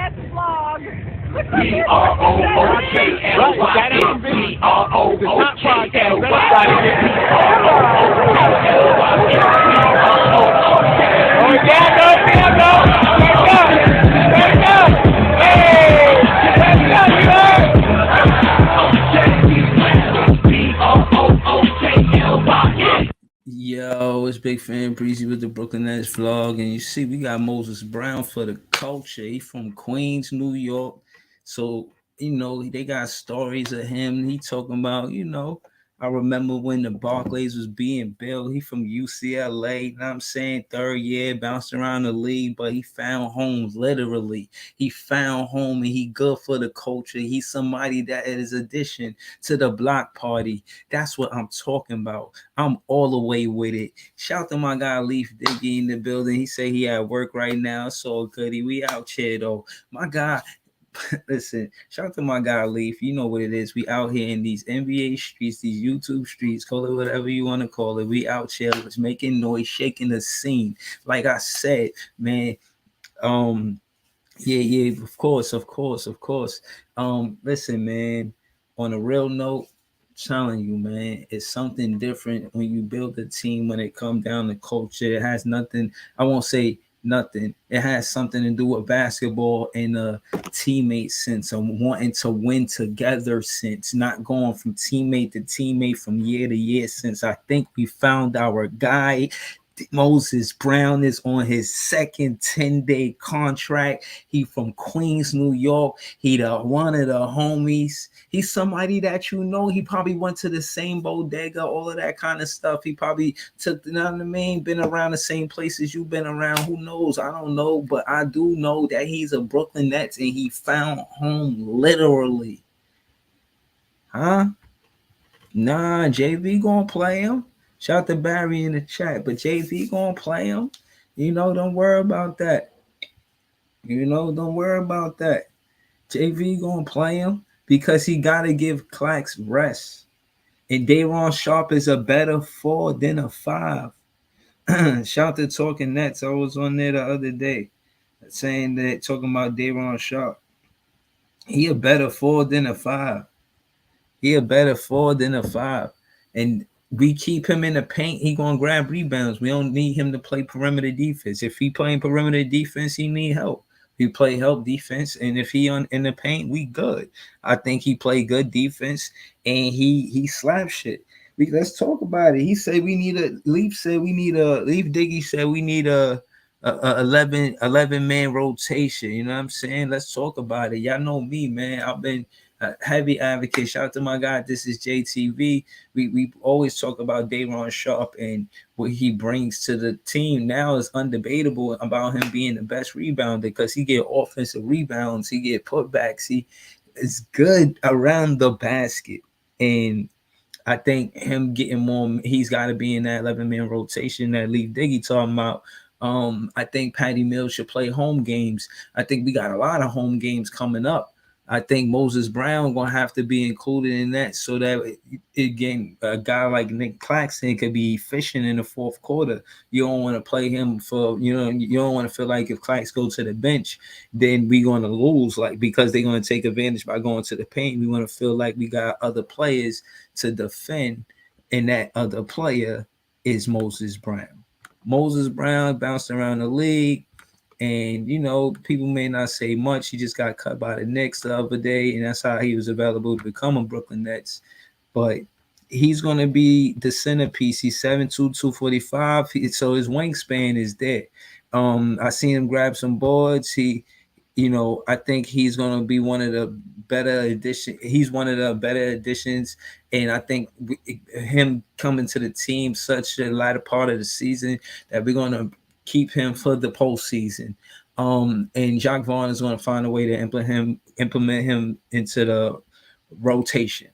Nets vlog. Yo, it's Big Fan Breezy with the Brooklyn Nets vlog, and you see we got Moses Brown for the culture. He from Queens, New York, so they got stories of him. He talking about I remember when the Barclays was being built. He from UCLA, you know what I'm saying, third year, bounced around the league, but he found home literally. He found home and he good for the culture. He's somebody that is addition to the block party. That's what I'm talking about. I'm all the way with it. Shout to my guy Leaf Diggy in the building. He say he at work right now. So goody. We out here though. My guy, listen, shout out to my guy Leaf. You know what it is. We out here in these NBA streets, these YouTube streets, call it whatever you want to call it. We out here just making noise, shaking the scene. Like I said, man. Yeah, of course. Listen, man. On a real note, telling you, man, it's something different when you build a team when it comes down to culture. It has nothing, I won't say nothing. It has something to do with basketball and teammate sense of wanting to win together sense, not going from teammate to teammate from year to year since I think we found our guy. Moses Brown is on his second 10-day contract. He from Queens, New York. He the one of the homies. He's somebody that he probably went to the same bodega, all of that kind of stuff. He probably took, you know what I mean, been around the same places you've been around. Who knows? I don't know, but I do know that he's a Brooklyn Nets and he found home literally. Huh? Nah, JV gonna play him. Shout out to Barry in the chat, but JV gonna play him. Don't worry about that. Don't worry about that. JV gonna play him because he gotta give Clax rest. And Dayron Sharp is a better 4 than a 5. Shout out to Talking Nets. I was on there the other day saying that, talking about Dayron Sharp. He a better 4 than a 5. He a better 4 than a 5. And we keep him in the paint, he gonna grab rebounds. We don't need him to play perimeter defense. If he playing perimeter defense, he need help. He play help defense, and if he in the paint, we good. I think he play good defense, and he slap shit. Let's talk about it. He said we need a Leaf Diggy said we need a 11 man rotation. You know what I'm saying? Let's talk about it. Y'all know me, man. I've been heavy advocate. Shout out to my guy. This is JTV. We always talk about Dayron Sharp and what he brings to the team. Now is undebatable about him being the best rebounder because he get offensive rebounds, he get putbacks, he is good around the basket. And I think him getting more, he's got to be in that 11-man rotation that Leaf Diggy talking about. I think Patty Mills should play home games. I think we got a lot of home games coming up. I think Moses Brown gonna have to be included in that so that again a guy like Nick Claxton could be efficient in the fourth quarter. You don't want to play him for you don't want to feel like if Clax go to the bench, then we gonna lose because they're gonna take advantage by going to the paint. We want to feel like we got other players to defend, and that other player is Moses Brown. Moses Brown bounced around the league. And people may not say much. He just got cut by the Knicks the other day, and that's how he was available to become a Brooklyn Nets. But he's going to be the centerpiece. He's 7'2", 245. So his wingspan is there. I seen him grab some boards. I think he's going to be one of the better additions. He's one of the better additions. And I think him coming to the team such a latter part of the season that we're going to keep him for the postseason. And Jacque Vaughn is going to find a way to implement him into the rotation.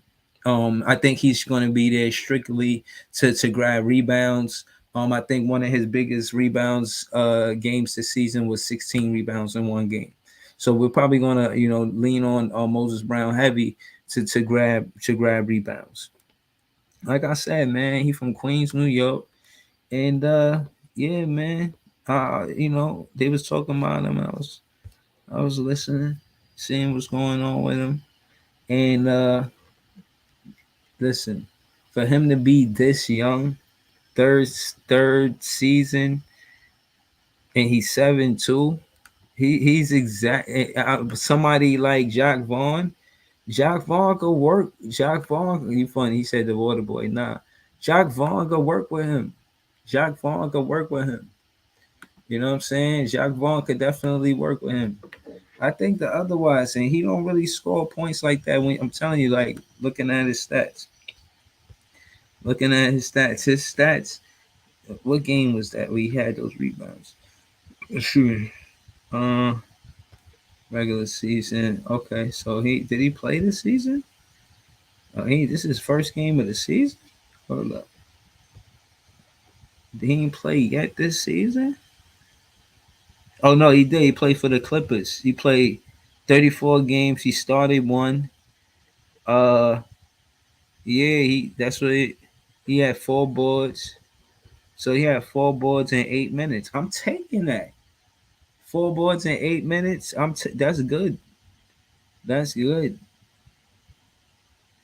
I think he's going to be there strictly to grab rebounds. I think one of his biggest rebounds games this season was 16 rebounds in one game. So we're probably going to lean on Moses Brown heavy to grab rebounds. Like I said, man, he from Queens, New York, and yeah, man. They was talking about him. I was listening, seeing what's going on with him. And listen, for him to be this young, third third season, and he's 7'2", he's exact. Somebody like Jacques Vaughn. Jacques Vaughn could work. Jacques Vaughn, he funny. He said the water boy. Nah, Jacques Vaughn could work with him. Jacques Vaughn could work with him. You know what I'm saying? Jacques Vaughn could definitely work with him. I think the otherwise, and he don't really score points like that. When I'm telling you, like looking at his stats, his stats. What game was that? We had those rebounds. Sure. Uh, regular season. Okay, so he play this season? Oh, this is his first game of the season. Hold up. Did he play yet this season? Oh no, he did. He played for the Clippers. He played 34 games. He started one. Uh, yeah, he had 4 boards. So he had 4 boards in 8 minutes. I'm taking that. 4 boards in 8 minutes. That's good. That's good.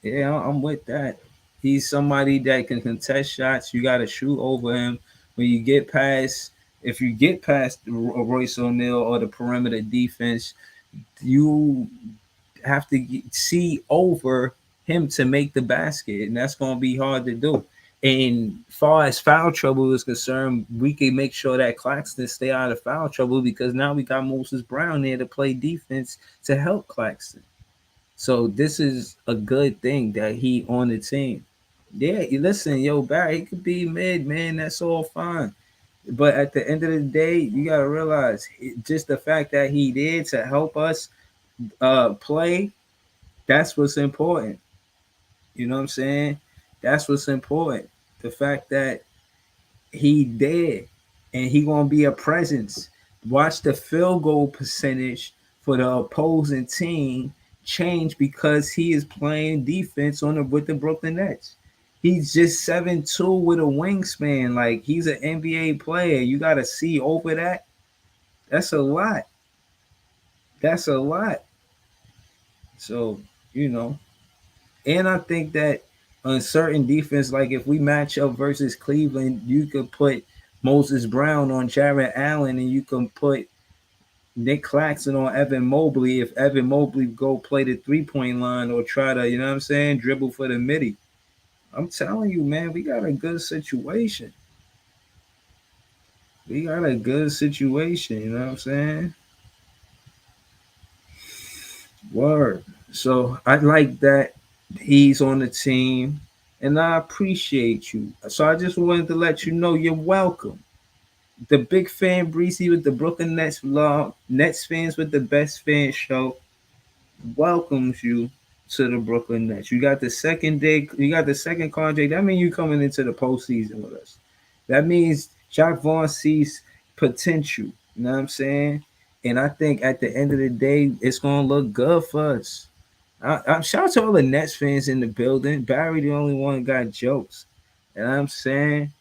Yeah, I'm with that. He's somebody that can contest shots. You got to shoot over him. When you get past, if you get past Royce O'Neal or the perimeter defense, you have to see over him to make the basket, and that's going to be hard to do. And far as foul trouble is concerned, we can make sure that Claxton stay out of foul trouble because now we got Moses Brown there to play defense to help Claxton. So this is a good thing that he on the team. Yeah, listen, yo, Barry, he could be mid, man. That's all fine. But at the end of the day, you gotta realize just the fact that he did to help us play. That's what's important. You know what I'm saying? That's what's important. The fact that he did and he gonna be a presence. Watch the field goal percentage for the opposing team change because he is playing defense with the Brooklyn Nets. He's just 7'2" with a wingspan. Like he's an NBA player. You gotta see over that. That's a lot. That's a lot. So, you know, and I think that on certain defense, like if we match up versus Cleveland, you could put Moses Brown on Jarrett Allen, and you can put Nick Claxton on Evan Mobley. If Evan Mobley go play the 3-point line or try to, you know what I'm saying, dribble for the midi. I'm telling you, man, we got a good situation. We got a good situation. You know what I'm saying? Word. So I like that he's on the team, and I appreciate you. So I just wanted to let you know you're welcome. The big fan Breezy with the Brooklyn Nets vlog, Nets fans with the best fan show, welcomes you to the Brooklyn Nets. You got the second day, you got the second contract. That means you coming into the postseason with us. That means Jacques Vaughn sees potential. You know what I'm saying? And I think at the end of the day, it's gonna look good for us. Shout out to all the Nets fans in the building. Barry, the only one got jokes. And I'm saying,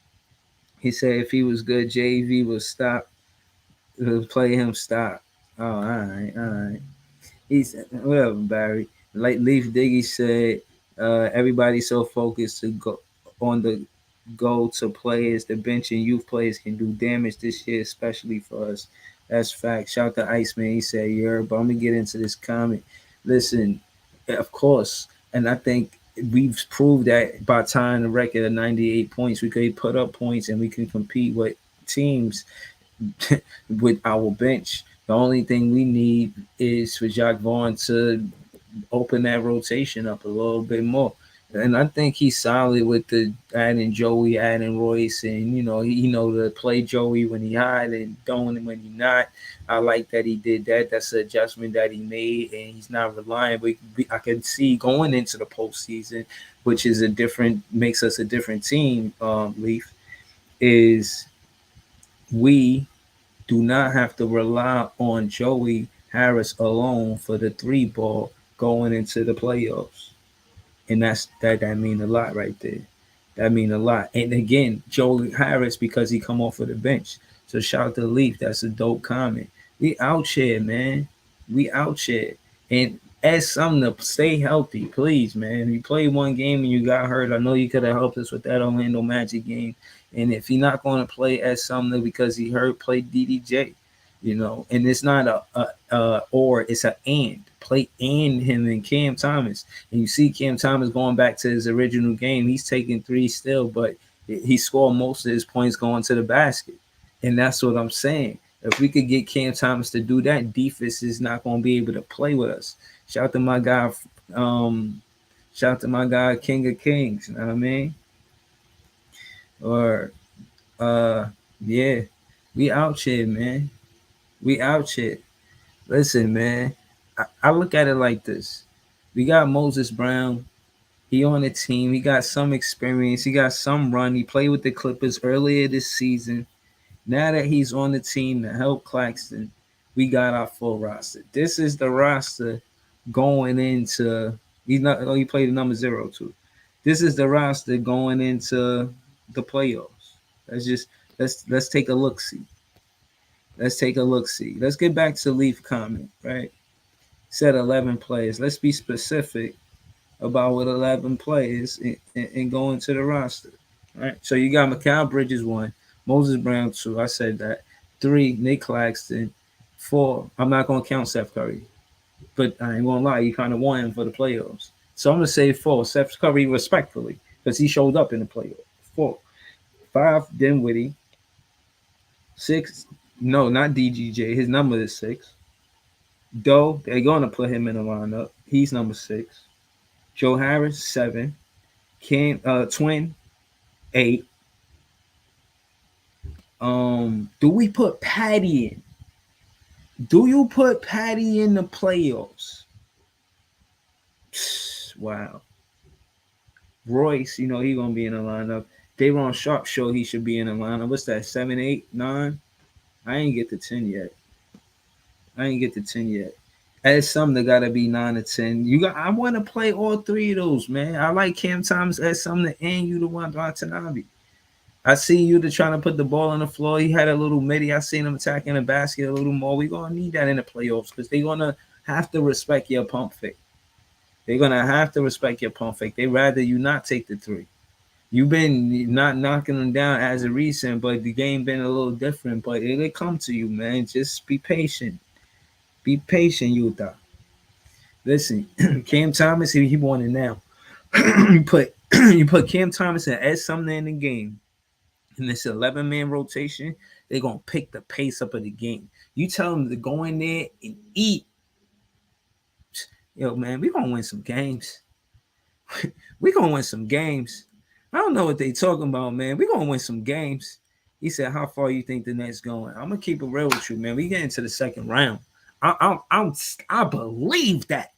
he said if he was good, JV would stop, would play him stop. Oh, all right. He's whatever, Barry. Like Leaf Diggy said, everybody's so focused to go on the go to players. The bench and youth players can do damage this year, especially for us. That's fact. Shout out to Iceman. He said, "Yeah, but I'm gonna get into this comment. Listen, of course, and I think we've proved that by tying the record of 98 points, we could put up points and we can compete with teams with our bench. The only thing we need is for Jacques Vaughn to open that rotation up a little bit more. And I think he's solid with the adding Joey, adding Royce, and he know to play Joey when he hot and don't when he not. I like that he did that. That's an adjustment that he made, and he's not relying. But I can see going into the postseason, which is makes us a different team. Leaf is we do not have to rely on Joey Harris alone for the 3 ball going into the playoffs. And that mean a lot right there. That mean a lot. And again, Joey Harris because he come off of the bench. So shout out to Leaf. That's a dope comment. We out here, man. We out here. And ask Sumner, stay healthy, please, man. You played one game and you got hurt. I know you could have helped us with that Orlando Magic game. And if you're not going to play as Sumner because he hurt, play DDJ. And it's not a or, it's a and. Play and him and Cam Thomas. And you see Cam Thomas going back to his original game. He's taking three still, but he scored most of his points going to the basket. And that's what I'm saying. If we could get Cam Thomas to do that, defense is not going to be able to play with us. Shout out to my guy, King of Kings. You know what I mean? Or, yeah, we out here, man. We out here. Listen, man. I look at it like this. We got Moses Brown. He on the team. He got some experience. He got some run. He played with the Clippers earlier this season. Now that he's on the team to help Claxton, we got our full roster. This is the roster going into he played the number 0 too. This is the roster going into the playoffs. Let's take a look see. Let's take a look see. Let's get back to Leaf comment, right? Said 11 players. Let's be specific about what 11 players and go into the roster. Right. So you got Mikal Bridges 1, Moses Brown 2. I said that. 3, Nick Claxton. 4, I'm not gonna count Seth Curry, but I ain't gonna lie, you kind of want him for the playoffs. So I'm gonna say 4, Seth Curry respectfully, because he showed up in the playoffs. 4, 5, Dinwiddie. 6, no, not DGJ. His number is 6. Doe, they're gonna put him in the lineup. He's number 6. Joe Harris, 7. Twin, 8. Do we put Patty in? Do you put Patty in the playoffs? Wow. Royce, he's gonna be in the lineup. Day'Ron Sharpe show he should be in the lineup. What's that? 7, 8, 9? I ain't get to 10 yet. As Sumner gotta be 9 or 10. I want to play all 3 of those, man. I like Cam Thomas as Sumner and you the one Watanabe. I see you trying to put the ball on the floor. He had a little midi. I seen him attacking the basket a little more. We're gonna need that in the playoffs because they're gonna have to respect your pump fake. They're gonna have to respect your pump fake. They rather you not take the 3. You've been not knocking them down as of recent, but the game been a little different. But it'll come to you, man. Just be patient. Be patient, Utah. Listen, Cam Thomas, he won it now. you put Cam Thomas and Ed Sumner in the game. In this 11-man rotation, they're going to pick the pace up of the game. You tell them to go in there and eat. Yo, man, we're going to win some games. We're going to win some games. I don't know what they talking about, man. We're going to win some games. He said, how far you think the Nets going? I'm going to keep it real with you, man. We get into the second round. I believe that.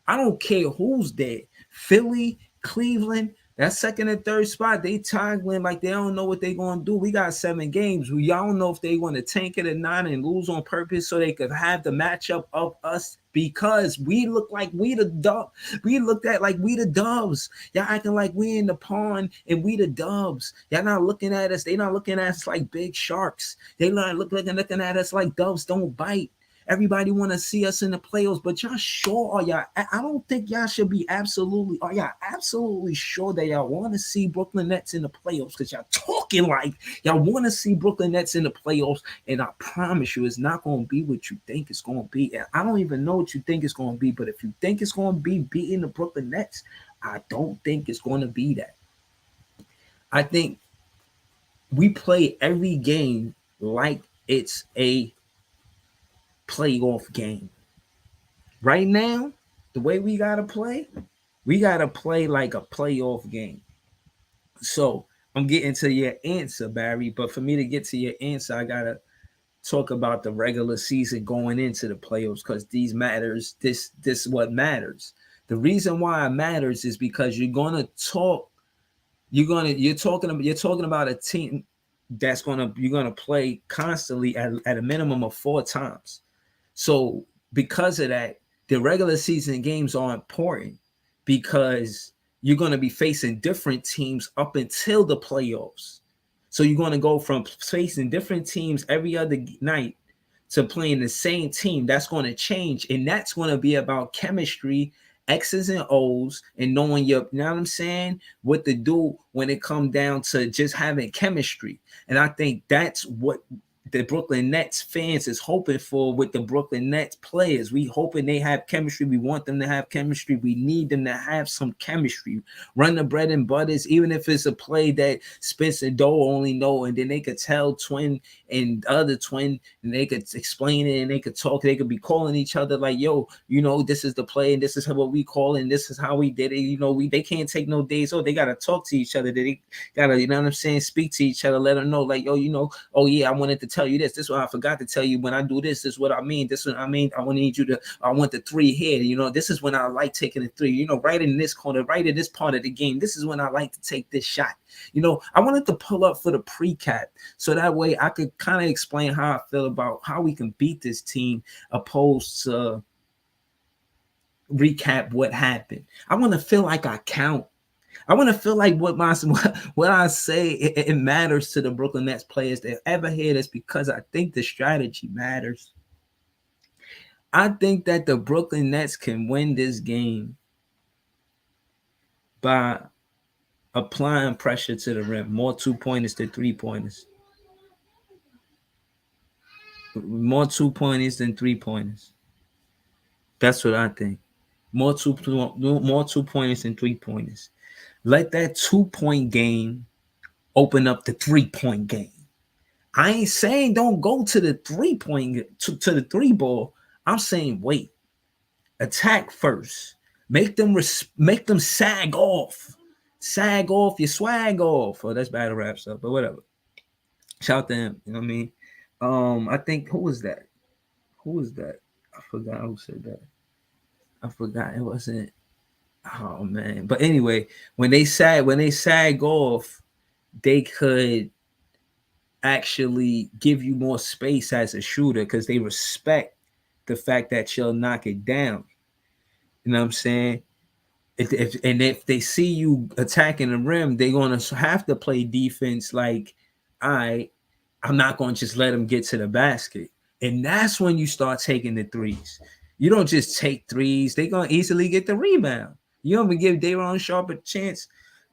I don't care who's there. Philly, Cleveland, that second and third spot, they toggling like they don't know what they're going to do. We got 7 games. Y'all don't know if they want to tank it or not and lose on purpose so they could have the matchup of us because we look like we the dub. We looked at like we the Dubs. Y'all acting like we in the pond and we the Dubs. Y'all not looking at us. They not looking at us like big sharks. They not looking at us like doves don't bite. Everybody want to see us in the playoffs, but y'all sure are y'all? I don't think y'all should be absolutely. Are y'all absolutely sure that y'all want to see Brooklyn Nets in the playoffs? Because y'all talking like y'all want to see Brooklyn Nets in the playoffs, and I promise you, it's not going to be what you think it's going to be. And I don't even know what you think it's going to be, but if you think it's going to be beating the Brooklyn Nets, I don't think it's going to be that. I think we play every game like it's a playoff game. Right now, the way we gotta play like a playoff game. So I'm getting to your answer, Barry. But for me to get to your answer, I gotta talk about the regular season going into the playoffs because these matters. This is what matters. The reason why it matters is because you're talking about a team that's you're gonna play constantly at a minimum of 4 times. So because of that, the regular season games are important because you're going to be facing different teams up until the playoffs. So you're going to go from facing different teams every other night to playing the same team. That's going to change, and that's going to be about chemistry, X's and O's, and knowing you know what I'm saying, what to do when it comes down to just having chemistry. And I think that's what the Brooklyn Nets fans is hoping for with the Brooklyn Nets players. We hoping they have chemistry. We want them to have chemistry. We need them to have some chemistry. Run the bread and butters, even if it's a play that Spence and Doe only know, and then they could tell Twin and the other Twin, and they could explain it, and they could talk. They could be calling each other like, "Yo, you know, this is the play, and this is what we call it, and this is how we did it." You know, they can't take no days off. They gotta talk to each other. They gotta, you know what I'm saying, speak to each other, let them know, like, "Yo, you know, oh yeah, I wanted to tell you this. This is what I forgot to tell you. When I do this, this is what I mean. This is what I mean. I want to need you to. I want the three here. You know, this is when I like taking the three. You know, right in this corner, right in this part of the game. This is when I like to take this shot. You know, I wanted to pull up for the pre-cap so that way I could kind of explain how I feel about how we can beat this team, opposed to recap what happened. I want to feel like I count. I want to feel like what I say it matters to the Brooklyn Nets players that ever hear this, because I think the strategy matters. I think that the Brooklyn Nets can win this game by applying pressure to the rim, more 2-pointers than 3-pointers. More 2-pointers than 3-pointers. That's what I think. More 2-pointers than 3-pointers. Let that 2-point game open up the 3-point game. I ain't saying don't go to the 3-point to the 3 ball. I'm saying wait. Attack first. Make them sag off. Sag off your swag off. Oh, that's battle rap stuff, but whatever. Shout to him. You know what I mean? I think who was that? I forgot who said that. I forgot. It wasn't. Oh man. But anyway, when they sag off, they could actually give you more space as a shooter because they respect the fact that you'll knock it down. You know what I'm saying? If they see you attacking the rim, they're gonna have to play defense like, I'm not gonna just let them get to the basket. And that's when you start taking the threes. You don't just take threes, they're gonna easily get the rebound. You don't even give Day'Ron Sharpe a chance.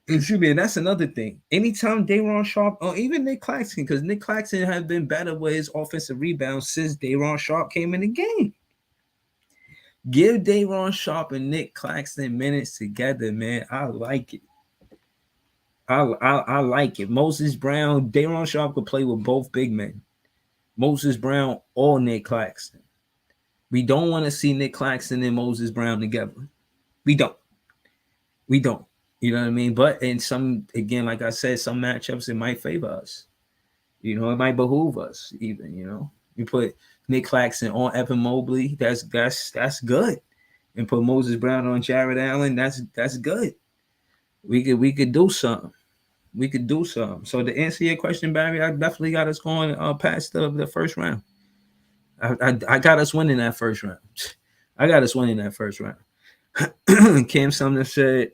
And that's another thing. Anytime Day'Ron Sharpe, or even Nick Claxton, because Nick Claxton has been better with his offensive rebounds since Day'Ron Sharpe came in the game. Give Day'Ron Sharpe and Nick Claxton minutes together, man. I like it. I like it. Moses Brown, Day'Ron Sharpe could play with both big men. Moses Brown or Nick Claxton. We don't want to see Nick Claxton and Moses Brown together. We don't. You know what I mean? But in some, again, like I said, some matchups, it might favor us. You know, it might behoove us even, you know. You put Nick Claxton on Evan Mobley, that's good. And put Moses Brown on Jared Allen, that's good. We could do something. We could do something. So to answer your question, Barry, I definitely got us going past the first round. I got us winning that first round. I got us winning that first round. Cam Sumner said,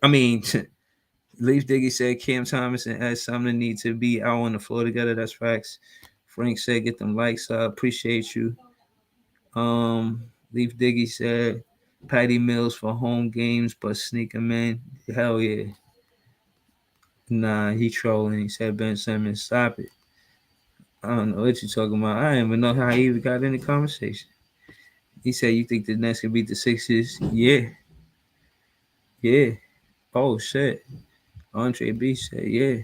Leaf Diggy said Cam Thomas and Ed Sumner need to be out on the floor together. That's facts. Frank said, get them likes. I appreciate you. Leaf Diggy said, Patty Mills for home games, but sneak him in. Hell yeah. Nah, he trolling. He said, Ben Simmons, stop it. I don't know what you're talking about. I don't even know how he even got in the conversation. He said, you think the Nets can beat the Sixers? Yeah. Oh, shit. Andre B said, yeah.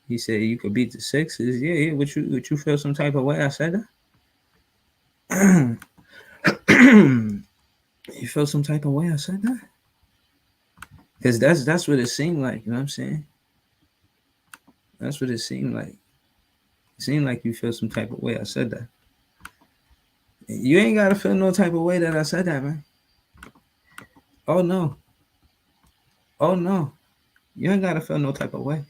He said, you could beat the Sixers. Yeah. Would you feel some type of way? I said that. You feel some type of way? I said that. Because that's what it seemed like. You know what I'm saying? That's what it seemed like. It seemed like you feel some type of way. I said that. You ain't got to feel no type of way that I said that, man. Oh, no. You ain't got to feel no type of way.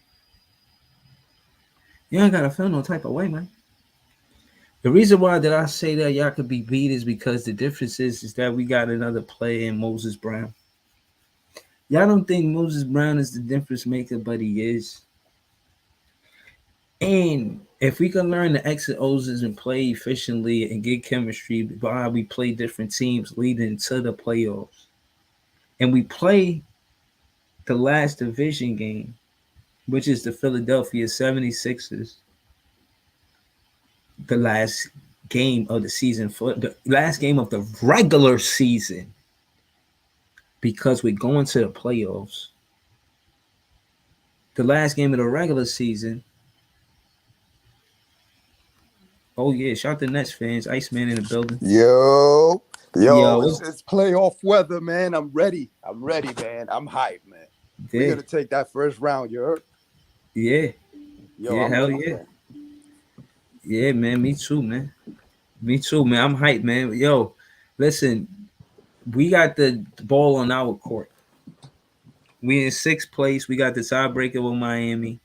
You ain't got to feel no type of way, man. The reason why did I say that y'all could be beat is because the difference is that we got another player in Moses Brown. Y'all don't think Moses Brown is the difference maker, but he is. And If we can learn the X and O's and play efficiently and get chemistry while we play different teams leading to the playoffs, and we play the last division game, which is the Philadelphia 76ers, the last game of the season, for the last game of the regular season, because we're going to the playoffs. The last game of the regular season. Oh yeah, shout out to Nets fans, Iceman in the building. Yo, Yo, it's playoff weather, man. I'm ready, man. I'm hyped, man. We're yeah, gonna take that first round, you heard? yeah, Yo, yeah, I'm hell ready, yeah, man. yeah, man. Me too, man. Me too, man. I'm hyped, man. Yo, listen, we got the ball on our court. We in sixth place. We got the tiebreaker with Miami.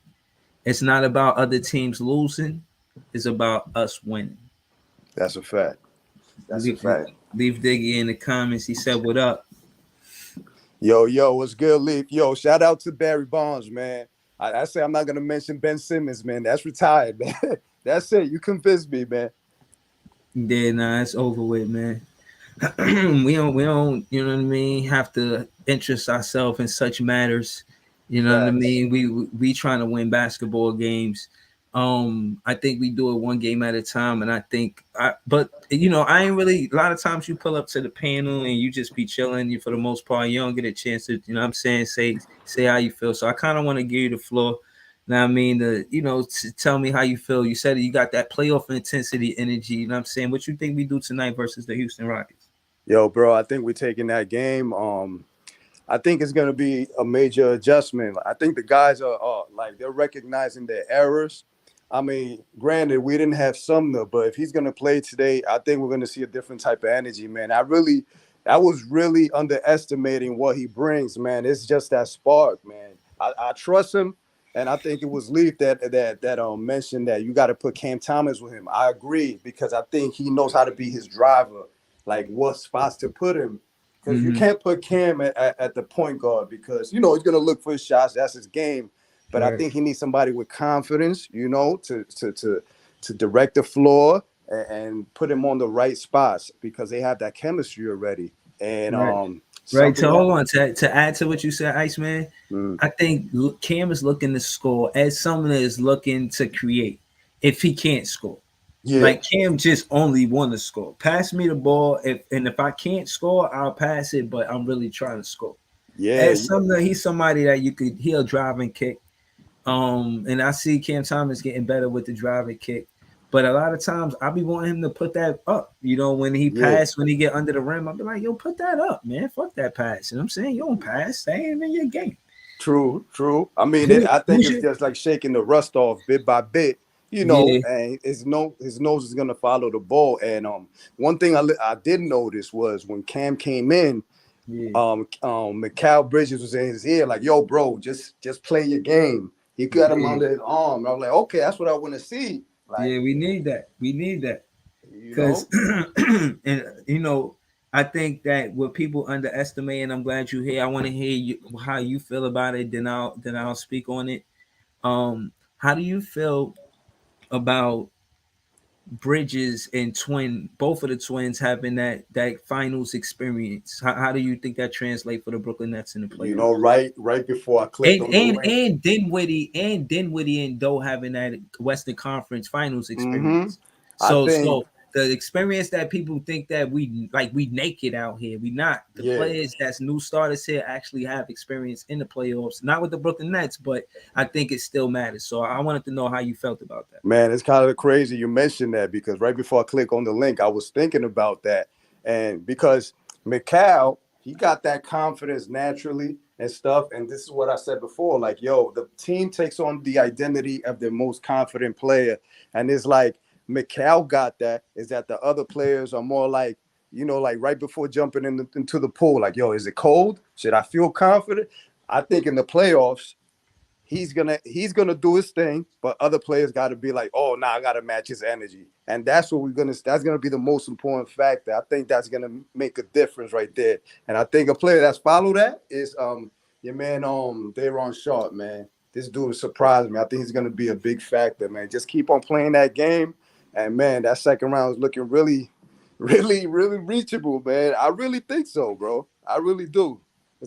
It's not about other teams losing. It's about us winning. That's a fact. That's a Leave, fact. leave Diggy in the comments. He said, "What up?" Yo, what's good, Leaf? Yo, shout out to Barry Bonds, man. I say I'm not gonna mention Ben Simmons, man. That's retired, man. That's it. You convinced me, man. Yeah, nah, it's over with, man. we don't, you know what I mean, have to interest ourselves in such matters. You know what I Facts. mean? We trying to win basketball games. I think we do it one game at a time, and I think but I ain't really, a lot of times you pull up to the panel and you just be chilling. You, for the most part, you don't get a chance to, what I'm saying, say how you feel. So I kind of want to give you the floor. Now, I mean, to tell me how you feel. You said you got that playoff intensity energy. You know what I'm saying? What you think we do tonight versus the Houston Rockets? Yo, bro, I think we're taking that game. I think it's going to be a major adjustment. I think the guys are like they're recognizing their errors. I mean, granted, we didn't have Sumner, but if he's going to play today, I think we're going to see a different type of energy, man. I was really underestimating what he brings, man. It's just that spark, man. I trust him, and I think it was Leaf that mentioned that you got to put Cam Thomas with him. I agree because I think he knows how to be his driver, like what spots to put him because you Mm-hmm. can't put Cam at the point guard because he's gonna look for his shots. That's his game. But I Right. think he needs somebody with confidence, to direct the floor and put him on the right spots because they have that chemistry already. And Right. Right. something To that hold on to add to what you said, Iceman. mm, I think Cam is looking to score as someone is looking to create. If he can't score, yeah, like Cam just only want to score. Pass me the ball, if I can't score, I'll pass it. But I'm really trying to score. yeah, As something, he's somebody that he'll drive and kick. And I see Cam Thomas getting better with the drive and kick. But a lot of times I be wanting him to put that up. When he yeah. pass, when he get under the rim, I'll be like, yo, put that up, man. Fuck that pass. You know what I'm saying? You don't pass. That ain't in your game. True, true. I mean, Who I think who's it's your just like shaking the rust off bit by bit, yeah, and his nose is gonna follow the ball. And one thing I did notice was when Cam came in, yeah, Mikal Bridges was in his ear like, "Yo, bro, just play your game." He got him yeah, under his arm. I was like, "Okay, that's what I want to see." Like, yeah, we need that. We need that. you Because know, and I think that what people underestimate, and I'm glad you're here. I want to hear how you feel about it. Then I'll speak on it. How do you feel about Bridges and both of the twins having that finals experience? How do you think that translates for the Brooklyn Nets in the playoffs? right before I clicked And on the and link. and Dinwiddie and Doe having that Western Conference Finals Hmm. experience. I So think, the experience that people think that we naked out here, we not. The yeah. players that's new starters here actually have experience in the playoffs, not with the Brooklyn Nets, but I think it still matters. So I wanted to know how you felt about that. Man, it's kind of crazy you mentioned that because right before I click on the link, I was thinking about that. And because Mikal, he got that confidence naturally and stuff. And this is what I said before like, yo, the team takes on the identity of the most confident player. And it's like Mikal got that, is that the other players are more like, like right before jumping into the pool, like, yo, is it cold? Should I feel confident? I think in the playoffs, he's gonna do his thing, but other players got to be like, oh, now I got to match his energy, and that's what that's gonna be the most important factor. I think that's gonna make a difference right there, and I think a player that's follow that is your man Daron Sharp, man. this dude surprised me. I think he's gonna be a big factor, man. Just keep on playing that game, and man, that second round is looking really, really reachable, man. I really think so, bro. I really do.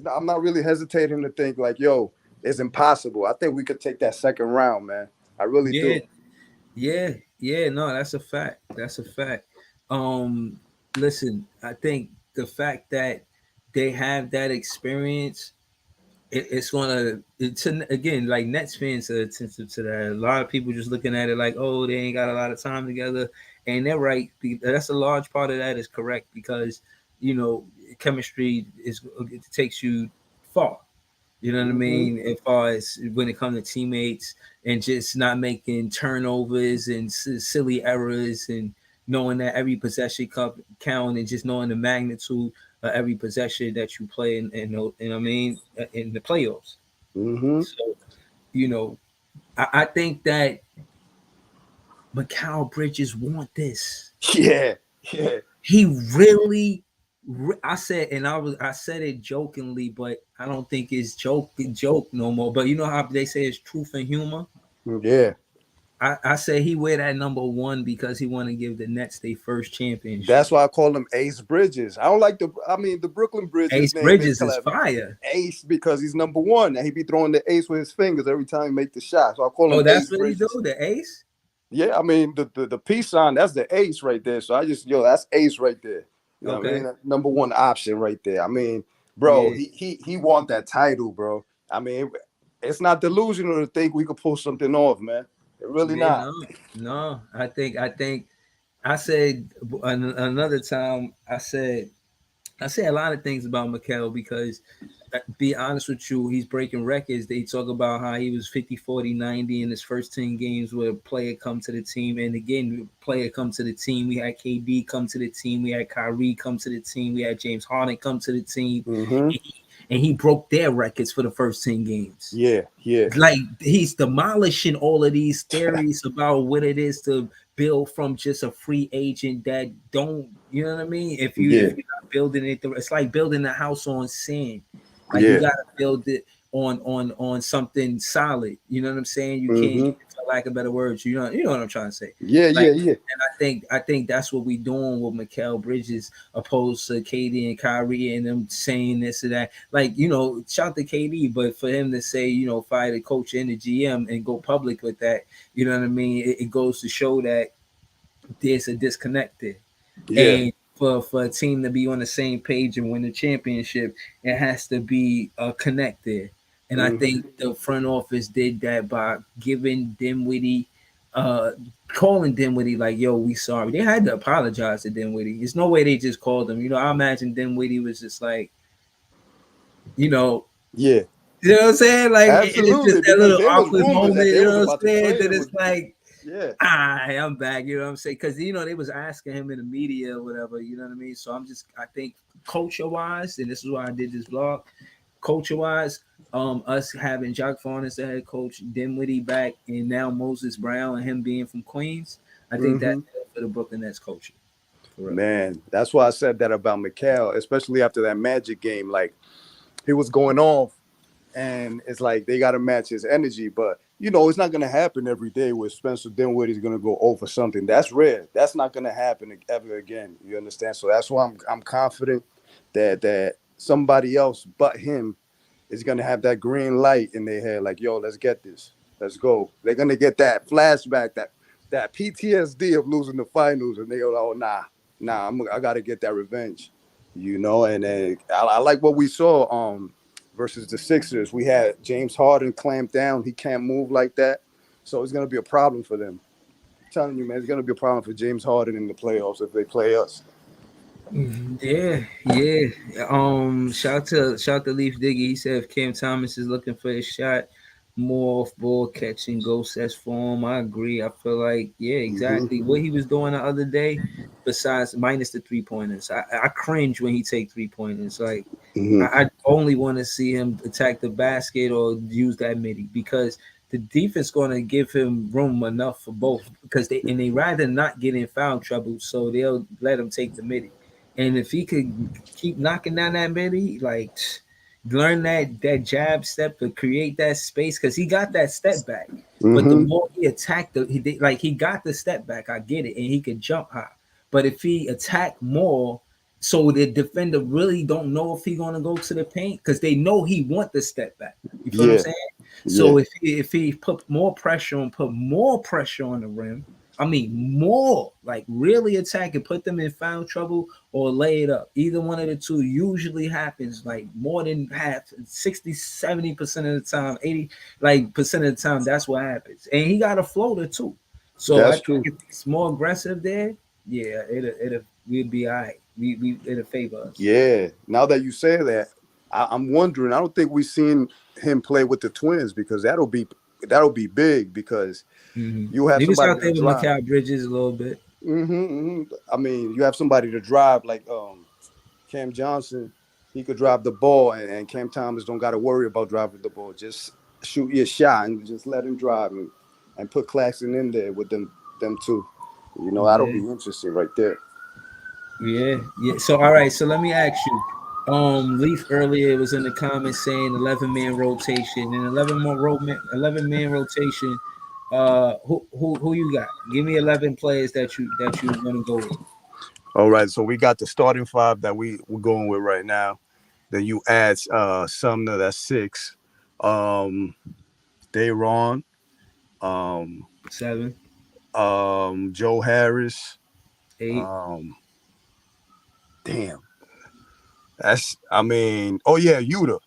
I'm not really hesitating to think like, yo, it's impossible. I think we could take that second round, man. I really Yeah, do. yeah. No, that's a fact. That's a fact. Um, Listen, I think the fact that they have that experience, it's gonna it's again like Nets fans are attentive to that. A lot of people just looking at it like, oh, they ain't got a lot of time together, and they're right. That's a large part of that is correct because you know chemistry is it takes you far. You know what I Hmm. mean? As far as when it comes to teammates and just not making turnovers and silly errors and knowing that every possession count and just knowing the magnitude of every possession that you play in I mean in the playoffs. Hmm. So you know, I think that Mikal Bridges want this. Yeah, yeah. He really I said, and I said it jokingly, but I don't think it's joke no more. But you know how they say it's truth and humor. Yeah, I say he wear that number one because he want to give the Nets their first championship. that's why I call him Ace Bridges. I don't like the. I mean, the Brooklyn Bridges Ace name is Bridges is clever. fire. Ace because he's number one, and he be throwing the ace with his fingers every time he make the shot. So I call Oh, him that's Ace what he do. Bridges. The Ace. Yeah, I mean the peace sign, that's the ace right there. So I just that's ace right there. You know what I Okay. mean? Number one option right there. I mean, bro, Yeah. he want that title, bro. I mean, it's not delusional to think we could pull something off, man. It really Yeah. not. No. I think. I said another time. I say a lot of things about Mikel because, be honest with you, he's breaking records. They talk about how he was 50, 40, 90 in his first 10 games where a player come to the team. And again, player come to the team. We had KD come to the team. We had Kyrie come to the team. We had James Harden come to the team. Mm-hmm. And he broke their records for the first 10 games. Yeah, yeah, Like he's demolishing all of these theories about what it is to build from just a free agent that don't you know what I mean? yeah, If you're not building it, it's like building a house on sand. Like you yeah. gotta build it on something solid. You know what I'm saying? You can't, Mm-hmm. for lack of better words. You know what I'm trying to say. Yeah, Like, yeah, yeah. and I think that's what we doing with Mikal Bridges, opposed to KD and Kyrie and them saying this or that. Like, shout to KD, but for him to say, fire the coach and the GM and go public with that, you know what I mean? It goes to show that there's a disconnect there. Yeah. And for a team to be on the same page and win the championship, it has to be a connect there. And I Mm-hmm. think the front office did that by giving Dinwiddie, uh, calling Dinwiddie like, "Yo, we sorry." They had to apologize to Dinwiddie. There's no way they just called him. I imagine Dinwiddie was just like, you know, Yeah. you know what I'm saying? Like, and it's just Absolutely. that Because little there was awkward rumors moment. that they You was know what about I'm to saying? trade That him it's with like, yeah. I'm back. You know what I'm saying? Because they was asking him in the media or whatever. You know what I mean? So I think culture wise, and this is why I did this vlog. Culture wise, us having Jacques Vaughn as the head coach, Dinwiddie back, and now Moses Brown and him being from Queens, I think that's Mm-hmm. good for the Brooklyn Nets culture. For real. Man, that's why I said that about Mikal, especially after that Magic game. Like he was going off, and it's like they got to match his energy. But it's not going to happen every day where Spencer Dinwiddie is going to go over something. That's rare. That's not going to happen ever again. You understand? So that's why I'm confident that somebody else but him is going to have that green light in their head. Like, yo, let's get this. Let's go. They're going to get that flashback, that PTSD of losing the finals, and they go, oh nah, I got to get that revenge. And then I like what we saw. Versus the Sixers. We had James Harden clamped down. He can't move like that. So it's going to be a problem for them. I'm telling you, man, it's going to be a problem for James Harden in the playoffs if they play us. Yeah. Shout to Leaf Diggy. He said if Cam Thomas is looking for his shot, more off ball catching goes as form. I agree. I feel like Mm-hmm. exactly what he was doing the other day. Besides minus the 3-pointers, I cringe when he take 3-pointers. Like Mm-hmm. I only want to see him attack the basket or use that midi because the defense going to give him room enough for both because they rather not get in foul trouble, so they'll let him take the midi. And if he could keep knocking down that midi, like learn that jab step to create that space because he got that step back. But the Mm-hmm. more he attacked, he got the step back. I get it, and he could jump high. But if he attacked more, so the defender really don't know if he gonna go to the paint because they know he want the step back. You feel what I'm Yeah. saying? Yeah. So if he put more pressure on the rim, I mean more, like really attack and put them in foul trouble or lay it up. Either one of the two usually happens like more than half, 60, 70% of the time, 80 like percent of the time, that's what happens. And he got a floater too. So I That's think true. if he's more aggressive there, yeah, it'll we'd be all right. We it'll favor us. Yeah. Now that you say that, I'm wondering. I don't think we've seen him play with the Twins because that'll be big because you have He was somebody out to there with drive. Mikal Bridges a little bit. I mean, you have somebody to drive like Cam Johnson. He could drive the ball, and Cam Thomas don't got to worry about driving the ball. Just shoot your shot and just let him drive and put Claxton in there with them two. That'll Yeah. be interesting right there. Yeah. So all right. So let me ask you. Leaf earlier was in the comments saying 11-man rotation and 11-man rotation. Who you got? Give me 11 players that you want to go with. All right, so we got the starting five that we're going with right now. Then you add Sumner, that's six. Um, Dayron, um, 7, Joe Harris. 8. Um, damn, I mean, oh yeah, Yuta,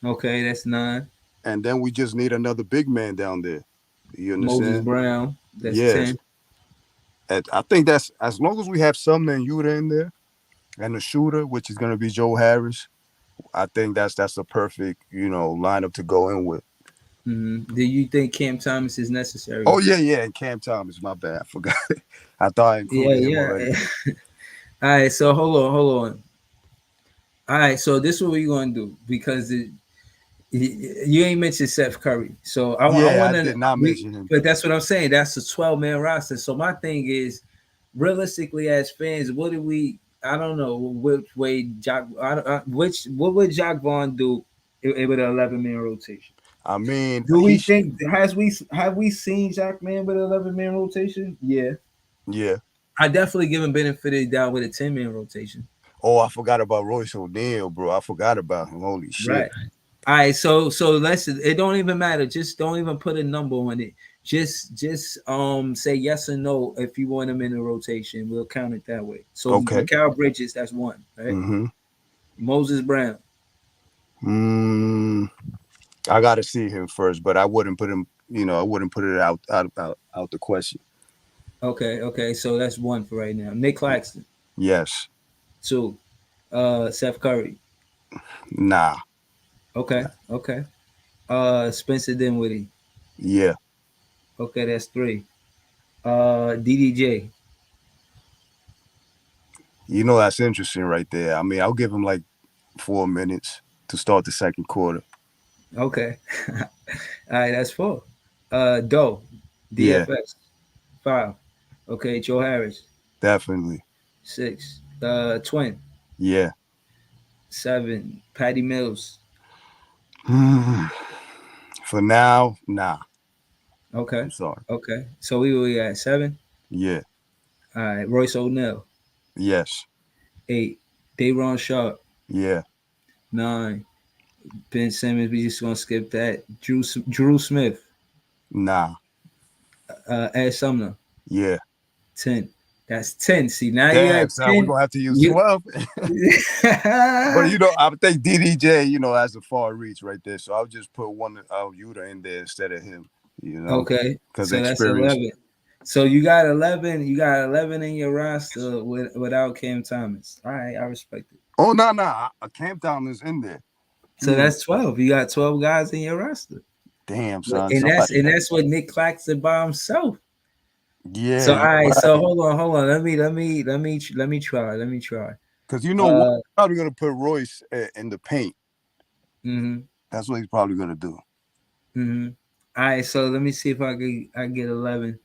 Okay, that's 9. and then we just need another big man down there. You Moses understand? Brown, that's Yes, 10. and I think that's as long as we have Sumner and Yuta in there, and the shooter, which is gonna be Joe Harris. I think that's a perfect lineup to go in with. Do you think Cam Thomas is necessary? Oh yeah, and Cam Thomas. My bad, I forgot. I thought I Yeah, included him already. yeah. All right, so hold on. All right, so this is what we're gonna do because you ain't mentioned Seth Curry, so I Yeah, I want to. did not mention him. But that's what I'm saying. That's a 12-man roster. So my thing is, realistically, as fans, what do we? I don't know which way what would Jock Vaughn do with an 11-man rotation? I mean, Do we think have we seen Jack Man with an 11-man rotation? Yeah, yeah. I definitely give him benefit of the doubt with a 10-man rotation. Oh, I forgot about Royce O'Neal, bro. I forgot about him. Holy shit. Right. All right, so let's. It don't even matter. Just don't even put a number on it. Just say yes or no if you want him in the rotation. We'll count it that way. So Okay. Mikal Bridges, that's 1, right? Mm-hmm. Moses Brown. Mm, I got to see him first, but I wouldn't put him. I wouldn't put it out the question. Okay. So that's 1 for right now. Nick Claxton, Yes. 2. Seth Curry. Nah. Okay. Spencer Dinwiddie. Yeah. Okay, that's 3. DDJ. That's interesting right there. I mean, I'll give him like 4 minutes to start the second quarter. Okay. All right, that's 4. Doe. Yeah, DFS. 5. Okay, Joe Harris. definitely. 6. Twin. Yeah. 7. Patty Mills. For now, nah. I'm Okay. sorry. Okay. So we at 7. Yeah. All right. Royce O'Neal. Yes. 8. Dayron Sharp. Yeah. 9. Ben Simmons. We just gonna skip that. Drew Smith. Nah. Ed Sumner. Yeah. 10. That's 10. See, now you Damn, at son, we're 10. gonna have to use You 12. But I would think DDJ, has a far reach right there. So I'll just put one of Yuta in there instead of him, Okay. because So that's experience. 11. So you got 11. You got 11 in your roster without Cam Thomas. All right, I respect it. Oh no, no, Cam Thomas in there. So that's 12. You got 12 guys in your roster. Damn, son. And that's Somebody. and that's what Nick Claxton by himself. Yeah, So all you're right, right. so hold on. Let me try. Because what, probably gonna put Royce in the paint. Mm-hmm. That's what he's probably gonna do. Mm-hmm. All right, so let me see if I get 11.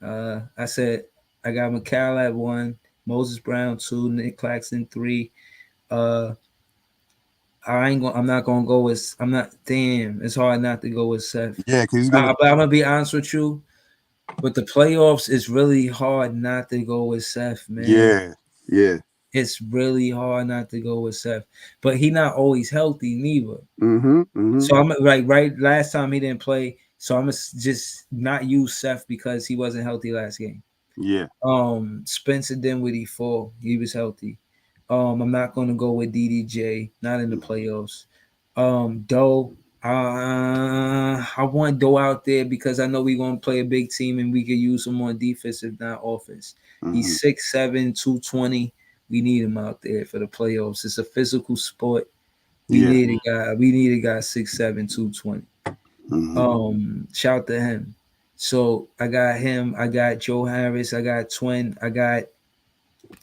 I said I got Mikal at 1, Moses Brown 2, Nick Claxton 3, I'm not gonna go with. I'm not. Damn, it's hard not to go with Seth. Yeah, because he's gonna. But I'm gonna be honest with you. With the playoffs, it's really hard not to go with Seth, man. Yeah. It's really hard not to go with Seth. But he not always healthy neither. Mm-hmm. So I'm like right last time he didn't play. So I'm gonna just not use Seth because he wasn't healthy last game. Yeah. Spencer Dinwiddie fall. He was healthy. I'm not gonna go with DDJ, not in the playoffs. Doe. I want Doe out there because I know we're gonna play a big team and we could use him on defense if not offense. He's 6'7", 220. We need him out there for the playoffs. It's a physical sport. We need a guy. We need a guy 6'7", 220. Shout to him. So I got him. I got Joe Harris. I got Twin. I got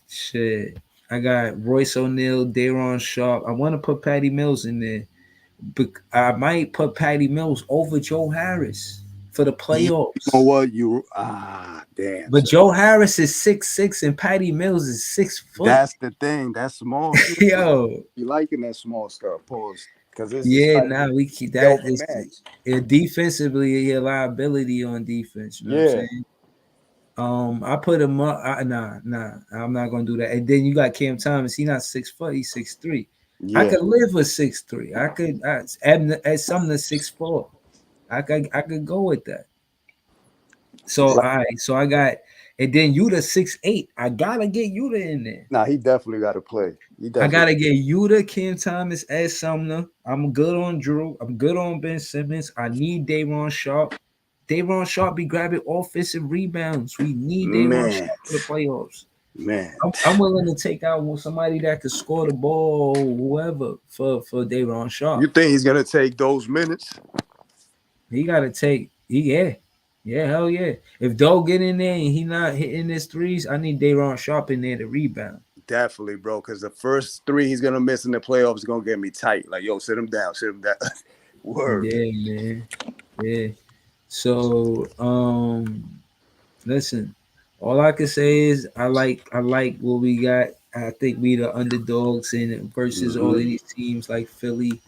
shit. I got Royce O'Neal, Daron Sharp. I want to put Patty Mills in there. But I might put Patty Mills over Joe Harris for the playoffs. You know what? Damn. But Joe Harris is 6'6" and Patty Mills is 6 foot. That's the thing. That's small. Yo, you liking that small stuff? Pause. Because we keep that. Defensively, a liability on defense. You know what I'm saying? I put him up. Nah. I'm not gonna do that. And then you got Cam Thomas. He's not 6 foot. He's 6'3". Yeah. I could live with 6'3". I could add something to 6'4". I could go with that. So all right. So I got, and then Yuta 6'8". I gotta get Yuta in there. Nah, he definitely got to play. I gotta get Yuta, Cam Thomas, Ed Sumner. I'm good on Drew. I'm good on Ben Simmons. I need Daron Sharp. Daron Sharp be grabbing offensive rebounds. We need Daron Sharp for the playoffs. Man, I'm willing to take out somebody that could score the ball, whoever, for Daron Sharp. You think he's gonna take those minutes? He gotta take. Yeah, hell yeah. If Doe get in there and he not hitting his threes, I need Daron Sharp in there to rebound. Definitely, bro. Because the first three he's gonna miss in the playoffs is gonna get me tight. Like, yo, sit him down. Word. Yeah, man. Yeah. So, listen. All I can say is I like what we got. I think we the underdogs in versus all of these teams like Philly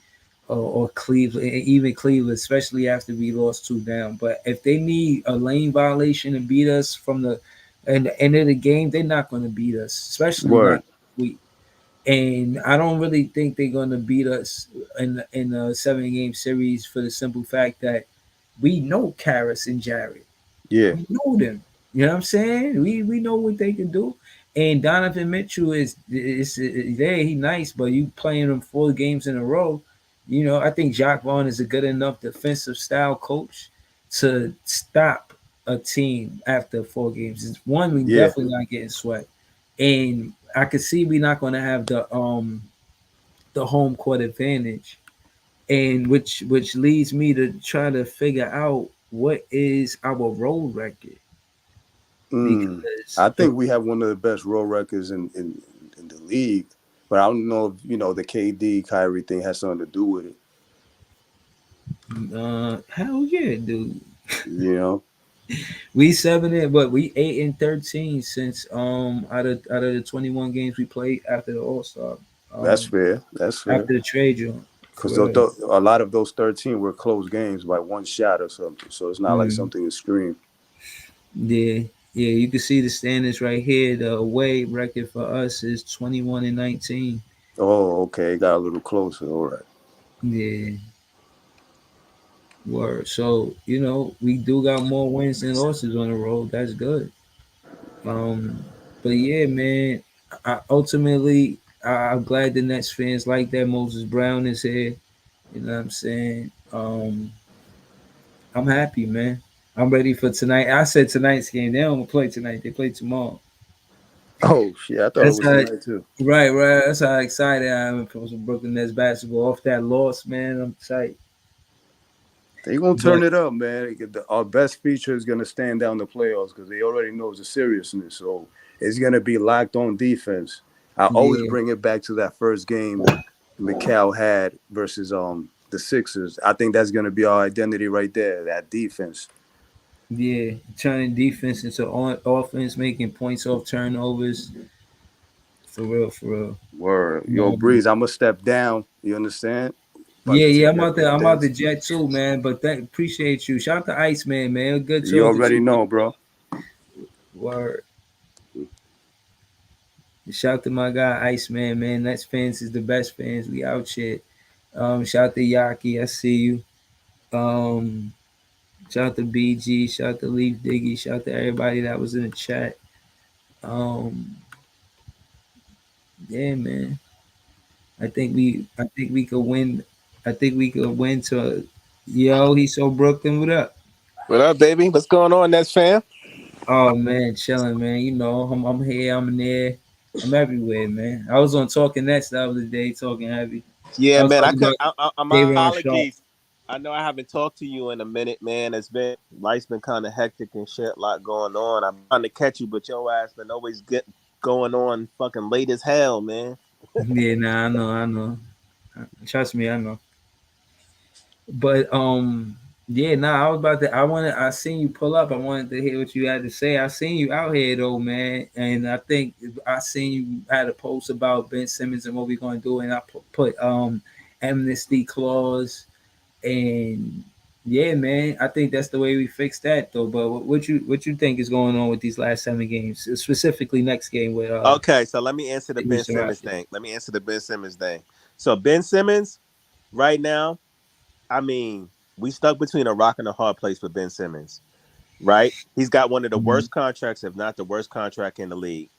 or Cleveland, and even Cleveland, especially after we lost 2 down. But if they need a lane violation and beat us from the end of the game, they're not going to beat us, especially not we. And I don't really think they're going to beat us in a 7-game series for the simple fact that we know Karras and Jarrett. Yeah, we know them. You know what I'm saying? We know what they can do. And Donovan Mitchell is there. He nice, but you playing him 4 games in a row. You know, I think Jacque Vaughn is a good enough defensive style coach to stop a team after 4 games. It's one, we definitely not getting swept, and I could see we're not going to have the home court advantage, and which leads me to try to figure out what is our road record. I think we have one of the best road records in the league, but I don't know if the KD Kyrie thing has something to do with it. Hell yeah, dude. We 7 but we 8-13 since out of the 21 games we played after the All-Star. That's fair. After the trade joint. Because a lot of those 13 were close games by 1 shot or something. So it's not like something extreme. Yeah, you can see the standings right here. The away record for us is 21-19. Oh, okay. It got a little closer. All right. Yeah. Word. So, we do got more wins than losses on the road. That's good. But yeah, man, ultimately, I'm glad the Nets fans like that. Moses Brown is here. You know what I'm saying? I'm happy, man. I'm ready for tonight. I said tonight's game. They don't play tonight. They play tomorrow. Oh, shit. I thought it was tonight, too. Right. That's how excited I am for Brooklyn Nets basketball. Off that loss, man, I'm excited. They're going to turn it up, man. Our best feature is going to stand down the playoffs because they already know the seriousness. So it's going to be locked on defense. I always bring it back to that first game Mikal had versus the Sixers. I think that's going to be our identity right there, that defense. Yeah, turning defense into offense, making points off turnovers. For real, for real. Word. Yo, Breeze, I'm gonna step down. You understand? About Yeah, to yeah, take I'm care of out some there. I'm out the things. jet too, man. But that appreciate you. Shout out to Iceman, man. Good You talk to already you. know, bro. Word. Shout out to my guy Iceman, man. Nets fans is the best fans. We out here. Shout out to Yaki. I see you. Um, shout out to BG. Shout out to Leaf Diggy. Shout out to everybody that was in the chat. Um, yeah, man. I think we could win. I think we could win to yo, he's so Brooklyn. What up? What up, baby? What's going on, Nets fam? Oh man, chilling, man. You know, I'm here, I'm there, I'm everywhere, man. I was on Talking Nets the other day, talking heavy. I Yeah, was man. talking about My David Sharp. apologies. I know I haven't talked to you in a minute, man. Life's been kind of hectic and shit. A lot going on. I'm trying to catch you, but your ass been always get going on fucking late as hell, man. Yeah, nah, I know. Trust me, I know. But yeah, nah, I was about to. I seen you pull up. I wanted to hear what you had to say. I seen you out here though, man, and I think I seen you had a post about Ben Simmons and what we're gonna do, and I put amnesty clause, and yeah, man, I think that's the way we fix that though. But what you think is going on with these last 7 games, specifically next game with Okay, so let me answer the the Ben Houston Simmons Rockets? thing. Let me answer the Ben Simmons thing. So Ben Simmons, right now, I mean, we stuck between a rock and a hard place with Ben Simmons. Right? He's got one of the Mhm. worst contracts, if not the worst contract in the league.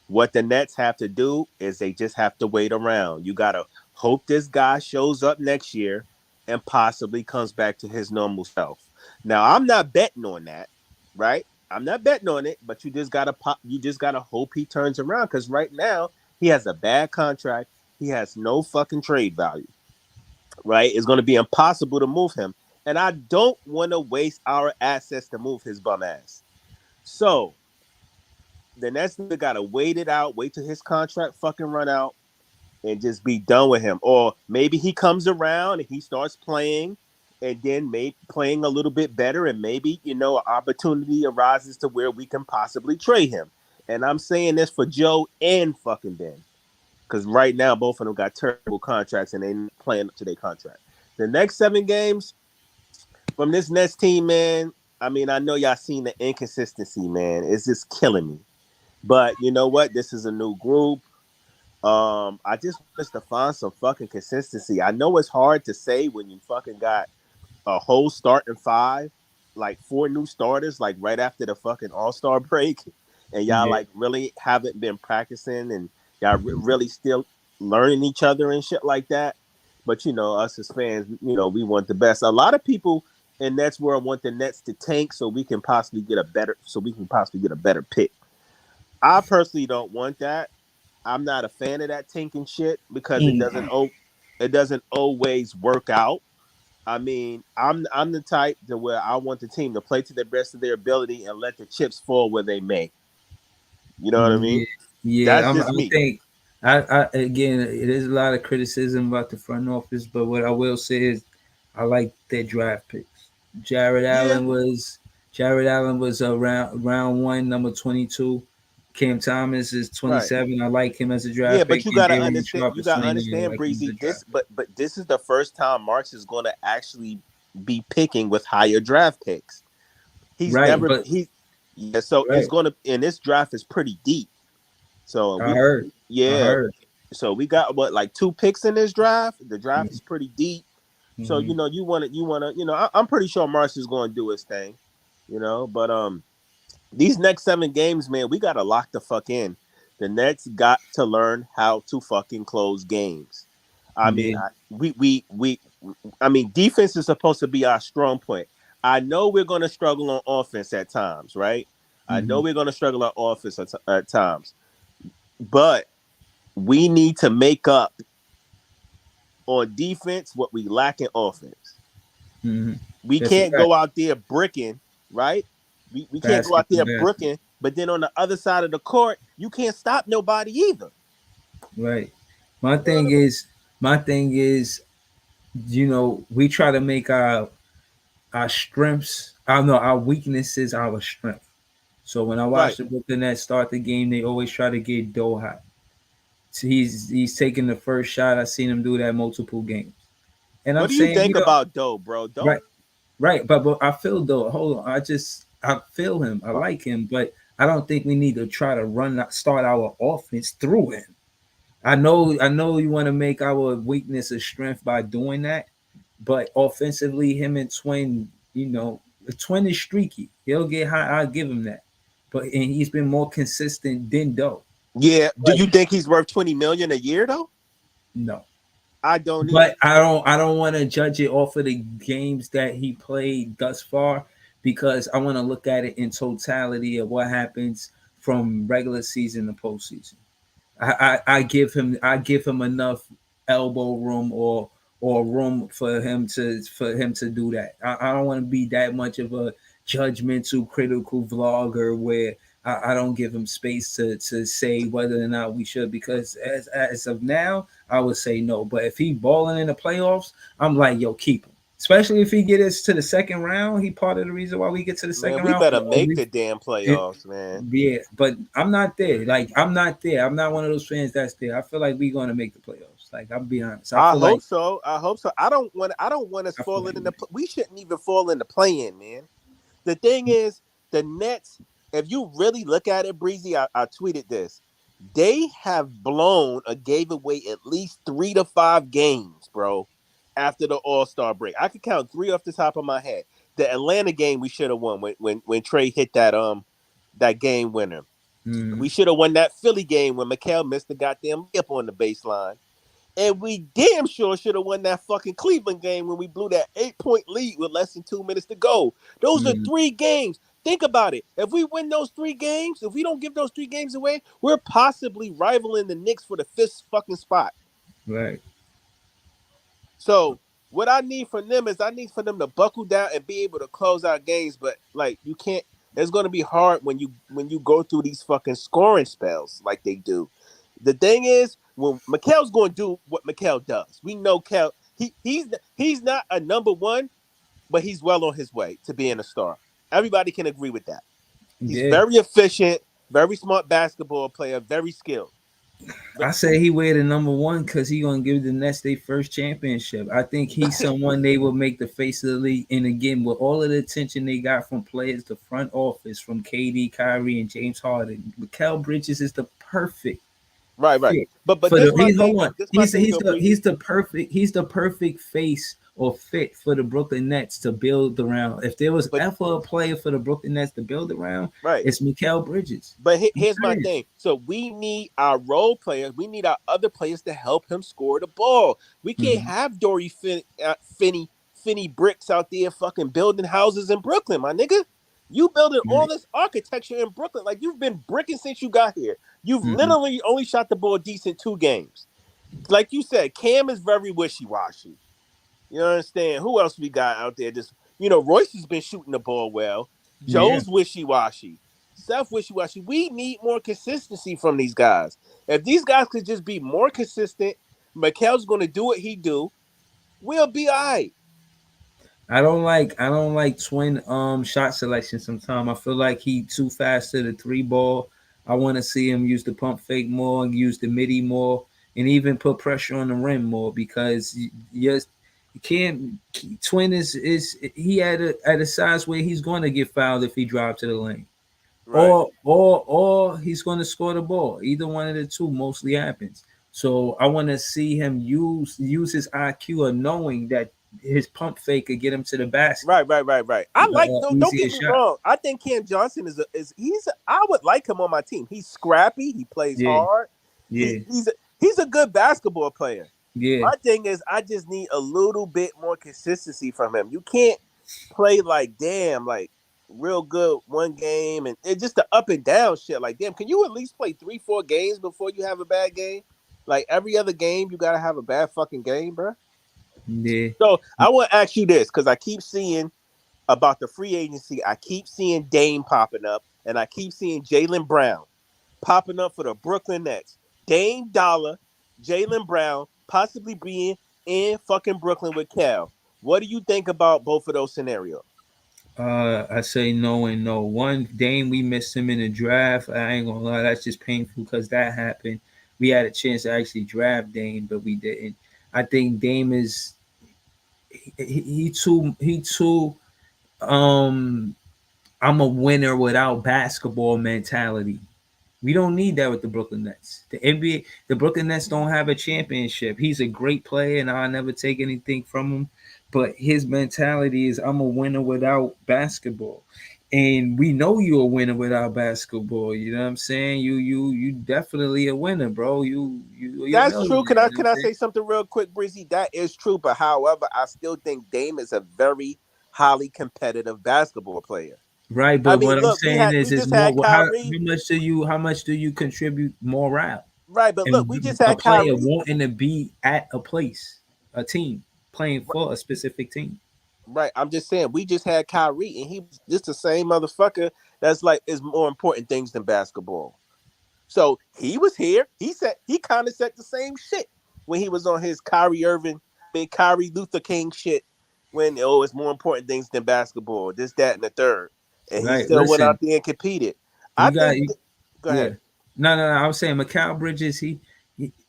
What the Nets have to do is they just have to wait around. You got to hope this guy shows up next year and possibly comes back to his normal self. Now, I'm not betting on that, right? I'm not betting on it, but you just got to hope he turns around cuz right now he has a bad contract. He has no fucking trade value, right? It's going to be impossible to move him. And I don't want to waste our assets to move his bum ass. So, the Nets got to wait it out, wait till his contract fucking run out, and just be done with him. Or maybe he comes around and he starts playing, and then maybe playing a little bit better, and maybe an opportunity arises to where we can possibly trade him. And I'm saying this for Joe and fucking Ben, because right now both of them got terrible contracts and they not playing up to their contract. The next 7 games from this Nets team, man. I mean, I know y'all seen the inconsistency, man. It's just killing me. But you know what? This is a new group. I just want us to find some fucking consistency. I know it's hard to say when you fucking got a whole starting five, like 4 new starters, like right after the fucking All-Star break, and y'all Yeah. like really haven't been practicing and y'all really still learning each other and shit like that. But us as fans, we want the best. A lot of people in Nets world want the Nets to tank so we can possibly get a better pick. I personally don't want that. I'm not a fan of that tanking shit because Mm. it doesn't always work out. I mean, I'm the type to where I want the team to play to the best of their ability and let the chips fall where they may. You know what I mean? Yeah, yeah. That's I just me. think I again, it is a lot of criticism about the front office, but what I will say is, I like their draft picks. Jared Yeah, Allen was Jared Allen was round one, number 22. Cam Thomas is right. 27. I like him as a Yeah, draft but pick, you and gotta David understand. Sharp You is gotta 29. I understand, like him as a Breezy. draft pick. But this is the first time Marks is going to actually be picking with higher draft picks. He's Right, never but he. Yeah, so it's right. going to, and this draft is pretty deep. So I heard. I yeah, heard. so we got what, like 2 picks in this draft. The draft is pretty deep. So Mm-hmm. I'm pretty sure Mars is going to do his thing. But these next 7 games, man, we got to lock the fuck in. The Nets got to learn how to fucking close games. I mean, Yeah. I mean, defense is supposed to be our strong point. I know we're going to struggle on offense at times, right? I Mm-hmm. know we're going to struggle on offense at times, but we need to make up on defense what we lack in offense. Mm-hmm. We That's a can't fact. go out there bricking, right? We can't go Basket out to there basket. bricking, but then on the other side of the court, you can't stop nobody either. Right. My You know what thing I mean? is, my thing is, we try to make our strengths, I know our weaknesses, our strength. So when I watch Right. the Brooklyn Nets start the game, they always try to get Doe hot. He's taking the first shot. I've seen him do that multiple games. And What I'm do you saying, think about Doe, bro? Don't right, right. But I feel though. Hold on. I feel him. I like him, but I don't think we need to try to start our offense through him. I know you want to make our weakness a strength by doing that, but offensively, him and Twin, the Twin is streaky. He'll get high. I'll give him that. And he's been more consistent than Doe. Yeah. Do But you think he's worth 20 million a year though? no. I don't either. But I don't want to judge it off of the games that he played thus far because I want to look at it in totality of what happens from regular season to postseason. I give him enough elbow room or room for him to do that. I don't want to be that much of a judgmental, critical vlogger where I don't give him space to say whether or not we should, because as of now, I would say no. But if he balling in the playoffs, I'm like, yo, keep him. Especially if he get us to the second round, he part of the reason why we get to the Man, second we round. better make the damn playoffs, man. Yeah, but I'm not there. Like, I'm not there. I'm not one of those fans that's there. I feel like we're gonna make the playoffs. Like, I'll be honest. I feel hope like so. I hope so. I don't want us I feel falling like in the. We shouldn't even fall in the play-in, man. The thing is, the Nets. If you really look at it, Breezy, I tweeted this. They have blown or gave away at least 3 to 5 games, bro. After the All-Star break, I could count 3 off the top of my head. The Atlanta game we should have won when Trey hit that game winner. We should have won that Philly game when Mikal missed the goddamn layup on the baseline. And we damn sure should have won that fucking Cleveland game when we blew that 8-point lead with less than 2 minutes to go. Those are 3 games. Think about it. If we win those 3 games, if we don't give those 3 games away, we're possibly rivaling the Knicks for the 5th fucking spot. right. So what I need from them is I need for them to buckle down and be able to close out games. But like you can't. It's going to be hard when you go through these fucking scoring spells like they do. The thing is, when Mikal's going to do what Mikal does, we know Kel. He's not a number one, but he's well on his way to being a star. Everybody can agree with that. He's Yeah. very efficient, very smart basketball player, very skilled. I say he wear the number one because he gonna give the Nets their first championship. I think he's someone they will make the face of the league. And again, with all of the attention they got from players, the front office, from KD, Kyrie, and James Harden, Mikal Bridges is the perfect Right. fit. But For this the, my he's, thing. hold on. This my thing, He's the perfect face or fit for the Brooklyn Nets to build around. If there was ever a player for the Brooklyn Nets to build around, right, it's Mikal Bridges. But here's my thing. So we need our role players. We need our other players to help him score the ball. We can't have Dory Finney Bricks out there fucking building houses in Brooklyn, my nigga. You building all this architecture in Brooklyn. Like, you've been bricking since you got here. You've literally only shot the ball decent 2 games. Like you said, Cam is very wishy-washy. You understand? Who else we got out there? Just, Royce has been shooting the ball well. Joe's wishy-washy. Seth wishy-washy. We need more consistency from these guys. If these guys could just be more consistent, Mikal's going to do what he do, we'll be all right. I don't like Twin shot selection sometimes. I feel like he too fast to the 3 ball. I want to see him use the pump fake more, use the midi more, and even put pressure on the rim more, because you can't. Twin is he at a size where he's going to get fouled if he drives to the lane, Right. or he's going to score the ball. Either one of the two mostly happens. So I want to see him use his IQ of knowing that his pump fake could get him to the basket. Right. Don't get me wrong. I think Cam Johnson I would like him on my team. He's scrappy. He plays hard. Yeah. He's a good basketball player. Yeah. My thing is, I just need a little bit more consistency from him. You can't play like real good one game and it's just the up and down shit. Like, damn, can you at least play 3-4 games before you have a bad game? Like, every other game, you gotta have a bad fucking game, bro. Yeah. So I want to ask you this, because I keep seeing about the free agency. I keep seeing Dame popping up, and I keep seeing Jaylen Brown popping up for the Brooklyn Nets. Dame Dollar, Jaylen Brown possibly being in fucking Brooklyn with Cal. What do you think about both of those scenarios? I say no and no. One, Dame, we missed him in the draft. I ain't gonna lie, that's just painful because that happened. we had a chance to actually draft Dame, but we didn't. I think Dame is he too I'm a winner without basketball mentality. We don't need that with the Brooklyn Nets. The NBA, the Brooklyn Nets don't have a championship. He's a great player, and I'll never take anything from him. But his mentality is, I'm a winner without basketball, and we know you're a winner without basketball. You know what I'm saying? You definitely a winner, bro. You're a That's true. millionaire. You know Can what I'm I saying? say something real quick, Breezy? That is true. But however, I still think Dame is a very highly competitive basketball player. Right, I but mean, what I'm look, saying we is just more. had How Kyrie, much do you contribute morale? right? But look, And we just a had player Kyrie, wanting to be at a place, a team, playing for a specific team. right? I'm just saying, we just had Kyrie, and he was just the same motherfucker. That's like is more important things than basketball. So he was here. He kind of said the same shit when he was on his Kyrie Irving, Kyrie Luther King shit. When it's more important things than basketball, this, that, and the third, and he Right. still went out Listen, there and competed. I you got think. Go yeah. ahead. No. I was saying Mikal Bridges. He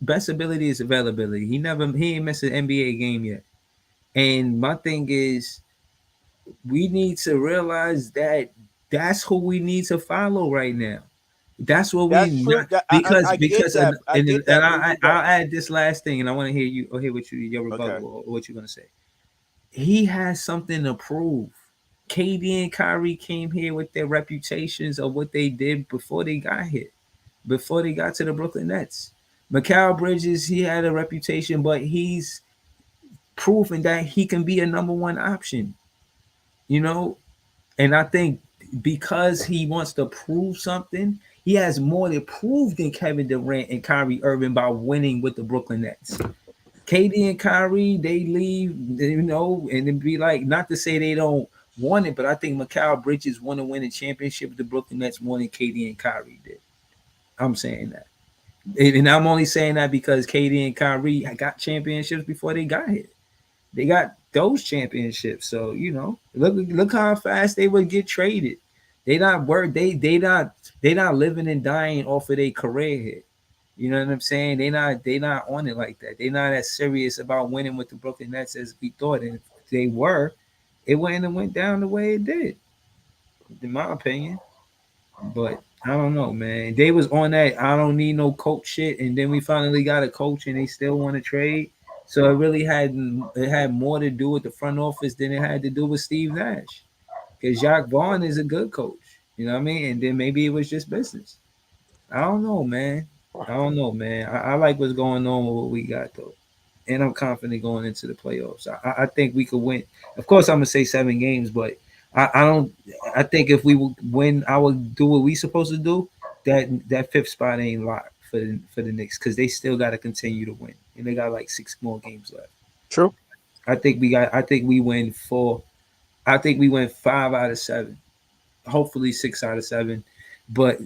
best ability is availability. He ain't missed an NBA game yet. And my thing is, we need to realize that that's who we need to follow right now. That's what we That's true. not because I get because that. I get and that, Breezy. But I'll add this last thing, and I want to hear you or hear what your okay, rebuttal or what you're gonna say. He has something to prove. KD and Kyrie came here with their reputations of what they did before they got here, before they got to the Brooklyn Nets. Mikal Bridges, he had a reputation, but he's proven that he can be a number one option. You know, and I think because he wants to prove something, he has more to prove than Kevin Durant and Kyrie Irving by winning with the Brooklyn Nets. KD and Kyrie, they leave, and it'd be like, not to say they don't want it, but I think Mikal Bridges want to win a championship with the Brooklyn Nets more than KD and Kyrie did. I'm saying that. And I'm only saying that because KD and Kyrie got championships before they got here. They got those championships. So, look how fast they would get traded. They not worried. They not living and dying off of their career here. You know what I'm saying? They not on it like that. They not as serious about winning with the Brooklyn Nets as we thought. And if they were, it wouldn't have went down the way it did, in my opinion. But I don't know, man. They was on that I don't need no coach shit, and then we finally got a coach, and they still want to trade. So it had more to do with the front office than it had to do with Steve Nash, because Jacques Vaughn is a good coach. You know what I mean? And then maybe it was just business. I don't know, man. I don't know, man. I like what's going on with what we got though, and I'm confident going into the playoffs. I think we could win. Of course, I'm gonna say 7 games, but I don't. I think if we win, I will do what we supposed to do. That fifth spot ain't locked for the Knicks because they still got to continue to win, and they got like 6 more games left. true. I think we win 4. I think we win 5 out of 7. Hopefully 6 out of 7, but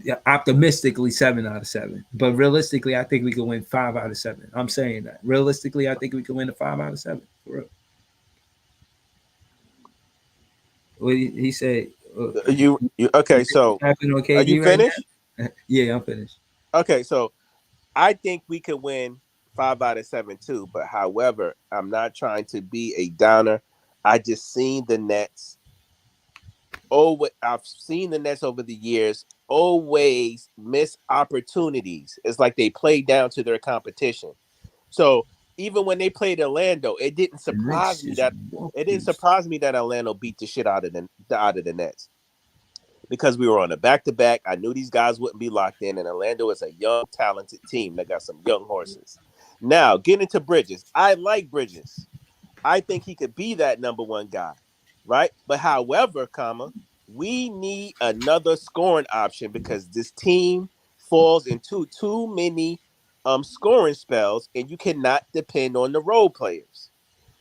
yeah, optimistically 7 out of 7. But realistically, I think we can win 5 out of 7. I'm saying that. Realistically, I think we can win a 5 out of 7. For real. What he said. You okay? So Happened on are you KD right finished? now? Yeah, I'm finished. Okay, so I think we could win 5 out of 7 too. But however, I'm not trying to be a downer. I just seen the Nets. Oh, I've seen the Nets over the years always miss opportunities. It's like they play down to their competition. So even when they played Orlando, The Knicks just it walked didn't this. surprise me that Orlando beat the shit out of the Nets because we were on a back to back. I knew these guys wouldn't be locked in, and Orlando is a young, talented team that got some young horses. Now, getting to Bridges, I like Bridges. I think he could be that number one guy, right? But however, we need another scoring option because this team falls into too many scoring spells, and you cannot depend on the role players.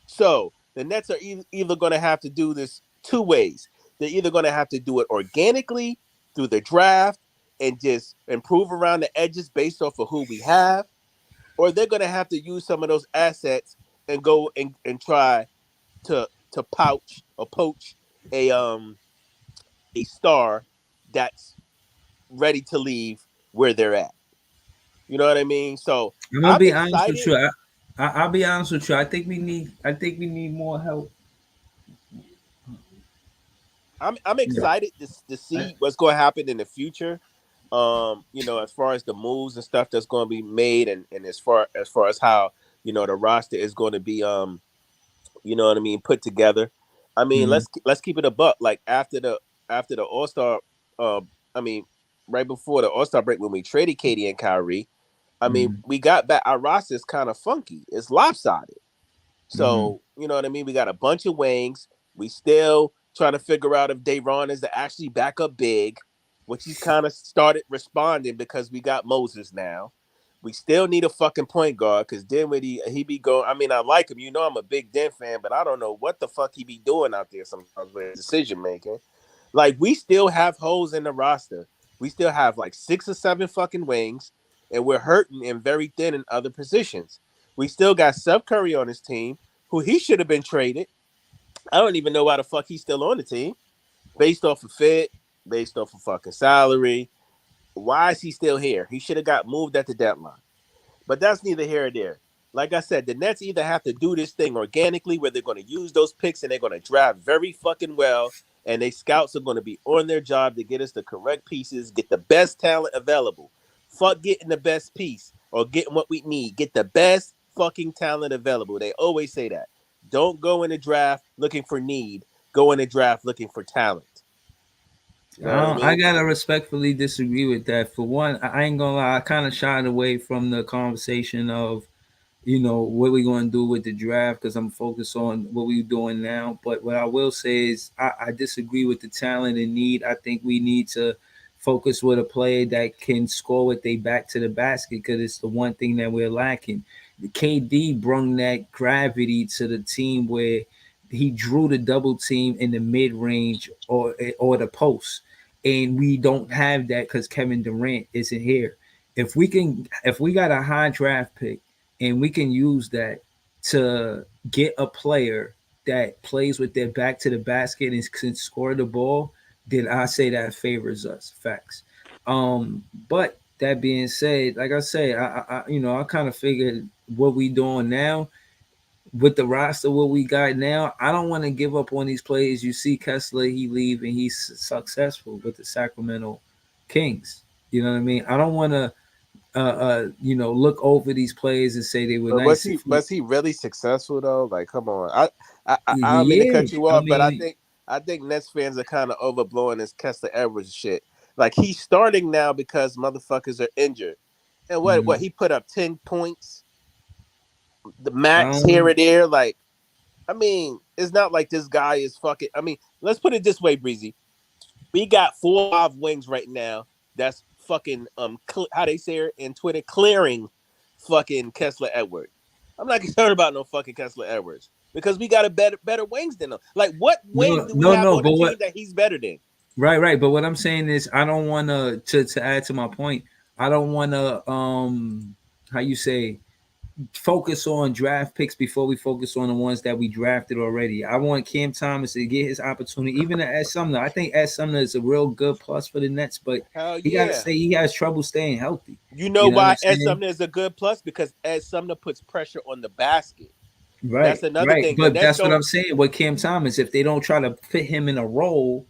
So the Nets are either going to have to do this 2 ways. They're either going to have to do it organically through the draft and just improve around the edges based off of who we have, or they're going to have to use some of those assets and go and try to poach a star that's ready to leave where they're at. You know what I mean? So I'm gonna I'm be honest with excited. you. I'll be honest with you. I think we need more help. I'm Yeah. excited to see what's going to happen in the future. As far as the moves and stuff that's going to be made, and as far as how the roster is going to be, what I mean, put together. I mean, Mm-hmm. let's keep it a buck. Like after the All Star, I mean, right before the All Star break when we traded Katie and Kyrie, I mean, Mm-hmm. we got back. Our roster is kind of funky. It's lopsided. Mm-hmm. So, you know what I mean? We got a bunch of wings. We still trying to figure out if Dayron is to actually back up big, which he's kind of started responding because we got Moses now. We still need a fucking point guard because Dinwiddie, he be going. I mean, I like him. You know, I'm a big Den fan, but I don't know what the fuck he be doing out there sometimes with his decision making. Like, we still have holes in the roster. We still have like 6 or 7 fucking wings, and we're hurting and very thin in other positions. We still got Seth Curry on his team, who he should have been traded. I don't even know why the fuck he's still on the team, based off of fit, based off of fucking salary. Why is he still here? He should have got moved at the deadline. But that's neither here or there. Like I said, the Nets either have to do this thing organically where they're going to use those picks and they're going to draft very fucking well, and they scouts are going to be on their job to get us the correct pieces, get the best talent available. Fuck getting the best piece or getting what we need. Get the best fucking talent available. They always say that. Don't go in the draft looking for need. Go in the draft looking for talent. You know what I I mean? gotta respectfully disagree with that. For one, I ain't gonna lie. I kind of shied away from the conversation of what we're going to do with the draft because I'm focused on what we're doing now. But what I will say is I disagree with the talent and need. I think we need to focus with a player that can score with their back to the basket because it's the one thing that we're lacking. The KD brought that gravity to the team where he drew the double team in the mid range or the post, and we don't have that because Kevin Durant isn't here. If we got a high draft pick and we can use that to get a player that plays with their back to the basket and can score the ball, then I say that favors us. Facts. But that being said, like I say, I kind of figured what we doing now with the roster, what we got now. I don't want to give up on these players. You see, Kessler, he leave and he's successful with the Sacramento Kings. You know what I mean? I don't want to look over these players and say they were But was nice. he was he really successful though? Like, come on. I don't mean to Yeah, cut you I off, but I mean, think I think Nets fans are kind of overblowing this Kessler Edwards shit. Like, he's starting now because motherfuckers are injured. And what mhm. he put up 10 points, the max here um, and there. Like, I mean, it's not like this guy is fucking. I mean, let's put it this way, Breezy. We got 4 or 5 wings right now. That's fucking how they say it in Twitter, clearing fucking Kessler Edwards. I'm not concerned about no fucking Kessler Edwards because we got a better wings than him. Like, what wing no, do we no, have no. on the But team what? that he's better than? Right. But what I'm saying is, I don't want to add to my point. I don't want to how you say focus on draft picks before we focus on the ones that we drafted already. I want Cam Thomas to get his opportunity, even to Ed Sumner. I think Ed Sumner is a real good plus for the Nets, but Hell he got to yeah. say he has trouble staying healthy. You know You know what I'm why Ed saying? Sumner is a good plus? Because Ed Sumner puts pressure on the basket. That's Right, another right. thing. The But Nets that's what don't. I'm saying with Cam Thomas. If they don't try to fit him in a role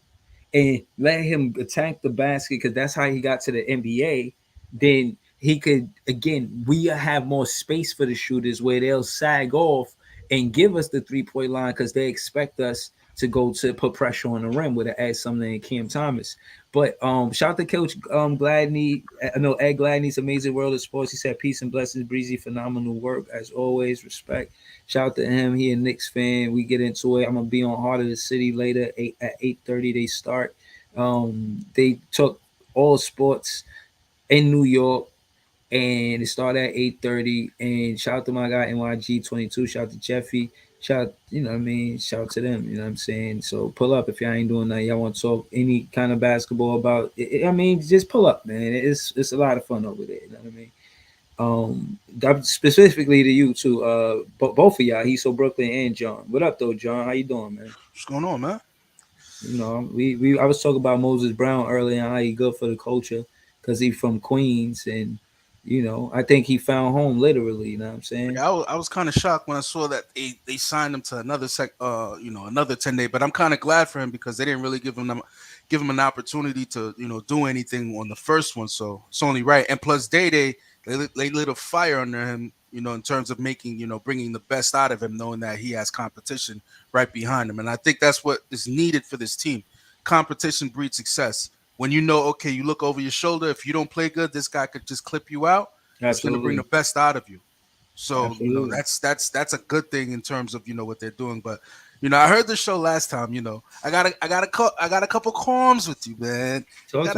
and let him attack the basket, because that's how he got to the NBA, then he could, again, we have more space for the shooters where they'll sag off and give us the 3-point line because they expect us to go to put pressure on the rim with an Ed Sumner and Cam Thomas. But shout out to Coach Gladney. I know Ed Gladney's Amazing World of Sports. He said, "Peace and blessings, Breezy. Phenomenal work as always. Respect." Shout out to him. He a Knicks fan. We get into it. I'm gonna be on Heart of the City later. At 8:30 they start. They took all sports in New York, and it started at 8:30. And shout out to my guy NYG22. Shout out to Jeffy. Shout, what I mean, shout to them. You know what I'm saying? So pull up if y'all ain't doing that. Y'all want to talk any kind of basketball about? I mean, just pull up, man. It's a lot of fun over there. You know what I mean? Specifically to you too. Both of y'all, he's so Brooklyn and John. What up though, John? How you doing, man? What's going on, man? We I was talking about Moses Brown earlier and how he good for the culture because he's from Queens and I think he found home literally. You know what I'm saying? Yeah, I was kind of shocked when I saw that they signed him to another another 10-day. But I'm kind of glad for him because they didn't really give him an opportunity to do anything on the first one. So it's only right. And plus, they lit a fire under him, in terms of making bringing the best out of him, knowing that he has competition right behind him. And I think that's what is needed for this team. Competition breeds success. When okay, you look over your shoulder. If you don't play good, this guy could just clip you out. It's going to bring the best out of you. So that's a good thing in terms of what they're doing. But I heard the show last time. I got a couple qualms with you, man. I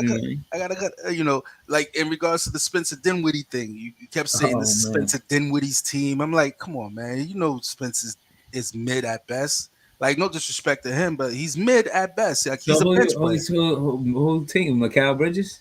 got like in regards to the Spencer Dinwiddie thing. You kept saying this is Spencer Dinwiddie's team. I'm like, come on, man. Spencer is mid at best. Like, no disrespect to him, but he's mid at best. Like, he's a bench player. Whole team, Mikal Bridges.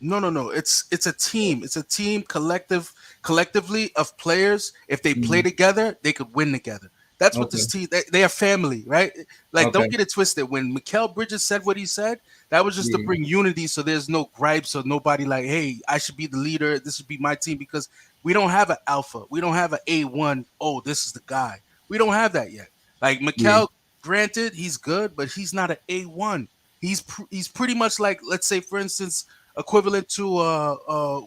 No. It's a team. It's a team collectively of players. If they play together, they could win together. That's what this team. They are family, right? Like, don't get it twisted. When Mikal Bridges said what he said, that was just to bring unity, so there's no gripes or nobody like, hey, I should be the leader. This should be my team, because we don't have an alpha. We don't have an A1. Oh, this is the guy. We don't have that yet. Like Mikal, granted, he's good, but he's not an A1. He's pretty much like, let's say, for instance, equivalent to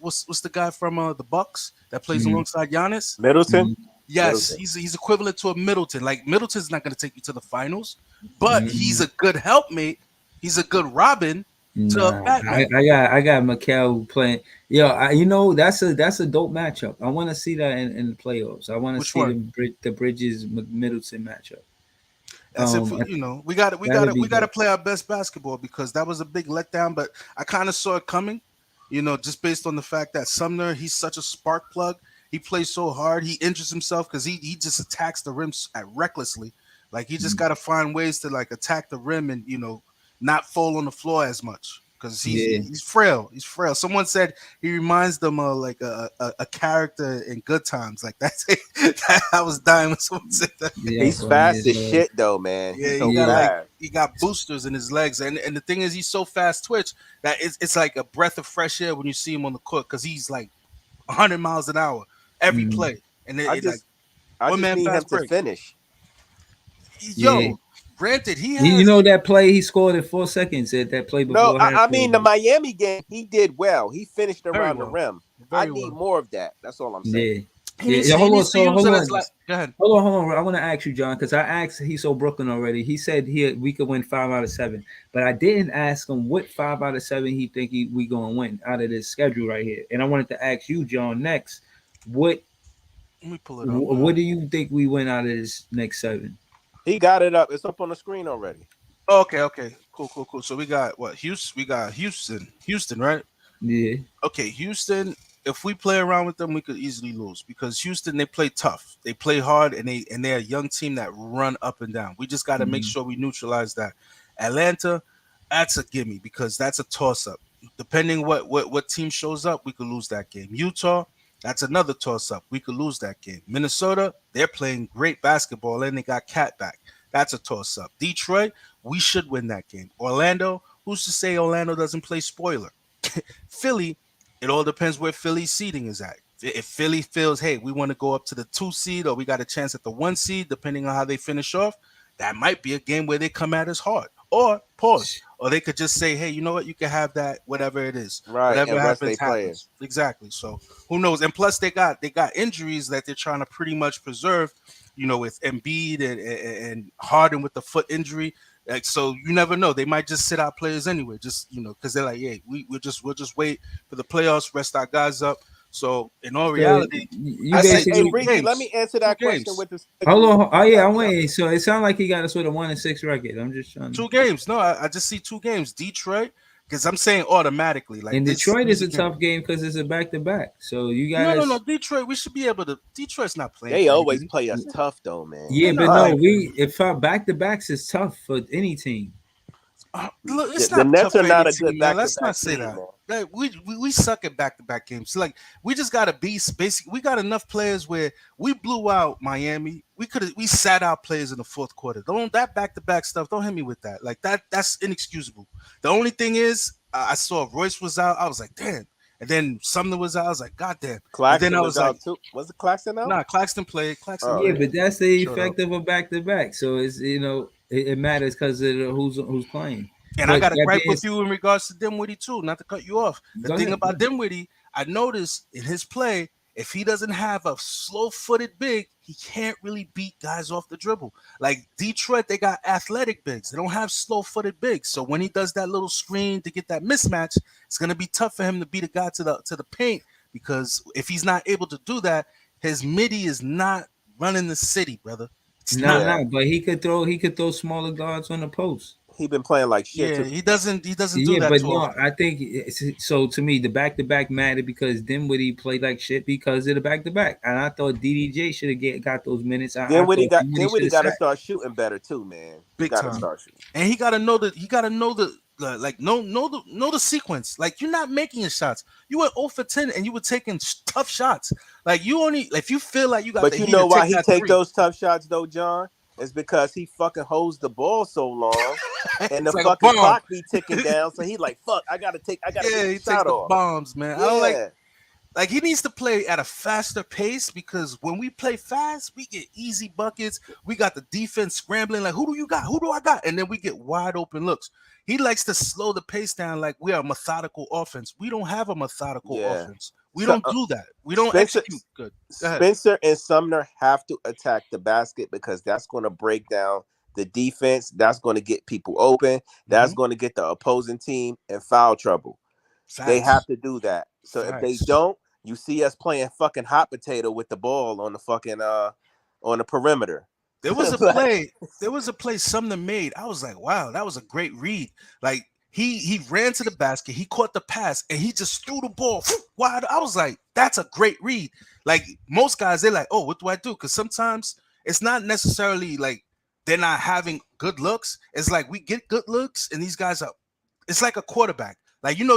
what's the guy from the Bucks that plays alongside Giannis? Middleton. Yes, Middleton. He's equivalent to a Middleton. Like, Middleton's not going to take you to the finals, but he's a good helpmate. He's a good Robin. I got Mikal playing. Yo, that's a dope matchup. I want to see that in the playoffs. I want to see the Bridges Middleton matchup. That's it. We got to play our best basketball, because that was a big letdown. But I kind of saw it coming, just based on the fact that Sumner, he's such a spark plug. He plays so hard. He injures himself because he just attacks the rim recklessly. Like, he just got to find ways to like attack the rim and not fall on the floor as much, because he's frail. He's frail. Someone said he reminds them of like a character in Good Times. Like, that's it. I was dying when someone said that. Yeah, he's fast as shit though, man. Yeah, he got boosters in his legs, and the thing is, he's so fast twitch that it's like a breath of fresh air when you see him on the court, because he's like 100 miles an hour every play. And I just need him to finish. Granted, he has. That play he scored in 4 seconds at that play before. No, I mean the Miami game, he did well. He finished around the rim. I need more of that. That's all I'm saying. Hold on. I want to ask you, John, because I asked he's so Brooklyn already. He said we could win 5 out of 7, but I didn't ask him what 5 out of 7 he think we gonna win out of this schedule right here. And I wanted to ask you, John, next, let me pull it up. What do you think we win out of this next 7? He got it up. It's up on the screen already. Okay. Cool. So we got what? Houston. We got Houston, right? Yeah. Okay, Houston. If we play around with them, we could easily lose, because Houston, they play tough. They play hard, and they're a young team that run up and down. We just got to make sure we neutralize that. Atlanta, that's a gimme, because that's a toss-up. Depending what team shows up, we could lose that game. Utah, that's another toss-up. We could lose that game. Minnesota, they're playing great basketball, and they got Cat back. That's a toss-up. Detroit, we should win that game. Orlando, who's to say Orlando doesn't play spoiler? Philly, it all depends where Philly's seeding is at. If Philly feels, hey, we want to go up to the 2 seed, or we got a chance at the 1 seed, depending on how they finish off, that might be a game where they come at us hard. Or pause. Or they could just say, hey, you know what? You can have that, whatever it is. Right. Whatever happens. Exactly. So who knows? And plus, they got injuries that they're trying to pretty much preserve, with Embiid and Harden with the foot injury. Like, so you never know. They might just sit out players anyway, just because they're like, hey, we'll just wait for the playoffs, rest our guys up. So in all reality, Ricky, let me answer that question with this. Hold on. Oh yeah, I'm waiting. So it sounds like he got a sort of 1-6 record. I'm just trying. 2 games. No, I just see 2 games. Detroit, because I'm saying automatically. Like, and Detroit is a tough game because it's a back-to-back. So you guys. No. Detroit, we should be able to. Detroit's not playing. They always play us tough, though, man. Yeah, but no, if our back-to-backs is tough for any team. Look, it's the Nets are not a good back-to-back. Let's not say that. Like, we suck at back-to-back games. So, like, we just gotta be basic. We got enough players where we blew out Miami. We sat out players in the 4th quarter. Don't that back-to-back stuff. Don't hit me with that. Like, that's inexcusable. The only thing is, I saw Royce was out. I was like, damn. And then Sumner was out. I was like, God damn. And Claxton then I was was like, out too. Was it Claxton out? nah, Claxton played. Claxton Oh, Yeah, played. but that's the Shut effect of a back to back. So it's it matters because of who's playing. And But I got a that gripe being with you in regards to Dinwiddie too. Not to cut you off. The Go thing ahead, about go ahead. Dinwiddie, I noticed in his play, if he doesn't have a slow-footed big, he can't really beat guys off the dribble. Like Detroit, they got athletic bigs. They don't have slow-footed bigs. So when he does that little screen to get that mismatch, it's gonna be tough for him to beat a guy to the paint, because if he's not able to do that, his midi is not running the city, brother. It's not. Yeah. But he could throw smaller guards on the post. He been playing like shit Yeah, too. he doesn't do Yeah, that but too no, often. I think so. To me, the back to back mattered because Dinwiddie played like shit because of the back to back, and I thought DDJ should have got those minutes. I thought Dinwiddie should have got to sat. start shooting better too, man. He Big got to time. start shooting. And he gotta know that. He gotta know the like know the sequence. Like, you're not making your shots. You went 0 for 10 and you were taking tough shots. Like, you only, if you feel like you got But the you heat know to why take he that take three. those tough shots though, John? It's because he fucking holds the ball so long, and the It's like a fucking bomb. clock be ticking down. So he like, fuck, I gotta Yeah, get he the takes shot the off. bombs, man. Yeah. I don't like he needs to play at a faster pace, because when we play fast, we get easy buckets. We got the defense scrambling like, who do you got? Who do I got? And then we get wide open looks. He likes to slow the pace down like we are a methodical offense. We don't have a methodical Yeah. offense. We So, don't do that. We don't Spencer- execute good. Go ahead. Spencer and Sumner have to attack the basket, because that's going to break down the defense. That's going to get people open. That's Mhm. going to get the opposing team in foul trouble. They Facts. have to do that. So if they Facts. don't, you see us playing fucking hot potato with the ball on the fucking on the perimeter. There was a play. There was a play Sumner made. I was like, wow, that was a great read. Like, he ran to the basket, he caught the pass, and he just threw the ball wide. I was like, that's a great read. Like, most guys, they're like, oh, what do I do? Because sometimes it's not necessarily like they're not having good looks. It's like we get good looks, and these guys are. It's like a quarterback. Like, you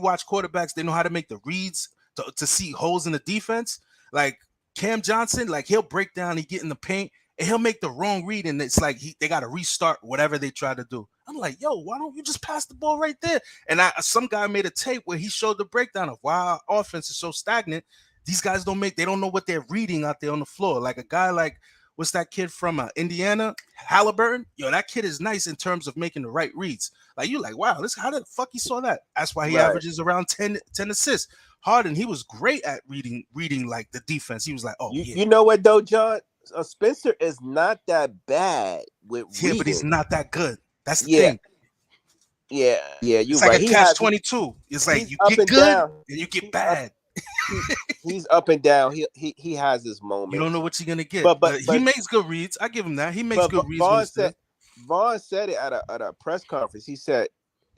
watch quarterbacks, they know how to make the reads to see holes in the defense. Like Cam Johnson, like, he'll break down, he get in the paint, and he'll make the wrong read, and it's like they got to restart whatever they try to do. I'm like, yo, why don't you just pass the ball right there? And some guy made a tape where he showed the breakdown of why our offense is so stagnant. These guys they don't know what they're reading out there on the floor. Like a guy like, what's that kid from Indiana, Halliburton? Yo, that kid is nice in terms of making the right reads. Like, you're like, wow, how the fuck he saw that? That's why he Right. averages around 10 assists. Harden, he was great at reading like the defense. He was like, oh, yeah. You know what though, John? Spencer is not that bad with reading. But he's not that good. That's the Yeah. thing. Yeah, you're It's right. like a catch-22. It's like he's you up get and good down. and you get bad. He's up and down. He has his moment. You don't know what you're gonna get. But He makes good reads. I give him that. He makes good reads. Vaughn said it at a press conference. He said,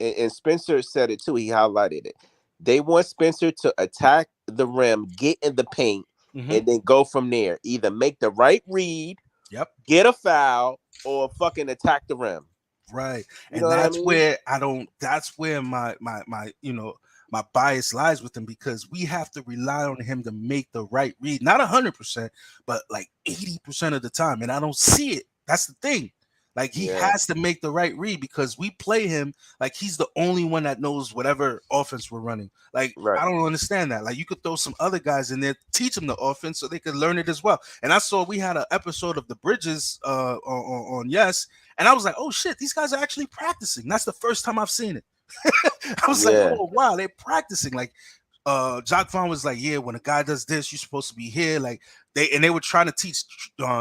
and Spencer said it too. He highlighted it. They want Spencer to attack the rim, get in the paint, and then go from there. Either make the right read, get a foul, or fucking attack the rim. Right. You And know that's what I mean? that's where my my bias lies with him, because we have to rely on him to make the right read. Not 100%, but like 80% of the time. And I don't see it. That's the thing. Like, he has to make the right read, because we play him like he's the only one that knows whatever offense we're running. Like, I don't understand that. Like, you could throw some other guys in there, teach them the offense so they could learn it as well. And I saw we had an episode of The Bridges on Yes, and I was like, oh shit, these guys are actually practicing. That's the first time I've seen it. I was like, oh wow, they're practicing. Like, Jacques Vaughn was like, yeah, when a guy does this, you're supposed to be here. Like, they were trying to teach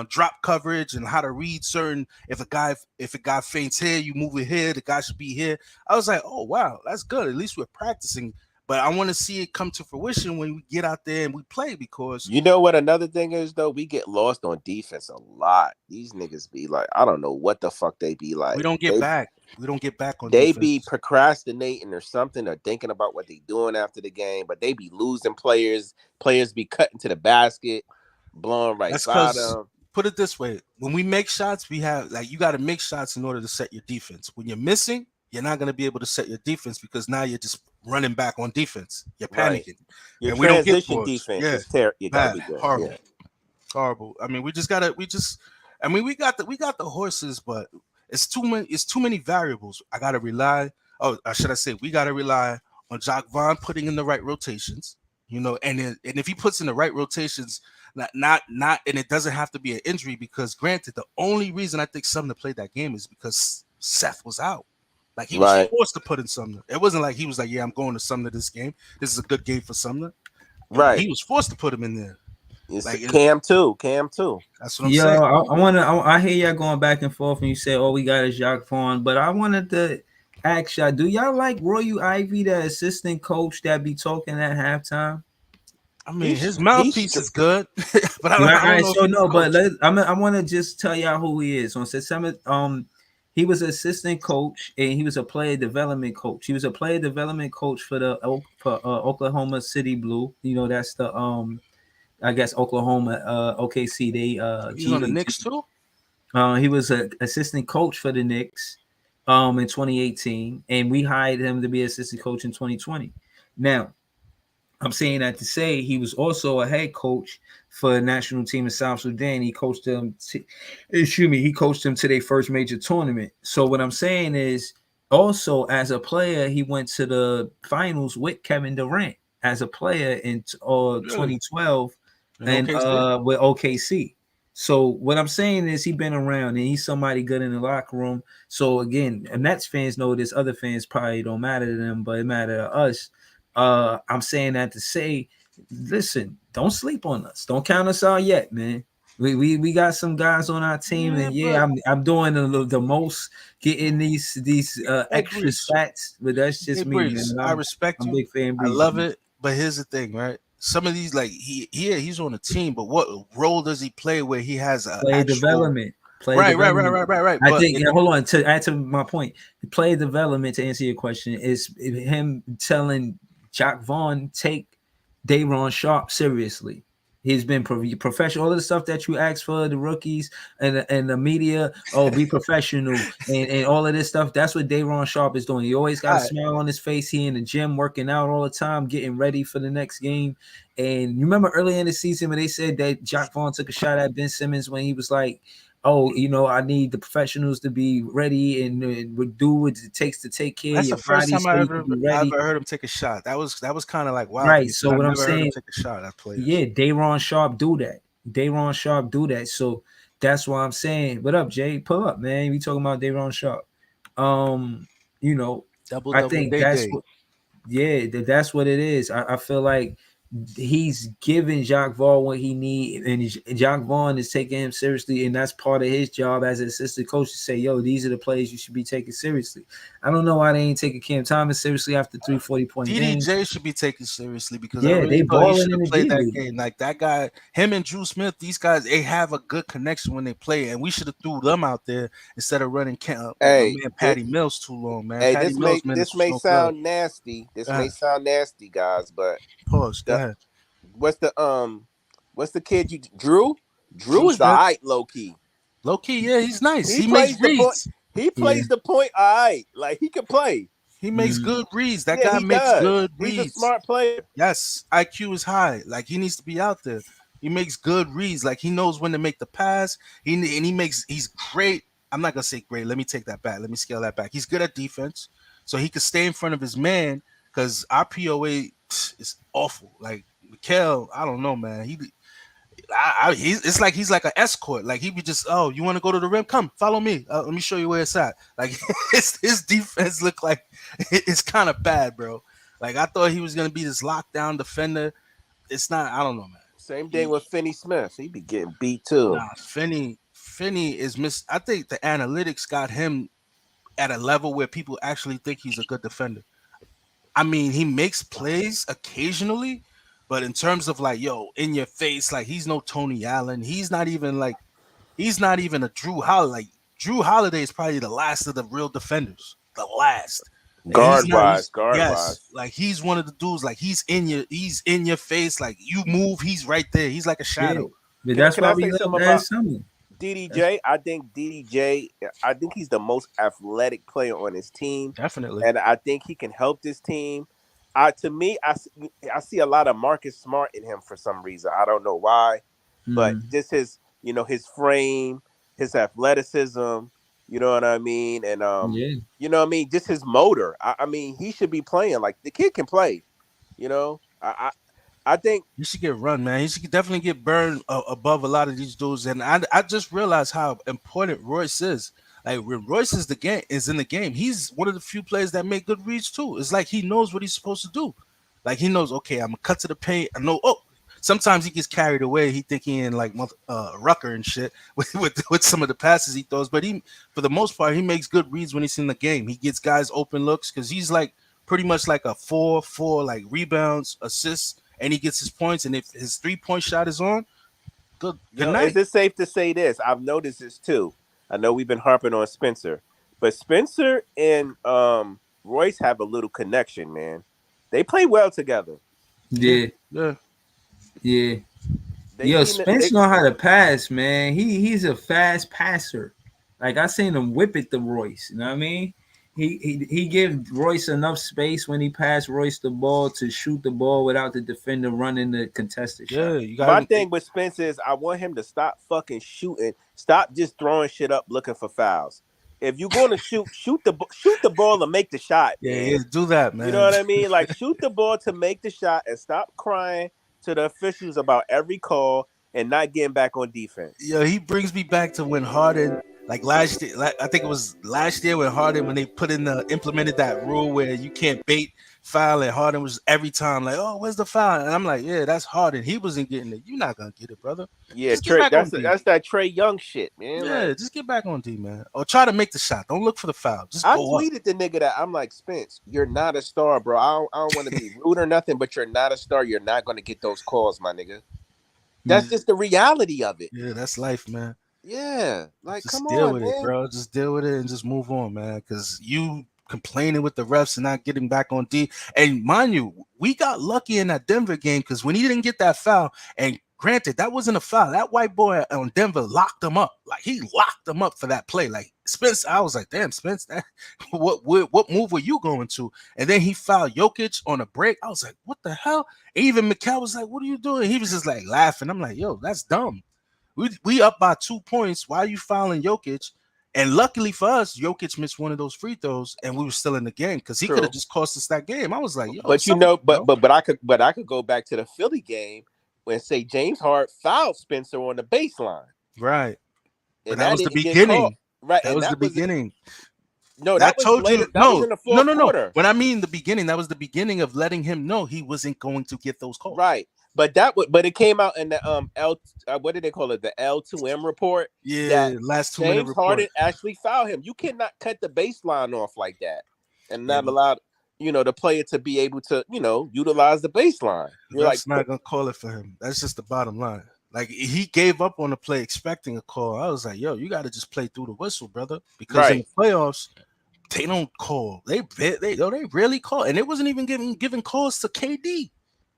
drop coverage and how to read certain. If a guy faints here, you move it here. The guy should be here. I was like, oh wow, that's good. At least we're practicing. But I want to see it come to fruition when we get out there and we play, because you know what another thing is though, we get lost on defense a lot. These niggas be like, I don't know what the fuck they be like. We don't get back. We don't get back on they defense. Be procrastinating or something, or thinking about what they doing after the game, but they be losing players. Players be cutting to the basket, blowing right by them. Put it this way: when we make shots, we have you got to make shots in order to set your defense. When you're missing, you're not going to be able to set your defense, because now you're just running back on defense. You're panicking. Your and we don't get transition defense is terrible. You gotta be good. Horrible. Yeah. Horrible. I mean, we got the horses, but it's too many variables. We gotta rely on Jacques Vaughn putting in the right rotations, you know, and if he puts in the right rotations, not, and it doesn't have to be an injury, because granted, the only reason I think Sumner played that game is because Seth was out. Like, he was Right. forced to put in Sumner. It wasn't like he was like, yeah, I'm going to Sumner this game. This is a good game for Sumner. Right. He was forced to put him in there. It's Like, Cam too. That's what I'm Yo, saying. I hear y'all going back and forth, and you say, "Oh, we got a Jacques Vaughn," but I wanted to ask y'all: do y'all like Roy Ivy, the assistant coach that be talking at halftime? I mean, his mouthpiece is good, but I don't know. So no, but I want to just tell y'all who he is. On September, he was assistant coach and he was a player development coach. He was a player development coach for the Oklahoma City Blue. You know, that's the I guess Oklahoma OKC. They he's on the Knicks too. He was an assistant coach for the Knicks in 2018, and we hired him to be assistant coach in 2020. Now, I'm saying that to say he was also a head coach for the national team in South Sudan. He coached them. He coached them to their first major tournament. So what I'm saying is, also as a player, he went to the finals with Kevin Durant as a player in 2012 and with OKC. So what I'm saying is he's been around and he's somebody good in the locker room. So again, Nets fans know this. Other fans probably don't matter to them, but it matters to us. I'm saying that to say, listen, don't sleep on us. Don't count us out yet, man. We got some guys on our team, and I'm doing the most, getting these extra stats, but that's just me, man. I respect you. I'm a big fan. I love it, but here's the thing, right? Some of these, like he's on a team, but what role does he play where he has a play development? Right. I think hold on, to add to my point, play development, to answer your question, is him telling Jacques Vaughn take Day'Ron Sharpe seriously. He's been professional. All of the stuff that you ask for the rookies and the media, be professional and all of this stuff. That's what Day'Ron Sharpe is doing. He always got a smile on his face. He in the gym working out all the time, getting ready for the next game. And you remember earlier in the season when they said that Jacques Vaughn took a shot at Ben Simmons when he was like, "Oh, you know, I need the professionals to be ready and do what it takes to take care of your body." That's the first time I ever heard him take a shot. That was kind of like, wow. Right. So what I'm saying, take a shot at players. Yeah, Day'Ron Sharpe do that. So that's why I'm saying, what up, Jay? Pull up, man. We talking about Day'Ron Sharpe. You know, I think that's what it is. I feel like he's giving Jacques Vaughn what he needs, and Jacques Vaughn is taking him seriously, and that's part of his job as an assistant coach to say, "Yo, these are the players you should be taking seriously." I don't know why they ain't taking Cam Thomas seriously after 3 40-point games. DDJ should be taken seriously because they balling in the play that game. Like that guy, him and Drew Smith, these guys, they have a good connection when they play, and we should have threw them out there instead of running Patty Mills too long, man. Hey, this may sound nasty. This may sound nasty, guys, but pause. Go ahead. What's the kid Drew? Drew is all right, low key. Low key, yeah, he's nice. He makes reads. He plays the point all right. Like, he can play. He makes good reads. That guy makes good reads. He's a smart player. Yes, IQ is high. Like, he needs to be out there. He makes good reads. Like, he knows when to make the pass. He's great. I'm not gonna say great. Let me take that back. Let me scale that back. He's good at defense, so he can stay in front of his man. Because our POA is awful. Like, Mikal, I don't know, man. It's like he's like an escort. Like, he be just, "Oh, you want to go to the rim? Come, follow me. Let me show you where it's at." Like, his defense look like it's kind of bad, bro. Like, I thought he was gonna be this lockdown defender. It's not. I don't know, man. Same thing with Finney Smith. He be getting beat too. Nah, Finney is miss. I think the analytics got him at a level where people actually think he's a good defender. I mean, he makes plays occasionally, but in terms of like, in your face, like, he's no Tony Allen. He's not even a Drew Holiday. Like, Drew Holiday is probably the last of the real defenders. The last. Guard wise. Like, he's one of the dudes, like, he's in your face. Like, you move, he's right there. He's like a shadow. Yeah. But that's why we love that something. DDJ, I think he's the most athletic player on his team. Definitely. And I think he can help this team. To me, I see a lot of Marcus Smart in him for some reason. I don't know why, but just his frame, his athleticism, You know what I mean? And Yeah. you know what I mean? Just his motor. I mean, he should be playing. Like the kid can play. You know, I think He should get run, man. He should definitely get burned above a lot of these dudes. And I just realized how important Royce is. Like when Royce is in the game, he's one of the few players that make good reads too. It's like he knows what he's supposed to do. Like he knows, okay, I'm gonna cut to the paint. I know. Oh, sometimes he gets carried away. He think he in like Rucker and shit with some of the passes he throws. But he, for the most part, he makes good reads when he's in the game. He gets guys open looks because he's like pretty much like a 4-4, like rebounds, assists, and he gets his points. And if his 3-point shot is on, good night. Is it safe to say this? I've noticed this too. I know we've been harping on Spencer, but Spencer and Royce have a little connection, man. They play well together. Yeah. Yeah. Yeah. They Yo, seem to- Spence know how to pass, man. He's a fast passer. Like I seen him whip it to Royce. You know what I mean? He give Royce enough space when he passed Royce the ball to shoot the ball without the defender running the contested Yeah, shot. you got My thing with Spence is I want him to stop fucking shooting. Stop just throwing shit up looking for fouls. If you're going to shoot the ball and make the shot. Yeah, man. yeah, do that, man. You know what I mean? Like shoot the ball to make the shot and stop crying to the officials about every call and not getting back on defense. Yo, he brings me back to when Harden, like last year, I think it was last year when Harden, when they implemented that rule where you can't bait foul, and Harden was every time like, oh, where's the foul? And I'm like, yeah, that's Harden. He wasn't getting it. You're not gonna get it, brother. Yeah, Just get Trey, back on that's that Trey Young shit, man. Yeah, Like, just get back on D, man. Or try to make the shot. Don't look for the foul. Just I go up. tweeted the nigga that I'm like, Spence, you're not a star, bro. I don't want to be rude or nothing, but you're not a star. You're not going to get those calls, my nigga. That's just the reality of it. Yeah, that's life, man. Yeah, like Just come deal on, with man. it, bro. Just deal with it and just move on, man. Because you complaining with the refs and not getting back on D. And mind you, we got lucky in that Denver game because when he didn't get that foul, and granted, that wasn't a foul. That white boy on Denver locked him up. Like he locked him up for that play. Like Spence, I was like, damn, Spence, what move were you going to? And then he fouled Jokic on a break. I was like, what the hell? And even Mikal was like, what are you doing? He was just like laughing. I'm like, yo, that's dumb. We up by 2 points. Why are you fouling Jokic? And luckily for us, Jokic missed one of those free throws, and we were still in the game because he True. could have just cost us that game. I was like, yo, But you know, but I could go back to the Philly game and say James Hart fouled Spencer on the baseline. right. And But that was the didn't get beginning. called. Right. That and was the beginning. No, That was told later. you That was in the fourth no. quarter. When I mean the beginning, that was the beginning of letting him know he wasn't going to get those calls. Right. But it came out in the what did they call it? The L2M report. Yeah, last 2 minute James report. Harden actually fouled him. You cannot cut the baseline off like that and not allow the player to be able to utilize the baseline. You're That's not gonna call it for him. That's just the bottom line. Like he gave up on the play expecting a call. I was like, yo, you got to just play through the whistle, brother, because in the playoffs they don't call. They really call, and it wasn't even giving calls to KD.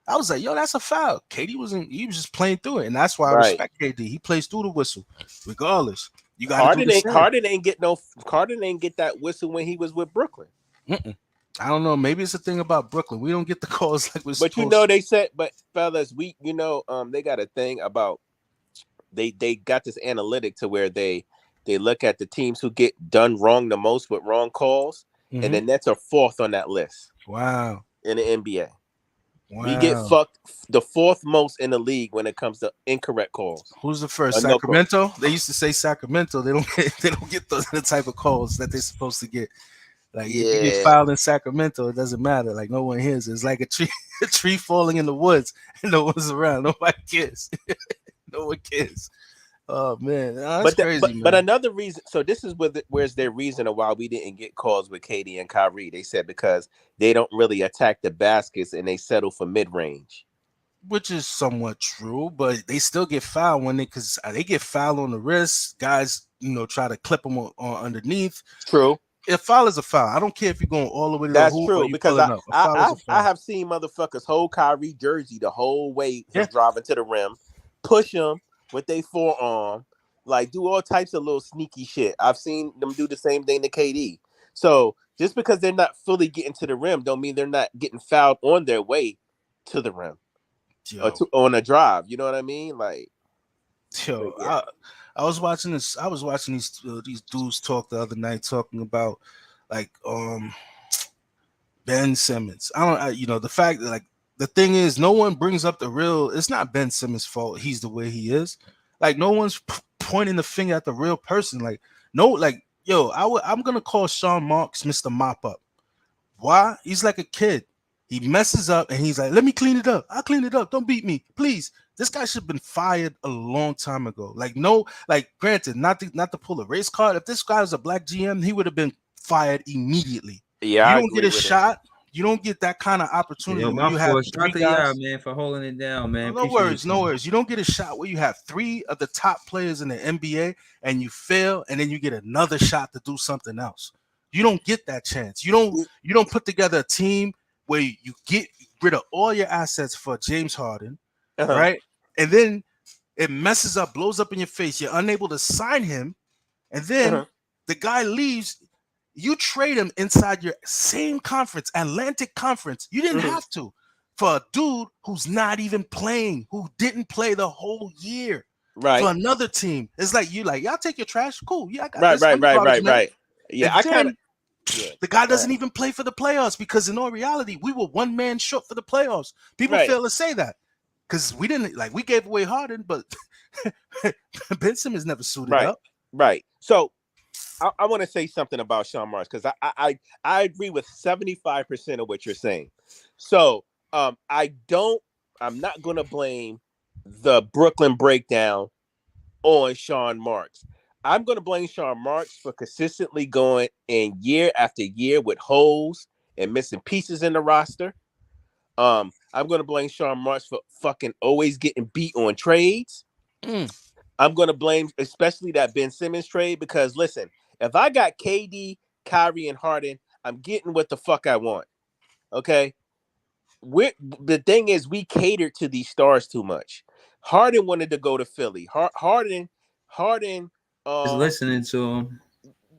I was like, yo, that's a foul. KD wasn't. He was just playing through it, and that's why I respect KD. He plays through the whistle, regardless. You got Harden ain't get that whistle when he was with Brooklyn. I don't know. Maybe it's a thing about Brooklyn. We don't get the calls like we're But supposed they said, but fellas, they got a thing about they got this analytic to where they look at the teams who get done wrong the most with wrong calls, and the Nets are fourth on that list. Wow. In the NBA. Wow. We get fucked the fourth most in the league when it comes to incorrect calls. Who's the first? Sacramento? They used to say Sacramento. They don't get those the type of calls that they're supposed to get. Like if you get fouled in Sacramento, it doesn't matter. Like no one hears. It's like a tree falling in the woods and no one's around. Nobody cares. No one cares. Oh man, that's crazy. But another reason. So this is where's their reason of why we didn't get calls with KD and Kyrie. They said because they don't really attack the baskets and they settle for mid range, which is somewhat true. But they still get fouled when they get fouled on the wrist. Guys, try to clip them on underneath. True. A foul is a foul. I don't care if you're going all the way to the hoop. True, or because I have seen motherfuckers hold Kyrie jersey the whole way driving to the rim, push him with their forearm, like do all types of little sneaky shit. I've seen them do the same thing to KD. So just because they're not fully getting to the rim, don't mean they're not getting fouled on their way to the rim or on a drive. You know what I mean? Like, I was watching this. I was watching these dudes talk the other night, talking about like Ben Simmons. The fact that, like, the thing is, no one brings up the real. It's not Ben Simmons' fault. He's the way he is. Like, no one's pointing the finger at the real person. Like, no, like, yo, I'm gonna call Sean Marks Mr. Mop Up. Why? He's like a kid. He messes up and he's like, let me clean it up. I'll clean it up. Don't beat me, please. This guy should have been fired a long time ago. Like, no, like, granted, not to pull a race card. If this guy was a black GM, he would have been fired immediately. Yeah, you don't get a shot. You don't get that kind of opportunity. Yo, when you have shout to y'all, man, for holding it down, man. No worries, no worries. You don't get a shot where you have 3 of the top players in the NBA and you fail, and then you get another shot to do something else. You don't get that chance. You don't put together a team where you get rid of all your assets for James Harden, right? And then it messes up, blows up in your face. You're unable to sign him, and then the guy leaves. You trade him inside your same conference, Atlantic Conference. You didn't have to, for a dude who's not even playing, who didn't play the whole year, right? For another team. It's like, y'all take your trash, cool. Yeah, I got right. Yeah, and I kind of. The guy doesn't even play for the playoffs, because in all reality, we were 1 man short for the playoffs. People fail to say that because we didn't, like, we gave away Harden, but Ben Simmons never suited up. Right. So I want to say something about Sean Marks, because I agree with 75% of what you're saying. So I'm not going to blame the Brooklyn breakdown on Sean Marks. I'm going to blame Sean Marks for consistently going in year after year with holes and missing pieces in the roster. I'm going to blame Sean Marks for fucking always getting beat on trades. I'm going to blame especially that Ben Simmons trade, because listen, if I got KD, Kyrie, and Harden, I'm getting what the fuck I want. Okay? The thing is, we catered to these stars too much. Harden wanted to go to Philly. Harden just listening to him.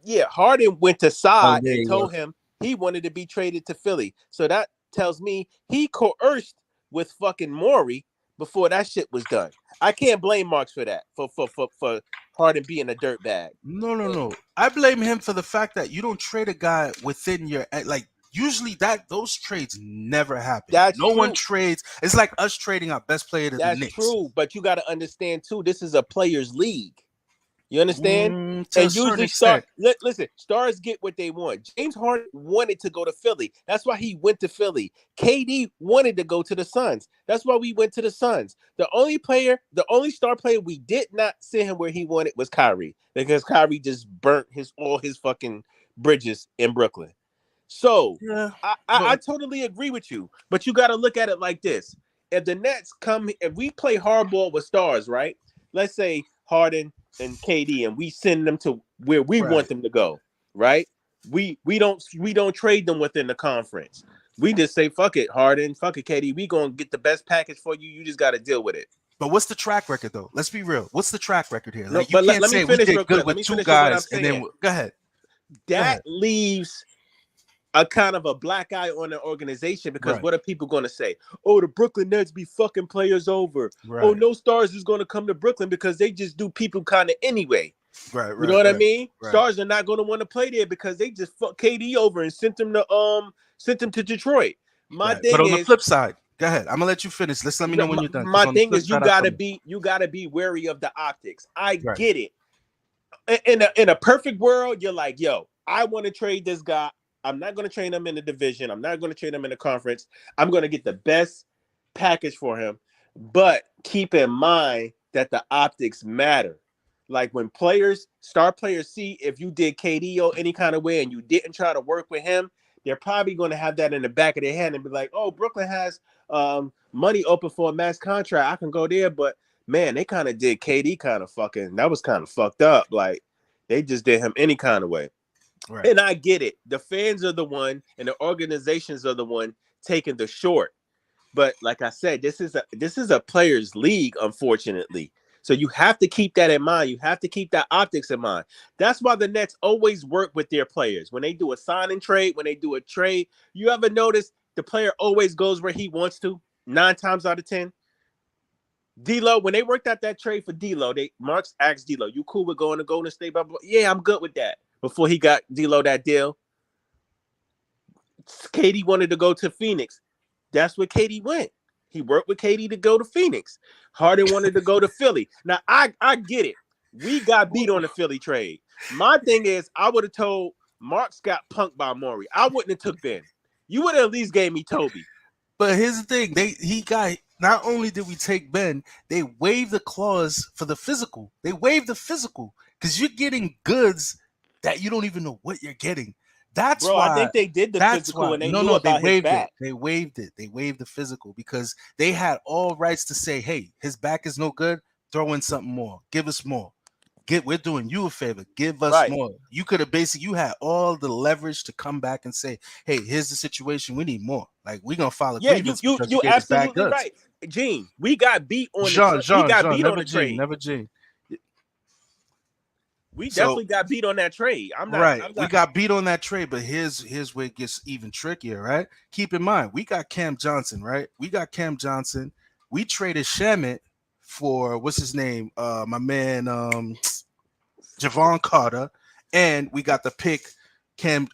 Yeah, Harden went to Saad and told him he wanted to be traded to Philly. So that tells me he coerced with fucking Morey before that shit was done. I can't blame Marks for that, for Harden being a dirtbag. No. I blame him for the fact that you don't trade a guy within your, like, usually those trades never happen. No one trades. It's like us trading our best player to the Knicks. That's true, but you got to understand too, this is a players' league. You understand? And usually stars get what they want. James Harden wanted to go to Philly. That's why he went to Philly. KD wanted to go to the Suns. That's why we went to the Suns. The only star player we did not send him where he wanted was Kyrie, because Kyrie just burnt all his fucking bridges in Brooklyn. So I totally agree with you, but you got to look at it like this. If the Nets if we play hardball with stars, right? Let's say Harden and KD, and we send them to where we want them to go, right? We don't trade them within the conference. We just say, fuck it, Harden, fuck it, KD. We gonna get the best package for you. You just got to deal with it. But what's the track record, though? Let's be real. What's the track record here? Like, you can't say we did good with 2 guys, and then go ahead. That leaves a kind of a black eye on the organization, because what are people going to say? Oh, the Brooklyn Nets be fucking players over. Oh, no stars is going to come to Brooklyn because they just do people kind of anyway. Right. You know what I mean? Right. Stars are not going to want to play there because they just fuck KD over and sent him to Detroit. But on the flip side, go ahead. I'm gonna let you finish. Let me know when you're done. My thing is, you gotta be wary of the optics. I get it. In a perfect world, you're like, yo, I want to trade this guy. I'm not going to trade him in the division. I'm not going to trade him in the conference. I'm going to get the best package for him. But keep in mind that the optics matter. Like when star players see if you did KD or any kind of way and you didn't try to work with him, they're probably going to have that in the back of their head and be like, oh, Brooklyn has money open for a max contract. I can go there. But man, they kind of did KD that was kind of fucked up. Like they just did him any kind of way. Right. And I get it. The fans are the one and the organizations are the one taking the short. But like I said, this is a players' league, unfortunately. So you have to keep that in mind. You have to keep that optics in mind. That's why the Nets always work with their players. When they do a signing trade, when they do a trade, you ever notice the player always goes where he wants to 9 times out of 10? D'Lo, when they worked out that trade for D'Lo, Marks asked D'Lo, "You cool with going to Golden State?" Blah, blah. Yeah, I'm good with that. Before he got D'Lo that deal, KD wanted to go to Phoenix. That's where KD went. He worked with KD to go to Phoenix. Harden wanted to go to Philly. Now I get it. We got beat on the Philly trade. My thing is, I would have told Marks got punked by Maury. I wouldn't have took Ben. You would have at least gave me Toby. But here's the thing: he got. Not only did we take Ben, they waived the clause for the physical. They waived the physical because you're getting goods that you don't even know what you're getting. That's Bro, why I think they did the physical and they knew about his back. They waived it. They waived the physical because they had all rights to say, "Hey, his back is no good. Throw in something more. Give us more. We're doing you a favor. Give us more." You could have you had all the leverage to come back and say, "Hey, here's the situation. We need more. Like we're gonna file a grievance." You absolutely right, Gene. We got beat on the trade. Never Gene. We definitely got beat on that trade. We got beat on that trade, but here's where it gets even trickier, right? Keep in mind, we got Cam Johnson, right? We traded Shamet for what's his name? My man, Javon Carter, and we got the pick Cam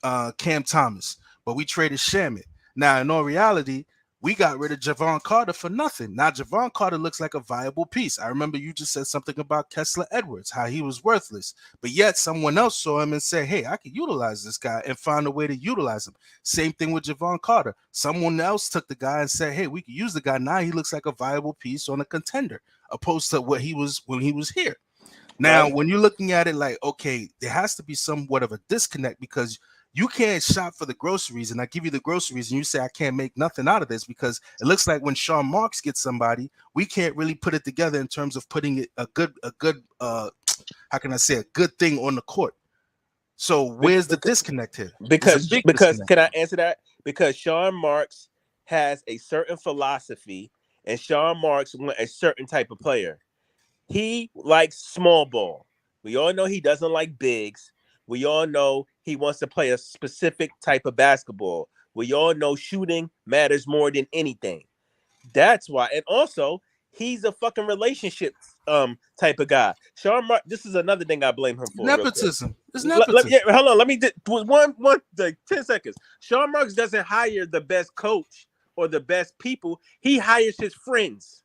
Thomas, but we traded Shamet. Now, in all reality, we got rid of Javon Carter for nothing. Now, Javon Carter looks like a viable piece. I remember you just said something about Kessler Edwards, how he was worthless. But yet someone else saw him and said, "Hey, I could utilize this guy," and find a way to utilize him. Same thing with Javon Carter. Someone else took the guy and said, "Hey, we could use the guy." Now he looks like a viable piece on a contender, opposed to what he was when he was here. Now, when you're looking at it like, okay, there has to be somewhat of a disconnect because you can't shop for the groceries and I give you the groceries and you say I can't make nothing out of this because it looks like when Sean Marks gets somebody, we can't really put it together in terms of putting it a good how can I say a good thing on the court. So where's the disconnect here? Because can I answer that? Because Sean Marks has a certain philosophy and Sean Marks wants a certain type of player. He likes small ball. We all know he doesn't like bigs. We all know he wants to play a specific type of basketball. We all know shooting matters more than anything. That's why. And also, he's a fucking relationship type of guy. Sean Marks, this is another thing I blame him for. Nepotism. It's nepotism. Hold on. Let me one 10 seconds. Sean Marks doesn't hire the best coach or the best people. He hires his friends.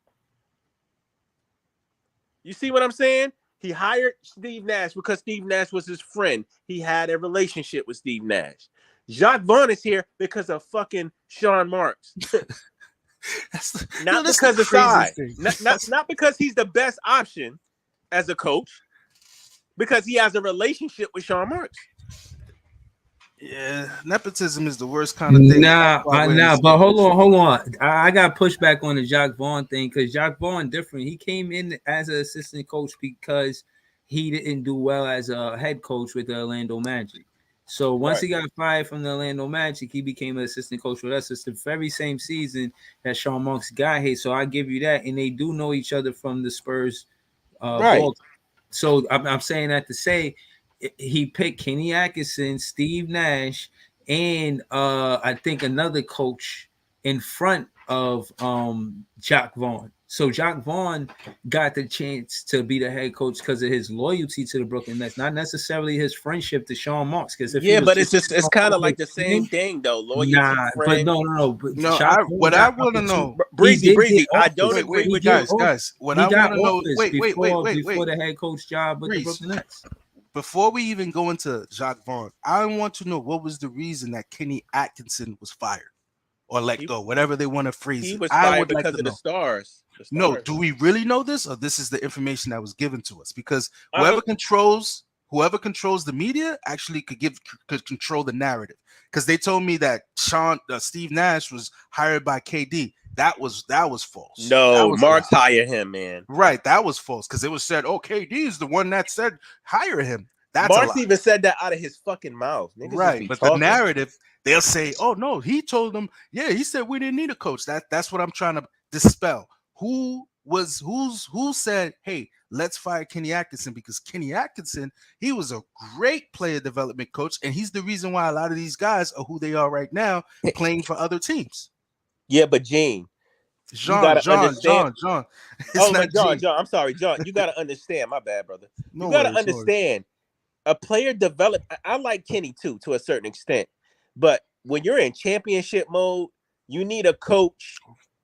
You see what I'm saying? He hired Steve Nash because Steve Nash was his friend. He had a relationship with Steve Nash. Jacques Vaughn is here because of fucking Sean Marks. Not because of size. Not because he's the best option as a coach. Because he has a relationship with Sean Marks. Yeah, nepotism is the worst kind of thing. But hold on. I got pushback on the Jacques Vaughn thing because Jacques Vaughn different. He came in as an assistant coach because he didn't do well as a head coach with the Orlando Magic. So once he got fired from the Orlando Magic, he became an assistant coach with us. It's the very same season that Sean Marks got here. So I give you that, and they do know each other from the Spurs. Ball. So I'm saying that to say. He picked Kenny Atkinson, Steve Nash, and I think another coach in front of Jacques Vaughn. So Jacques Vaughn got the chance to be the head coach because of his loyalty to the Brooklyn Nets, not necessarily his friendship to Sean Marks. Because it's kind of like the same thing though. Loyalty, but no. What I want to know, Breezy. I don't agree with guys. What I want to know, wait, before the head coach job with the Brooklyn Nets. Before we even go into Jacques Vaughn, I want to know what was the reason that Kenny Atkinson was fired or let go, whatever they want to phrase it. He was fired because of the stars. No, do we really know this, or this is the information that was given to us? Because whoever controls the media actually could control the narrative. Because they told me that Steve Nash was hired by KD. That was false. No, Marks hired him, man. Right, that was false because it was said, "Oh, KD is the one that said hire him." That's Marks even said that out of his fucking mouth. Right, but the narrative, they'll say, "Oh no, he told them." Yeah, he said we didn't need a coach. That's what I'm trying to dispel. Who said, "Hey, let's fire Kenny Atkinson," because Kenny Atkinson, he was a great player development coach, and he's the reason why a lot of these guys are who they are right now, playing for other teams. Yeah, but Gene, John. understand. It's Oh, not John, G. John. I'm sorry, John. You gotta understand. My bad, brother. No You gotta worries, no worries. understand. A player develop. I like Kenny too, to a certain extent. But when you're in championship mode, you need a coach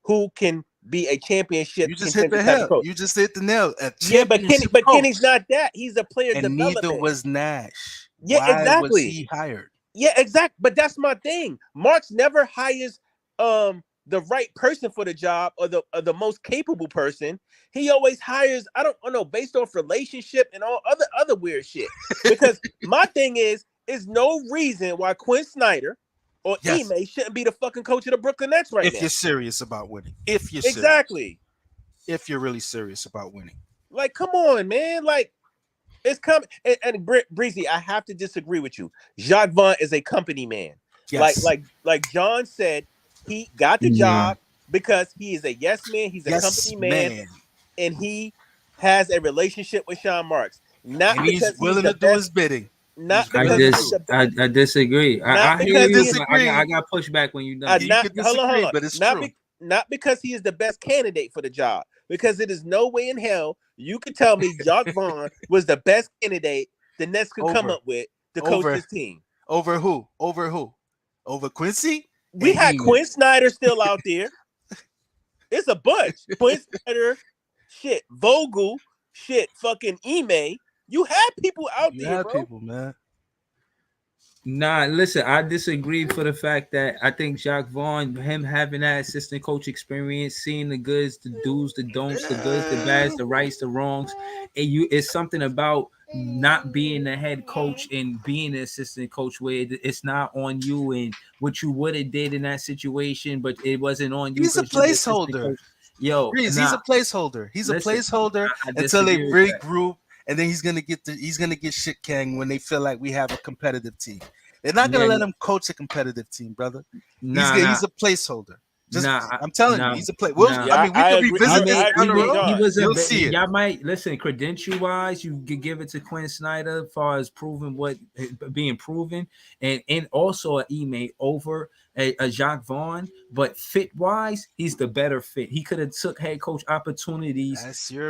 who can be a championship You just hit contender the type of nail. coach. You just hit the nail. A Yeah, but championship Kenny's coach. not that. He's a player And neither development. was Nash. Yeah, Why was exactly. he hired? Yeah, exactly. But that's my thing. Marks never hires the right person for the job or the most capable person. He always hires, I don't know, based off relationship and all other weird shit. Because my thing is no reason why Quinn Snyder or Yes. Ime shouldn't be the fucking coach of the Brooklyn Nets right If now. you're serious about winning. If you're serious. Exactly. If you're really serious about winning. Like, come on, man. Like, it's coming. And Breezy, I have to disagree with you. Jacques Vaughn is a company man. Yes. Like John said, he got the job because he is a yes man. He's a company man, and he has a relationship with Sean Marks. Not and because he's willing to do his bidding. Not I disagree. I hear you. Disagree. I got pushback when you done. Hold on. But it's not true. Not because he is the best candidate for the job. Because it is no way in hell you could tell me Jacques Vaughn was the best candidate the Nets could come up with to coach this team. Over who? Over Quincy? We had Quinn Snyder still out there. It's a bunch. Quinn Snyder, shit, Vogel, shit, fucking Ime. You had people out there, bro. People, man. Nah, listen, I disagree for the fact that I think Jacques Vaughn, him having that assistant coach experience, seeing the goods, the do's, the don'ts, the goods, the bads, the rights, the wrongs, and it's something about not being the head coach and being an assistant coach where it's not on you and what you would have did in that situation, but it wasn't on you. He's a placeholder. Yo, he's a placeholder. He's a placeholder until they regroup. And then he's gonna get shit canned when they feel like we have a competitive team. They're not gonna let him coach a competitive team, brother. He's a placeholder. I'm telling you, he's a play. I mean, we can revisit this down the road. You'll see it. Y'all might listen. Credential wise, you could give it to Quinn Snyder as far as proving what being proven, and also an Ime over a Jacques Vaughn. But fit wise, he's the better fit. He could have took head coach opportunities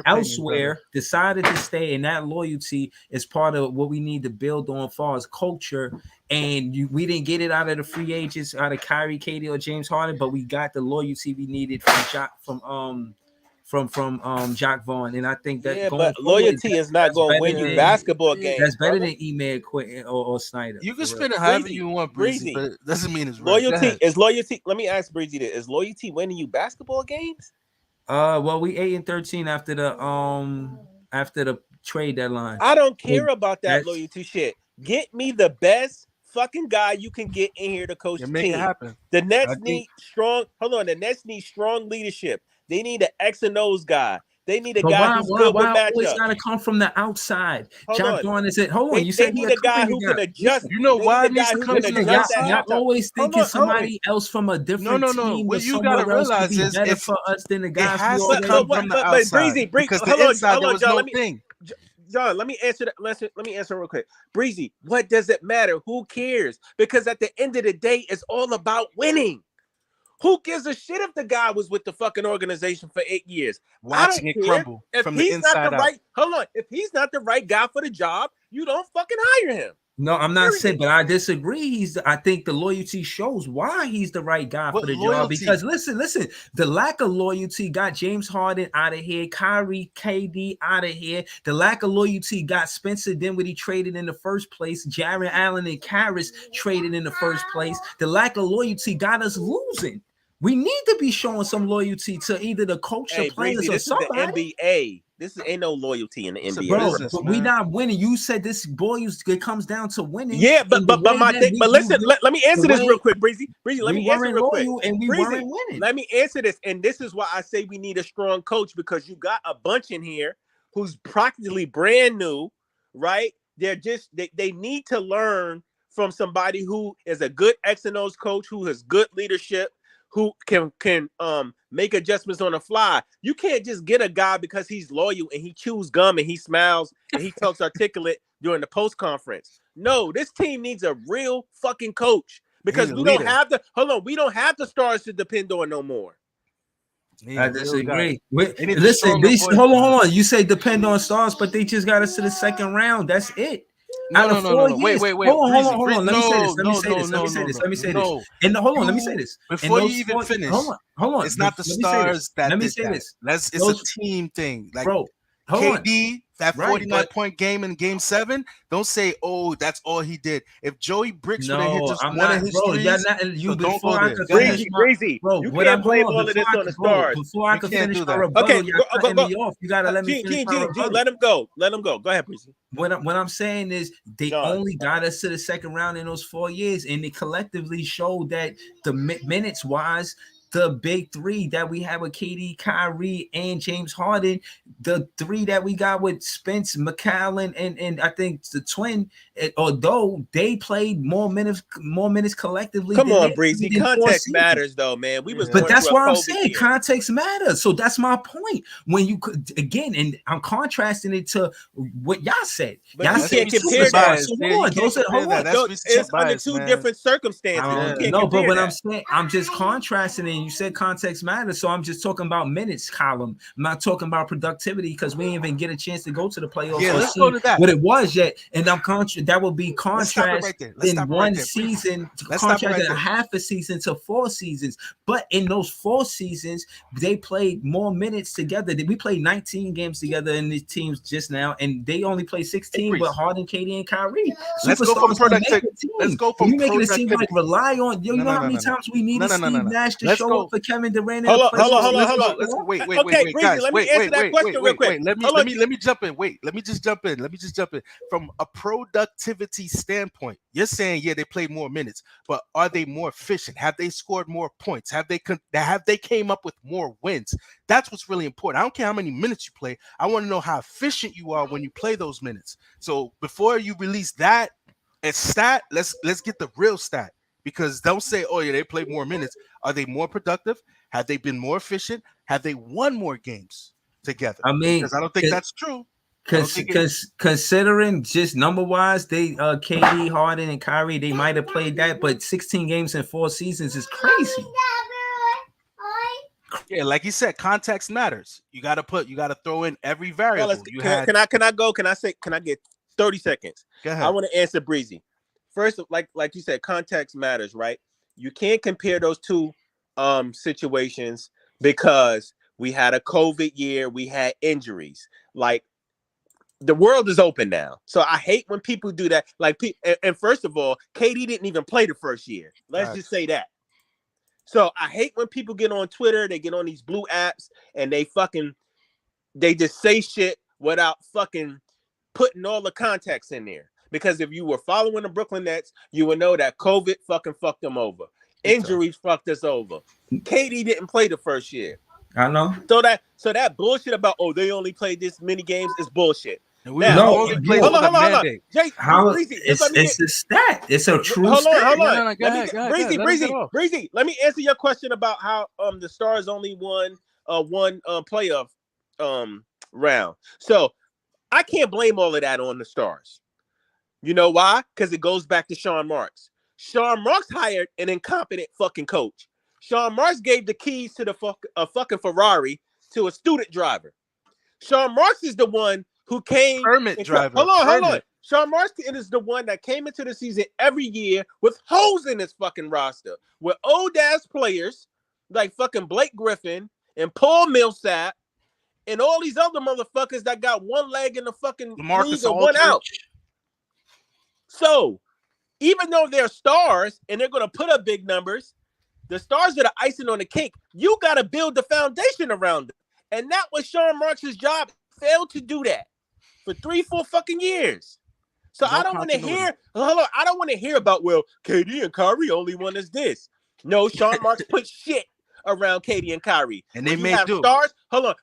elsewhere, decided to stay, and that loyalty is part of what we need to build on as far as culture. And we didn't get it out of the free agents, out of Kyrie, KD, or James Harden, but we got the loyalty we needed from Jacques Vaughn. And I think that but loyalty is not going to win you basketball games. That's better than Ime or Snyder. You can spin it however you want, Breezy, but it doesn't mean it's loyalty. Is loyalty? Let me ask Breezy this: is loyalty winning you basketball games? Well, we 8-13 after the trade deadline. I don't care about that loyalty shit. Get me the best fucking guy you can get in here to coach the team. Make it happen. The Nets need strong. Hold on, the Nets need strong leadership. They need an X and O's guy. They need a guy who's good with matchups. It's got to come from the outside. Hold on. Is it? Hold on. You said need a guy who can adjust. You know why? It needs to come from y'all always thinking somebody else from a different team. No. What you gotta realize is better for us than the guys. It has to come from the outside. Breezy, because the inside there was no thing. John, let me answer that. Let me answer real quick. Breezy, what does it matter? Who cares? Because at the end of the day, it's all about winning. Who gives a shit if the guy was with the fucking organization for 8 years? Watching it crumble from the inside out. Hold on. If he's not the right guy for the job, you don't fucking hire him. No, I'm not saying, but I disagree. I think the loyalty shows why he's the right guy for the job. Because listen, the lack of loyalty got James Harden out of here, Kyrie, KD out of here. The lack of loyalty got Spencer Dinwiddie traded in the first place, Jarrett Allen and Karras traded in the first place. The lack of loyalty got us losing. We need to be showing some loyalty to either the coach or players or somebody. This is the NBA. This ain't no loyalty in the NBA. Bro, but we not winning. You said this it comes down to winning. Yeah, but my thing. But listen, let me answer this real quick, Breezy. Let me answer real quick. And we weren't winning. Let me answer this, and this is why I say we need a strong coach, because you got a bunch in here who's practically brand new, right? They're just they need to learn from somebody who is a good X and O's coach, who has good leadership, who can make adjustments on the fly. You can't just get a guy because he's loyal and he chews gum and he smiles and he talks articulate during the post conference. No, this team needs a real fucking coach, because we don't have the stars to depend on no more. I disagree. They need to Listen, stronger they, voice, hold on, man. hold on. You say depend on stars, but they just got us to the second round. That's it. Out of 4 years. Wait. Hold Breezy, on. Let me say this. No. And hold on. Let me say You- this. Before In you those even 4 finish, hold on. it's not the Let me say this. stars that Let me did say that. this. It's Those- a team thing. Like, bro, hold on. KD, that Right, 49-point game in Game 7. Don't say, "Oh, that's all he did." If Joey Bricks would have hit No, just I'm one not, of his bro. Y'all threes, not you so don't before go I there. could Go ahead. finish my Breezy, bro. you What can't I'm hold blame on, all of before this I on the could, bro, stars. before I You could can't finish do my that. rebuttal, Okay, y'all cutting me off. You gotta let me G, finish G, my G, G, rebuttal. let him go. Let him go. Go ahead, Breezy. What I'm saying is they Sean. only got us to the second round in those 4 years, and they collectively showed that the minutes wise, the big three that we have with KD, Kyrie, and James Harden, the three that we got with Spence, McCallum, and I think the twin, although they played more minutes collectively. Come than on, they Breezy. did in 4 Context seasons. matters, though, man. We was Yeah. But going that's through a why I'm COVID saying year. context matters. So that's my point. When you could again, and I'm contrasting it to what y'all said. But Y'all you said can't compare superstars. that. So Yeah, you hold on. can't Those are, compare hold that. on. That's So recency it's under bias, two man. different circumstances. You can't No, but compare what that. I'm saying, I'm just contrasting, and you said context matters. So I'm just talking about minutes column. I'm not talking about productivity because we didn't even get a chance to go to the playoffs Yeah, or let's see go to that. what it was yet. And I'm that would be Let's stop it contrast right there. Let's in stop it right one there. season, Let's stop it contrast right in there. half a season to 4 seasons. But in those 4 seasons, they played more minutes together. We played 19 games together in these teams just now, and they only played 16. But Harden, KD, and Kyrie, Let's go from superstars can make productivity. a team. Let's go from You making it seem like productivity. rely on you know how many times we needed Steve Nash to Let's show go. up for Kevin Durant. Hold in the on. playoffs? Let's go. Wait, Okay, Breezy, guys. let me answer that question real quick. Let me jump in. Let me just jump in. From a productivity standpoint, you're saying, yeah, they played more minutes, but are they more efficient? Have they scored more points? Have they came up with more wins? That's what's really important. I don't care how many minutes you play. I want to know how efficient you are when you play those minutes. So before you release that as stat, let's get the real stat. Because don't say, oh, yeah, they played more minutes. Are they more productive? Have they been more efficient? Have they won more games together? I mean, because I don't think that's true. Considering just number wise, they KD, Harden, and Kyrie, they might have played that, but 16 games in 4 seasons is crazy. Yeah, like you said, context matters. You gotta throw in every variable. Can I go? Can I get 30 seconds? Go ahead. I want to answer Breezy. First, like you said, context matters, right? You can't compare those two situations because we had a COVID year, we had injuries. Like the world is open now. So I hate when people do that. Like, and first of all, KD didn't even play the first year. Let's just say that. So I hate when people get on Twitter, they get on these blue apps, and they just say shit without fucking putting all the context in there. Because if you were following the Brooklyn Nets, you would know that COVID fucking fucked them over. Injuries fucked us over. KD didn't play the first year. I know. So that bullshit about they only played this many games is bullshit. Hold on. Jay, it's a stat. It's a true stat. Hold on. Breezy, let me answer your question about how the Stars only won one playoff round. So I can't blame all of that on the Stars. You know why? Because it goes back to Sean Marks. Sean Marks hired an incompetent fucking coach. Sean Marks gave the keys to the fucking Ferrari to a student driver. Sean Marks is the one who came. Driver. Hold on. Sean Marks is the one that came into the season every year with holes in his fucking roster, with old ass players like fucking Blake Griffin and Paul Millsap and all these other motherfuckers that got one leg in the fucking league and one out. So, even though they're stars and they're going to put up big numbers, the Stars are the icing on the cake. You got to build the foundation around them. And that was Sean Marks' job. Failed to do that for 3-4 fucking years. So I don't want to hear, I don't want to hear about, well, KD and Kyrie only won us this. No, Sean Marks put shit around KD and Kyrie. And they may do. Stars,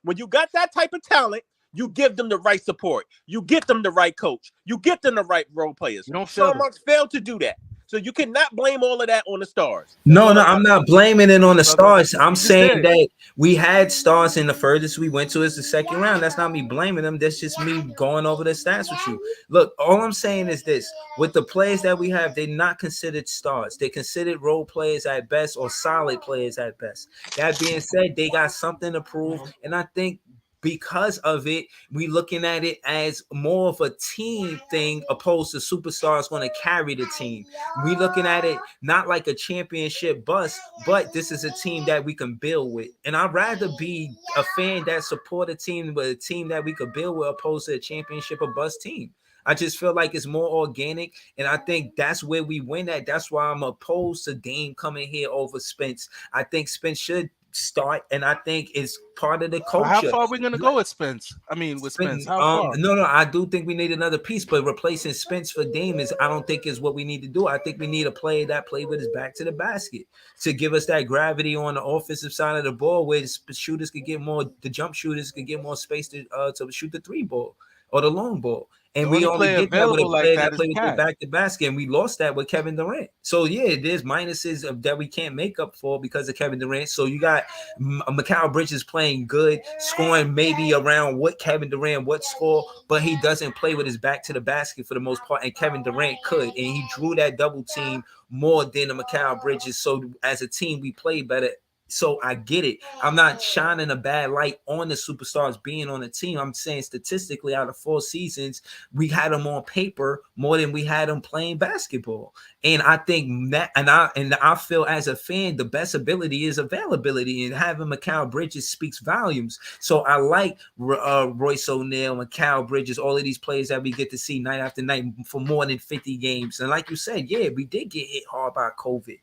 when you got that type of talent, you give them the right support. You get them the right coach. You get them the right role players. Sean Marks failed to do that. So you cannot blame all of that on the stars. No, I'm not blaming it on the stars. I'm just saying did. that we had stars, and the furthest we went to is the second round. That's not me blaming them. That's just me going over the stats with you. Look, all I'm saying is this: with the players that we have, they're not considered stars. They're considered role players at best or solid players at best. That being said, they got something to prove, and I think because of it, we looking at it as more of a team thing opposed to superstars going to carry the team. We looking at it not like a championship bust, but this is a team that we can build with. And I'd rather be a fan that support a team with a team that we could build with opposed to a championship or bust team. I just feel like it's more organic, and I think that's where we win at. That's why I'm opposed to Dame coming here over Spence. I think Spence should start, and I think it's part of the culture. How far are we gonna go with Spence? I mean, with Spence, how far? No, I do think we need another piece, but replacing Spence for Dame I don't think is what we need to do. I think we need a player that play with his back to the basket to give us that gravity on the offensive side of the ball, where the shooters could get more, the jump shooters could get more space to shoot the 3 ball or the long ball. And we only get that with a player that plays with the back to basket, and we lost that with Kevin Durant. So yeah, there's minuses that we can't make up for because of Kevin Durant. So you got Mikal Bridges playing good, scoring maybe around what Kevin Durant would score, but he doesn't play with his back to the basket for the most part, and Kevin Durant could, and he drew that double team more than the Mikal Bridges. So as a team, we play better. So I get it. I'm not shining a bad light on the superstars being on the team. I'm saying statistically, out of 4 seasons, we had them on paper more than we had them playing basketball. And I think that, and I feel as a fan, the best ability is availability, and having Mikal Bridges speaks volumes. So I like Royce O'Neal, Mikal Bridges, all of these players that we get to see night after night for more than 50 games. And like you said, yeah, we did get hit hard by COVID.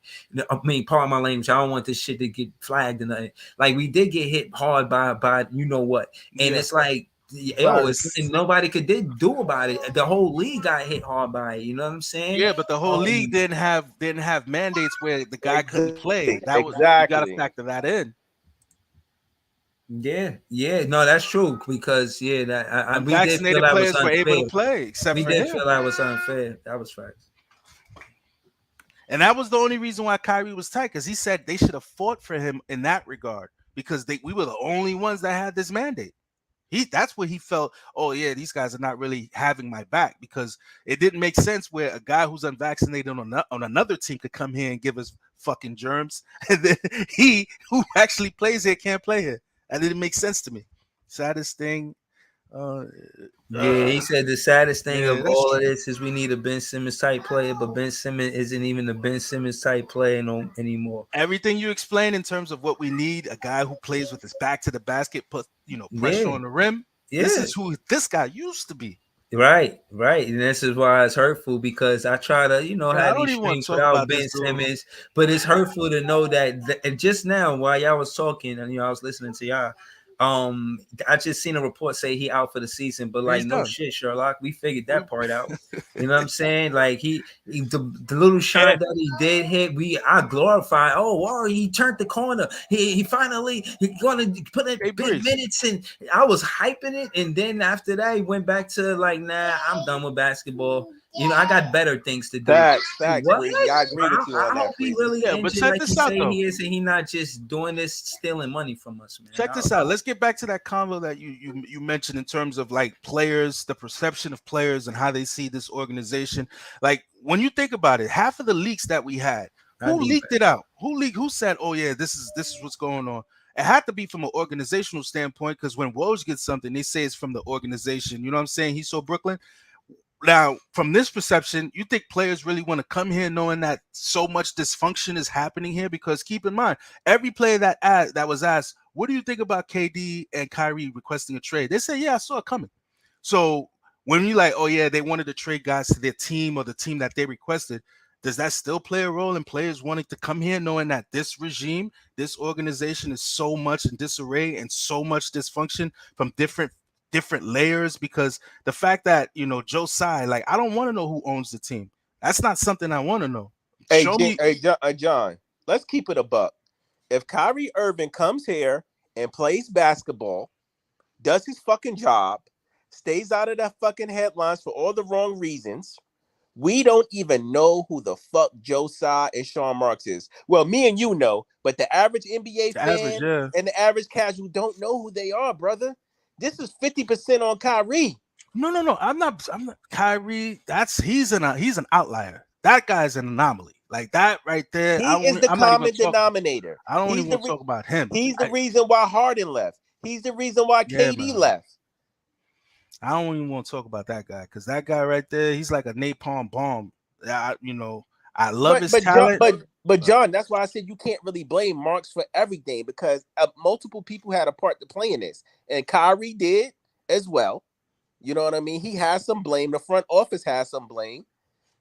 I mean, pardon my language. I don't want this shit to get flagged and nothing. Like, we did get hit hard by you know what, and it's like, and nobody could do about it. The whole league got hit hard by it. You know what I'm saying? Yeah, but the whole league didn't have mandates where the guy couldn't play. That was, exactly. you got to factor that in. Yeah, no, that's true, because we vaccinated did feel that players was were able unfair. to play, except we for did him. feel that was unfair. That was facts. And that was the only reason why Kyrie was tight, because he said they should have fought for him in that regard, because we were the only ones that had this mandate. That's where he felt, oh yeah, these guys are not really having my back, because it didn't make sense where a guy who's unvaccinated on another team could come here and give us fucking germs, and then he who actually plays here can't play here. That didn't make sense to me. Saddest thing. He said the saddest thing of all of true. this is we need a Ben Simmons type player, but Ben Simmons isn't even the Ben Simmons type player anymore. Everything you explained in terms of what we need, a guy who plays with his back to the basket, put pressure on the rim. Yeah. This is who this guy used to be. Right. And this is why it's hurtful, because I try to, have these things without Ben Simmons, but it's hurtful to know that. And just now, while y'all was talking, and I was listening to y'all, I just seen a report say he out for the season, but like, no shit, Sherlock, we figured that part out. You know what I'm saying? Like, the little shot that he did hit, I glorify. Oh, wow, he turned the corner. He finally going to put in big minutes, and I was hyping it. And then after that, he went back to like, nah, I'm done with basketball. I got better things to do. Facts. I agree with you on that. He really but check like this out, though. He is, and he not just doing this, stealing money from us, man. Check this out. Let's get back to that convo that you mentioned in terms of like players, the perception of players, and how they see this organization. Like, when you think about it, half of the leaks that we had, who leaked it out? Who said, oh yeah, this is what's going on? It had to be from an organizational standpoint, because when Woj gets something, they say it's from the organization. You know what I'm saying? He's so Brooklyn. Now, from this perception, you think players really want to come here knowing that so much dysfunction is happening here? Because keep in mind, every player that was asked, what do you think about KD and Kyrie requesting a trade? They say, yeah, I saw it coming. So when you like, oh yeah, they wanted to trade guys to their team or the team that they requested, does that still play a role in players wanting to come here knowing that this regime, this organization is so much in disarray and so much dysfunction from different layers? Because the fact that Joe Tsai, like, I don't want to know who owns the team. That's not something I want to know. John, let's keep it a buck. If Kyrie Irving comes here and plays basketball, does his fucking job, stays out of the fucking headlines for all the wrong reasons, We don't even know who the fuck Joe Tsai and Sean Marks is. Well, me and you know, but the average NBA The average, fan yeah. and the average casual don't know who they are, brother. This is 50% on Kyrie. No. I'm not Kyrie. He's an outlier. That guy's an anomaly. Like that right there. He is the I'm not even common denominator. I don't He's even the want to talk about him. he's the reason why Harden left. He's the reason why Yeah, KD bro. left. I don't even want to talk about that guy because that guy right there, he's like a napalm bomb. I love his talent. But John, that's why I said you can't really blame Marks for everything because multiple people had a part to play in this, and Kyrie did as well. You know what I mean? He has some blame. The front office has some blame.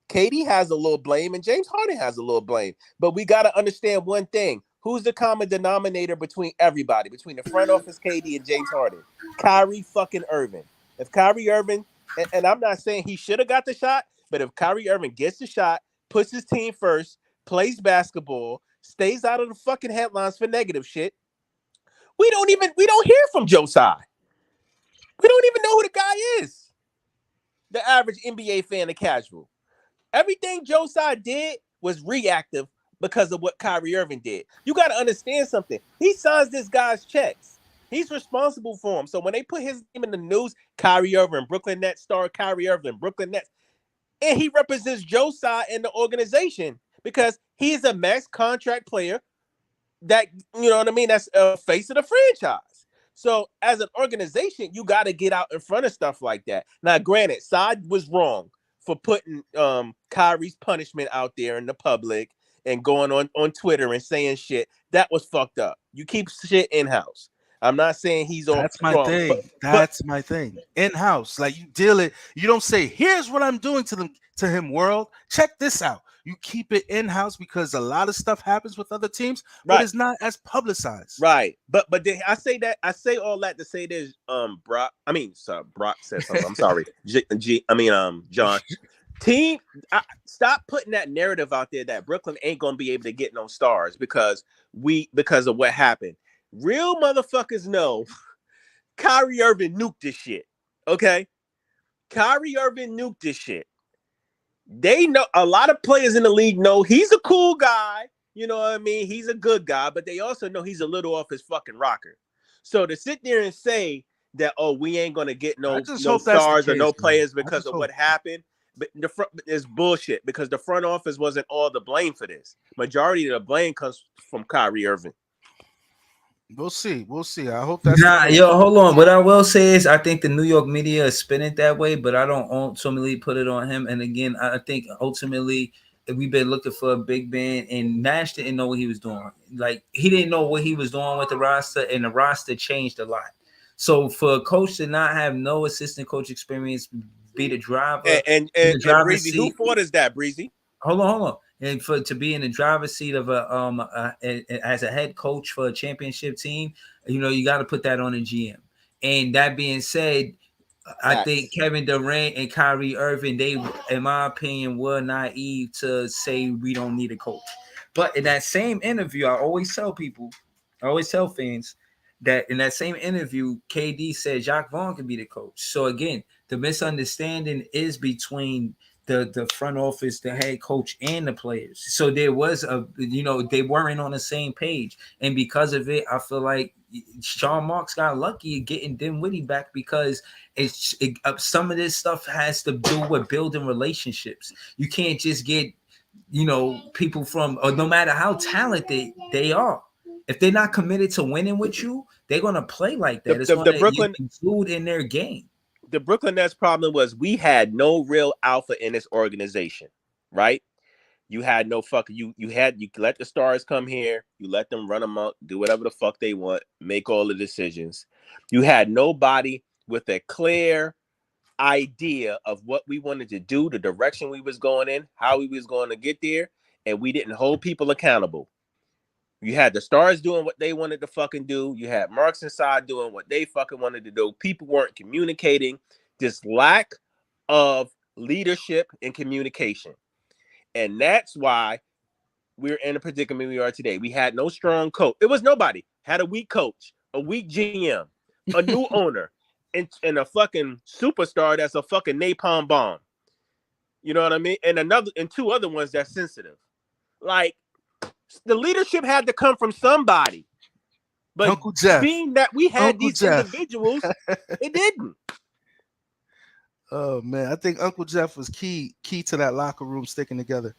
KD has a little blame, and James Harden has a little blame. But we got to understand one thing: who's the common denominator between everybody, between the front office, KD, and James Harden? Kyrie fucking Irving. If Kyrie Irving, and I'm not saying he should have got the shot, but if Kyrie Irving gets the shot, puts his team first, plays basketball, stays out of the fucking headlines for negative shit, we don't hear from Joe Tsai. We don't even know who the guy is. The average NBA fan, the casual. Everything Joe Tsai did was reactive because of what Kyrie Irving did. You got to understand something. He signs this guy's checks. He's responsible for him. So when they put his name in the news, Kyrie Irving, Brooklyn Nets star Kyrie Irving, Brooklyn Nets, and he represents Joe Tsai in the organization because he's a max contract player that, you know what I mean, that's a face of the franchise. So as an organization, you got to get out in front of stuff like that. Now, granted, Tsai was wrong for putting Kyrie's punishment out there in the public and going on Twitter and saying shit. That was fucked up. You keep shit in-house. I'm not saying he's on. That's my thing. That's my thing. In-house, like you deal it. You don't say, "Here's what I'm doing to him." World, check this out. You keep it in-house because a lot of stuff happens with other teams, but it's not as publicized. Right. But I say all that to say this. Brock said something. I'm sorry. John. Team, stop putting that narrative out there that Brooklyn ain't gonna be able to get no stars because of what happened. Real motherfuckers know Kyrie Irving nuked this shit. Okay? Kyrie Irving nuked this shit. They know, a lot of players in the league know he's a cool guy. You know what I mean? He's a good guy, but they also know he's a little off his fucking rocker. So to sit there and say that, oh, we ain't gonna get no stars or no players because of what happened, but the front is bullshit because the front office wasn't all the blame for this. Majority of the blame comes from Kyrie Irving. We'll see. I hope that's hold on. What I will say is I think the New York media is spinning that way, but I don't ultimately put it on him. And again, I think ultimately we've been looking for a big man, and Nash didn't know what he was doing. Like, he didn't know what he was doing with the roster, and the roster changed a lot. So for a coach to not have no assistant coach experience, be the driver and Breezy, who fought is that, Breezy? Hold on. And to be in the driver's seat of as a head coach for a championship team, you got to put that on a GM. And that being said, I think Kevin Durant and Kyrie Irving, they, in my opinion, were naive to say we don't need a coach. But in that same interview, I always tell fans that in that same interview, KD said Jacques Vaughn can be the coach. So again, the misunderstanding is between the front office, the head coach, and the players. So there was they weren't on the same page. And because of it, I feel like Sean Marks got lucky getting Dinwiddie back because some of this stuff has to do with building relationships. You can't just get, people from, or no matter how talented they are, if they're not committed to winning with you, they're going to play like that. It's going to include in their game. The Brooklyn Nets problem was we had no real alpha in this organization, right? You had no fucking, you let the stars come here, you let them run amok, do whatever the fuck they want, make all the decisions. You had nobody with a clear idea of what we wanted to do, the direction we was going in, how we was going to get there, and we didn't hold people accountable. You had the stars doing what they wanted to fucking do. You had Marks inside doing what they fucking wanted to do. People weren't communicating. This lack of leadership and communication. And that's why we're in the predicament we are today. We had no strong coach. It was nobody. Had a weak coach, a weak GM, a new owner, and a fucking superstar that's a fucking napalm bomb. You know what I mean? And two other ones that's sensitive. Like the leadership had to come from somebody. But Uncle Jeff. being that we had Uncle these Jeff. individuals, it didn't. Oh man, I think Uncle Jeff was key to that locker room sticking together.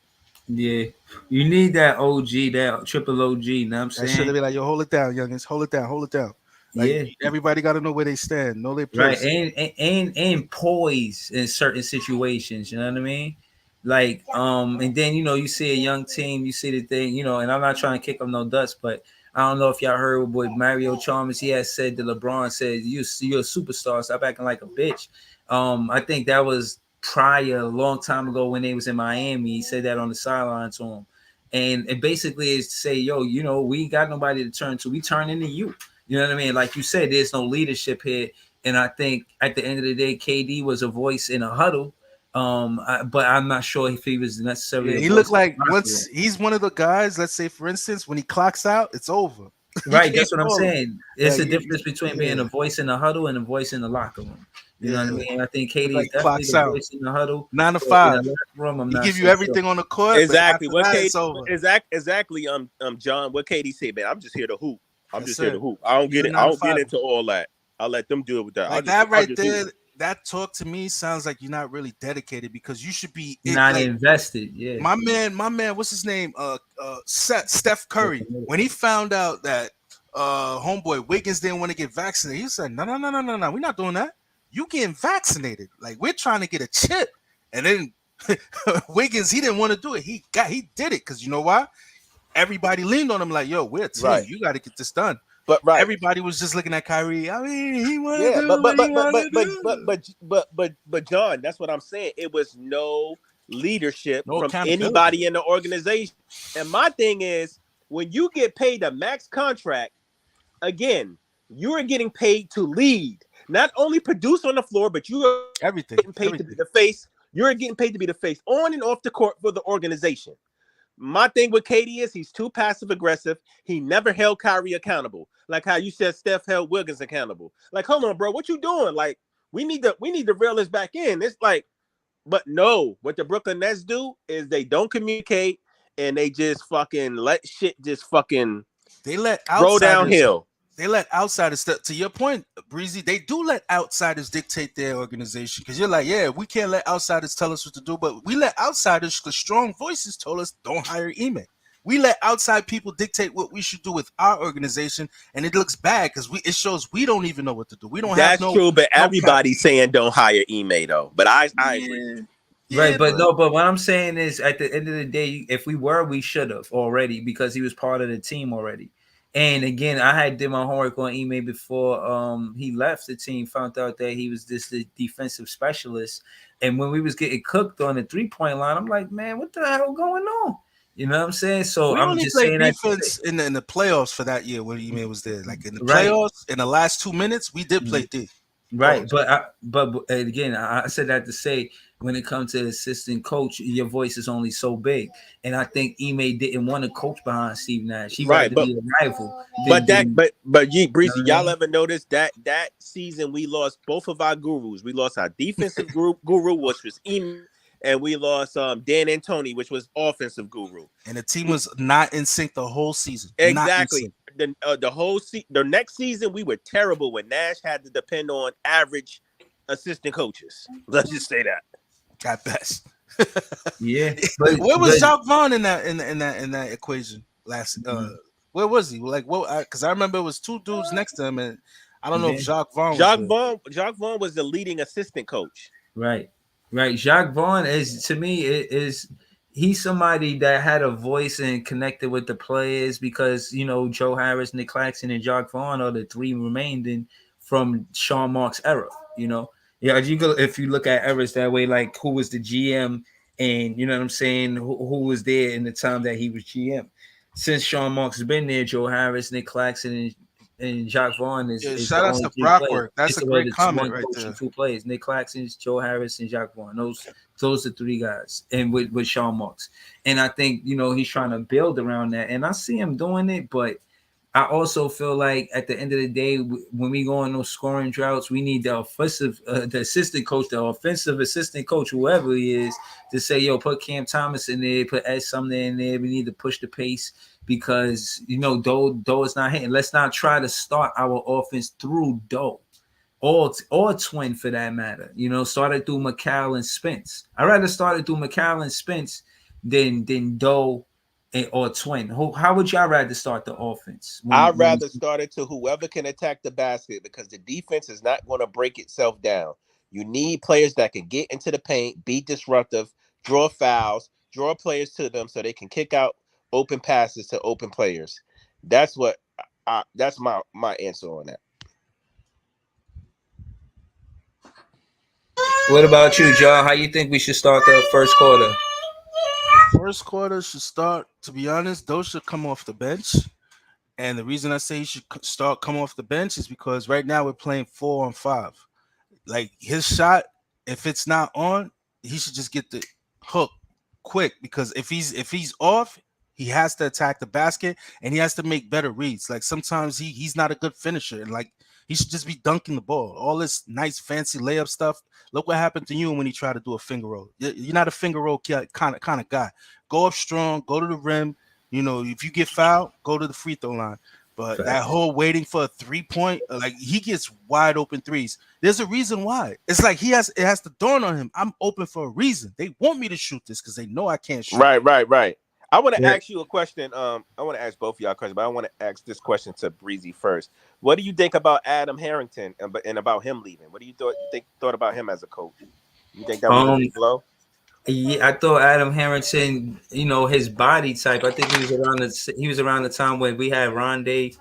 Yeah, you need that OG, that triple OG. You know what I'm That should saying? be like, yo, hold it down, youngins, hold it down. Like, Yeah, everybody got to know where they stand, know their place. right, and poise in certain situations. You know what I mean? Like, and then you see a young team, you see the thing, and I'm not trying to kick up no dust, but I don't know if y'all heard what Mario Chalmers he has said to LeBron. Said you're a superstar, stop acting like a bitch. I think that was prior a long time ago when they was in Miami. He said that on the sideline to him, and it basically is to say, yo, we ain't got nobody to turn to. We turn into you. You know what I mean? Like you said, there's no leadership here, and I think at the end of the day, KD was a voice in a huddle. But I'm not sure if he was necessarily. Yeah, he looked like once he's one of the guys. Let's say, for instance, when he clocks out, it's over. Right, that's what I'm hold. saying. It's Like, a difference between being a voice in the huddle and a voice in the locker room. You know what I mean? I think KD like is definitely clocks the out. voice in the huddle. 9 to In 5. the locker room, I'm He not give you so everything sure. on the court. Exactly. But after that, it's over. Exactly. John. What KD said, man. I'm just here to hoop. I'm That's just here it. to hoop. I don't He's get a it. I don't 9 to get 5. into all that. I'll let them deal with that. Like that right there. That talk to me sounds like you're not really dedicated because you should be not invested. Yeah. My man, what's his name? Steph Curry. When he found out that homeboy Wiggins didn't want to get vaccinated, he said, No, we're not doing that. You getting vaccinated. Like, we're trying to get a chip. And then Wiggins, he didn't want to do it. He did it because you know why? Everybody leaned on him like, yo, we're a team. Right. You got to get this done. But everybody was just looking at Kyrie. I mean, he wanted to do what he wanted to do. But John, that's what I'm saying. It was no leadership from anybody in the organization. And my thing is, when you get paid a max contract, again, you are getting paid to lead, not only produce on the floor, but you are getting paid to be the face. You're getting paid to be the face on and off the court for the organization. My thing with KD is he's too passive aggressive. He never held Kyrie accountable. Like how you said Steph held Wiggins accountable. Like, hold on, bro, what you doing? Like, we need to reel this back in. It's like, but no, what the Brooklyn Nets do is they don't communicate and they just fucking let shit just fucking roll downhill. They let outsiders, to your point, Breezy, they do let outsiders dictate their organization. Because you're like, yeah, we can't let outsiders tell us what to do, but we let outsiders, because strong voices told us, don't hire Ime. We let outside people dictate what we should do with our organization, and it looks bad because it shows we don't even know what to do. We don't have no. That's true, but everybody's saying don't hire Ime though. But I agree. Right, but what I'm saying is, at the end of the day, if we should have already because he was part of the team already. And again, I did my homework on Ime before he left the team, found out that he was the defensive specialist. And when we was getting cooked on the 3-point line, I'm like, man, what the hell going on? You know what I'm saying? So we I'm just saying defense in the playoffs for that year when Ime was there. Like in the playoffs, in the last 2 minutes, we did play D. Right, but again, I said that to say when it comes to assistant coach, your voice is only so big, and I think Ime didn't want to coach behind Steve Nash. He wanted to be a rival. Breezy, y'all ever notice that season we lost both of our gurus? We lost our defensive guru, which was Ime, and we lost Dan and Tony, which was offensive guru. And the team was not in sync the whole season. Exactly. The next season we were terrible when Nash had to depend on average assistant coaches. Let's just say that. At best. Yeah. Where was Jacques Vaughn in that equation last? Where was he? Like what? Because I remember it was two dudes next to him, and I don't know if Jacques Vaughn. Jacques Vaughn was the leading assistant coach. Right. Jacques Vaughn he's somebody that had a voice and connected with the players because Joe Harris, Nick Claxton, and Jacques Vaughn are the three remaining from Sean Marks' era. Yeah, if you look at eras that way, like who was the GM, and you know what I'm saying, who was there in the time that he was GM. Since Sean Marks has been there, Joe Harris, Nick Claxton, and Jacques Vaughn is shout out to Brockwork. That's a great comment right there. Two players: Nick Claxton, Joe Harris, and Jacques Vaughn. Those are three guys, and with Sean Marks. And I think he's trying to build around that, and I see him doing it, but I also feel like at the end of the day, when we go on those scoring droughts, we need the offensive, the assistant coach, the offensive assistant coach, whoever he is, to say, "Yo, put Cam Thomas in there, put Ed Sumner in there. We need to push the pace because Doe is not hitting. Let's not try to start our offense through Doe." Or Twin for that matter. Started through McCall and Spence. I'd rather start it through McCall and Spence than Doe or Twin. How would y'all rather start the offense? I'd rather start it to whoever can attack the basket because the defense is not going to break itself down. You need players that can get into the paint, be disruptive, draw fouls, draw players to them so they can kick out open passes to open players. That's that's my answer on that. What about you, John? How you think we should start the first quarter? First quarter should start. To be honest, those should come off the bench. And the reason I say he should come off the bench is because right now we're playing 4-on-5. Like his shot, if it's not on, he should just get the hook quick because if he's off, he has to attack the basket and he has to make better reads. Like sometimes he's not a good finisher and like he should just be dunking the ball. All this nice fancy layup stuff. Look what happened to you when he tried to do a finger roll. You're not a finger roll kind of guy. Go up strong, go to the rim. If you get fouled, go to the free throw line. But that whole waiting for a 3-point, like he gets wide open threes. There's a reason why. It's like it has to dawn on him. I'm open for a reason. They want me to shoot this because they know I can't shoot. Right. I want to ask you a question. I want to ask both of y'all questions, but I want to ask this question to Breezy first. What do you think about Adam Harrington and about him leaving? What do you thought about him as a coach? You think that was a big blow? Yeah, I thought Adam Harrington, his body type. I think he was around the time when we had Rondé,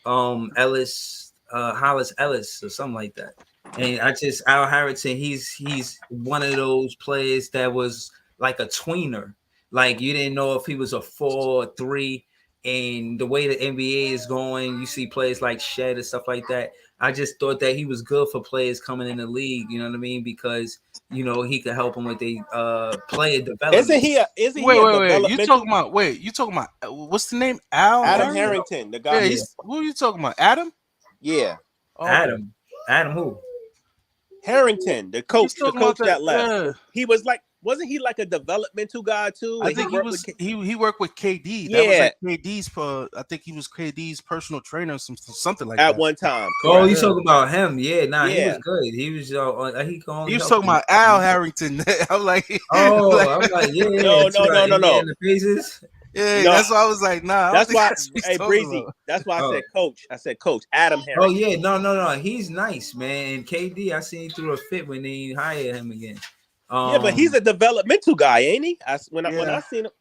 Ellis, Hollis Ellis, or something like that. And Al Harrington, he's one of those players that was like a tweener. Like you didn't know if he was a 4 or 3. And the way the NBA is going, you see players like Shed and stuff like that. I just thought that he was good for players coming in the league. You know what I mean? Because he could help them with the player development. Wait. You talking about what's the name? Adam Harrington, the guy. Yeah, who are you talking about? Adam? Yeah. Oh. Adam who? Harrington, the coach that left. Yeah. He was like, wasn't he like a developmental guy too? I think he worked with KD. That was like KD's I think he was KD's personal trainer or something like that. At one time. Oh, you talking about him? Yeah, he was good. He was he was talking about Al Harrington. I'm like, I'm like, yeah. No. In the faces. Yeah, that's why I was like, nah. That's why, hey Breezy. That's why I said coach. I said coach Adam Harrington. Oh yeah, no. He's nice, man. And KD, I seen threw a fit when they hired him again. Yeah, but he's a developmental guy, ain't he? When I seen him.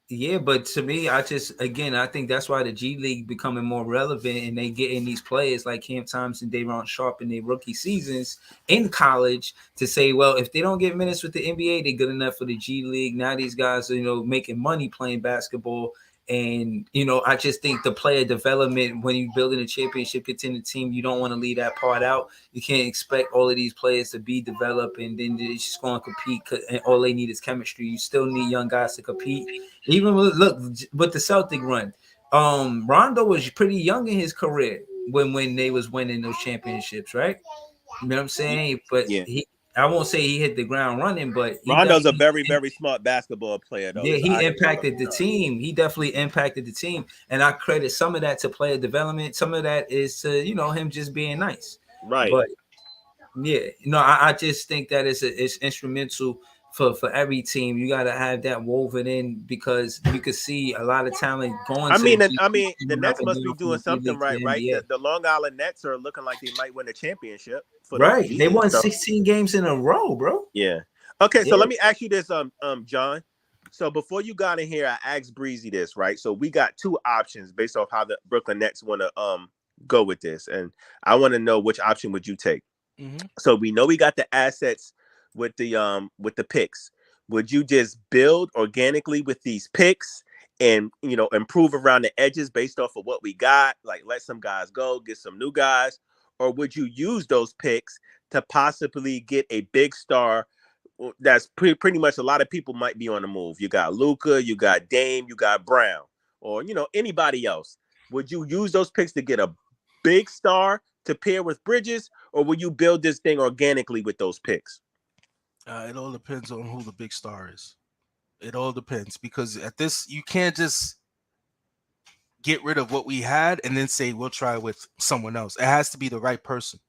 Yeah, but to me, I think that's why the G League becoming more relevant and they getting these players like Cam Thompson, Day'Ron Sharpe in their rookie seasons in college to say, well, if they don't get minutes with the NBA, they're good enough for the G League. Now these guys are, making money playing basketball. And, I just think the player development, when you're building a championship contending team, you don't want to leave that part out. You can't expect all of these players to be developed and then they're just going to compete and all they need is chemistry. You still need young guys to compete. Even with the Celtic run, Rondo was pretty young in his career when they was winning those championships, right? You know what I'm saying? But I won't say he hit the ground running, but Rondo's a very, very smart basketball player, though. Yeah, he impacted the team. He definitely impacted the team. And I credit some of that to player development. Some of that is to, him just being nice. Right. But I just think that it's instrumental for every team. You got to have that woven in because you can see a lot of talent going. The Nets must be doing something right? The Long Island Nets are looking like they might win a championship. Right, they won 16 games in a row, bro. Yeah. Okay, so let me ask you this, John. So before you got in here, I asked Breezy this, right? So we got two options based off how the Brooklyn Nets want to go with this, and I want to know which option would you take. Mm-hmm. So we know we got the assets with the picks. Would you just build organically with these picks and improve around the edges based off of what we got, like let some guys go, get some new guys? Or would you use those picks to possibly get a big star that's pretty much a lot of people might be on the move? You got Luka, you got Dame, you got Brown, or anybody else. would you use those picks to get a big star to pair with Bridges, or will you build this thing organically with those picks? It all depends on who the big star is. It all depends, because at this, you can't just get rid of what we had and then say we'll try with someone else. It has to be the right person.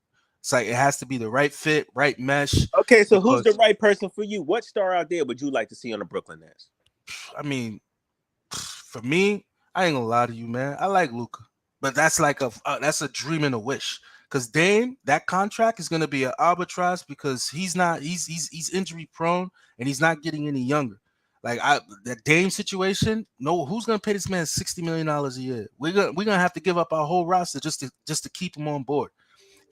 It's like it has to be the right fit, right mesh. Okay, so who's because, the right person for you? What star out there would you like to see on the Brooklyn Nets? I mean, for me, I ain't gonna lie to you, man. I like Luka, but that's like that's a dream and a wish. Because Dame, that contract is gonna be an arbitrage because he's injury prone and he's not getting any younger. Like that Dame situation, no, who's gonna pay this man $60 million a year? We're gonna have to give up our whole roster just to keep him on board.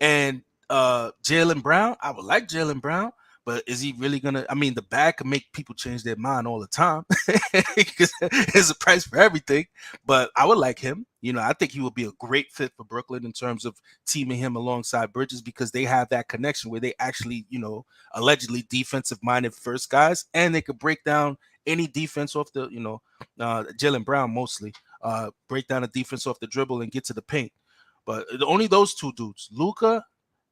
And Jaylen Brown, I would like Jaylen Brown, but is he really gonna? I mean, the bag can make people change their mind all the time because there's a price for everything. But I would like him. You know, I think he would be a great fit for Brooklyn in terms of teaming him alongside Bridges, because they have that connection where they actually, you know, allegedly defensive-minded first guys, and they could break down any defense off the, you know, Jaylen Brown mostly break down a defense off the dribble and get to the paint. But only those two dudes, Luka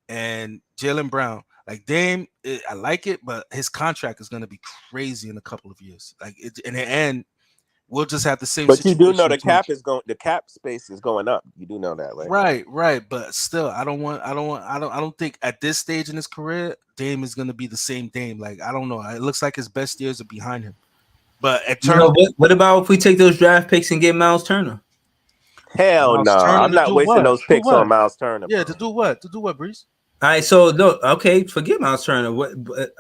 and Jaylen Brown. Like Dame, I like it, but his contract is going to be crazy in a couple of years. Like in the end, we'll just have the same. But you do know the cap space is going up. You do know that, right? Right. But still, I don't think at this stage in his career, Dame is going to be the same Dame. Like I don't know. It looks like his best years are behind him. But at what about if we take those draft picks and get Miles Turner? Hell no, I'm not wasting those picks on Miles Turner. Yeah, to do what? To do what, Breeze? All right, so look, okay, forget Miles Turner.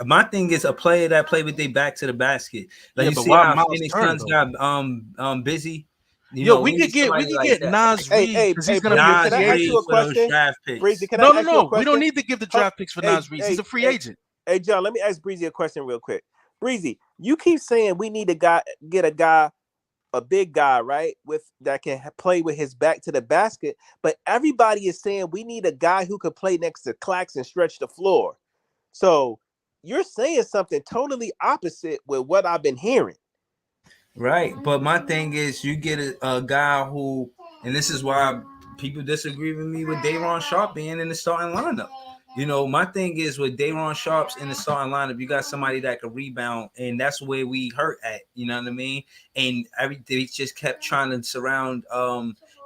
My thing is a player that play with their back to the basket. Like you see how Phoenix Suns got busy. We could get Naz Reid because he's gonna be. Can I ask you a question? Breezy, no. We don't need to give the draft picks for Naz Reid. He's a free agent. Hey, John, let me ask Breezy a question real quick. Breezy, you keep saying we need a big guy, right, that can play with his back to the basket, but everybody is saying we need a guy who could play next to Clax and stretch the floor. So you're saying something totally opposite with what I've been hearing. Right, but my thing is you get a guy who, and this is why people disagree with me with Day'Ron Sharpe being in the starting lineup. You know, my thing is with Day'Ron Sharpe's in the starting lineup, you got somebody that can rebound, and that's where we hurt at. You know what I mean? And they just kept trying to surround.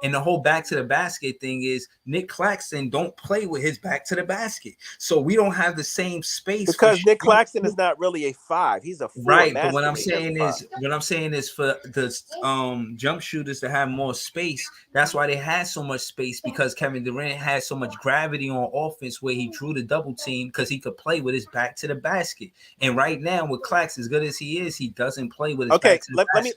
And the whole back to the basket thing is Nick Claxton don't play with his back to the basket, so we don't have the same space. Because Nick Claxton is not really a 5; he's a 4. Right, but what I'm saying is for the jump shooters to have more space. That's why they had so much space, because Kevin Durant had so much gravity on offense where he drew the double team because he could play with his back to the basket. And right now with Clax, as good as he is, he doesn't play with his back to the basket.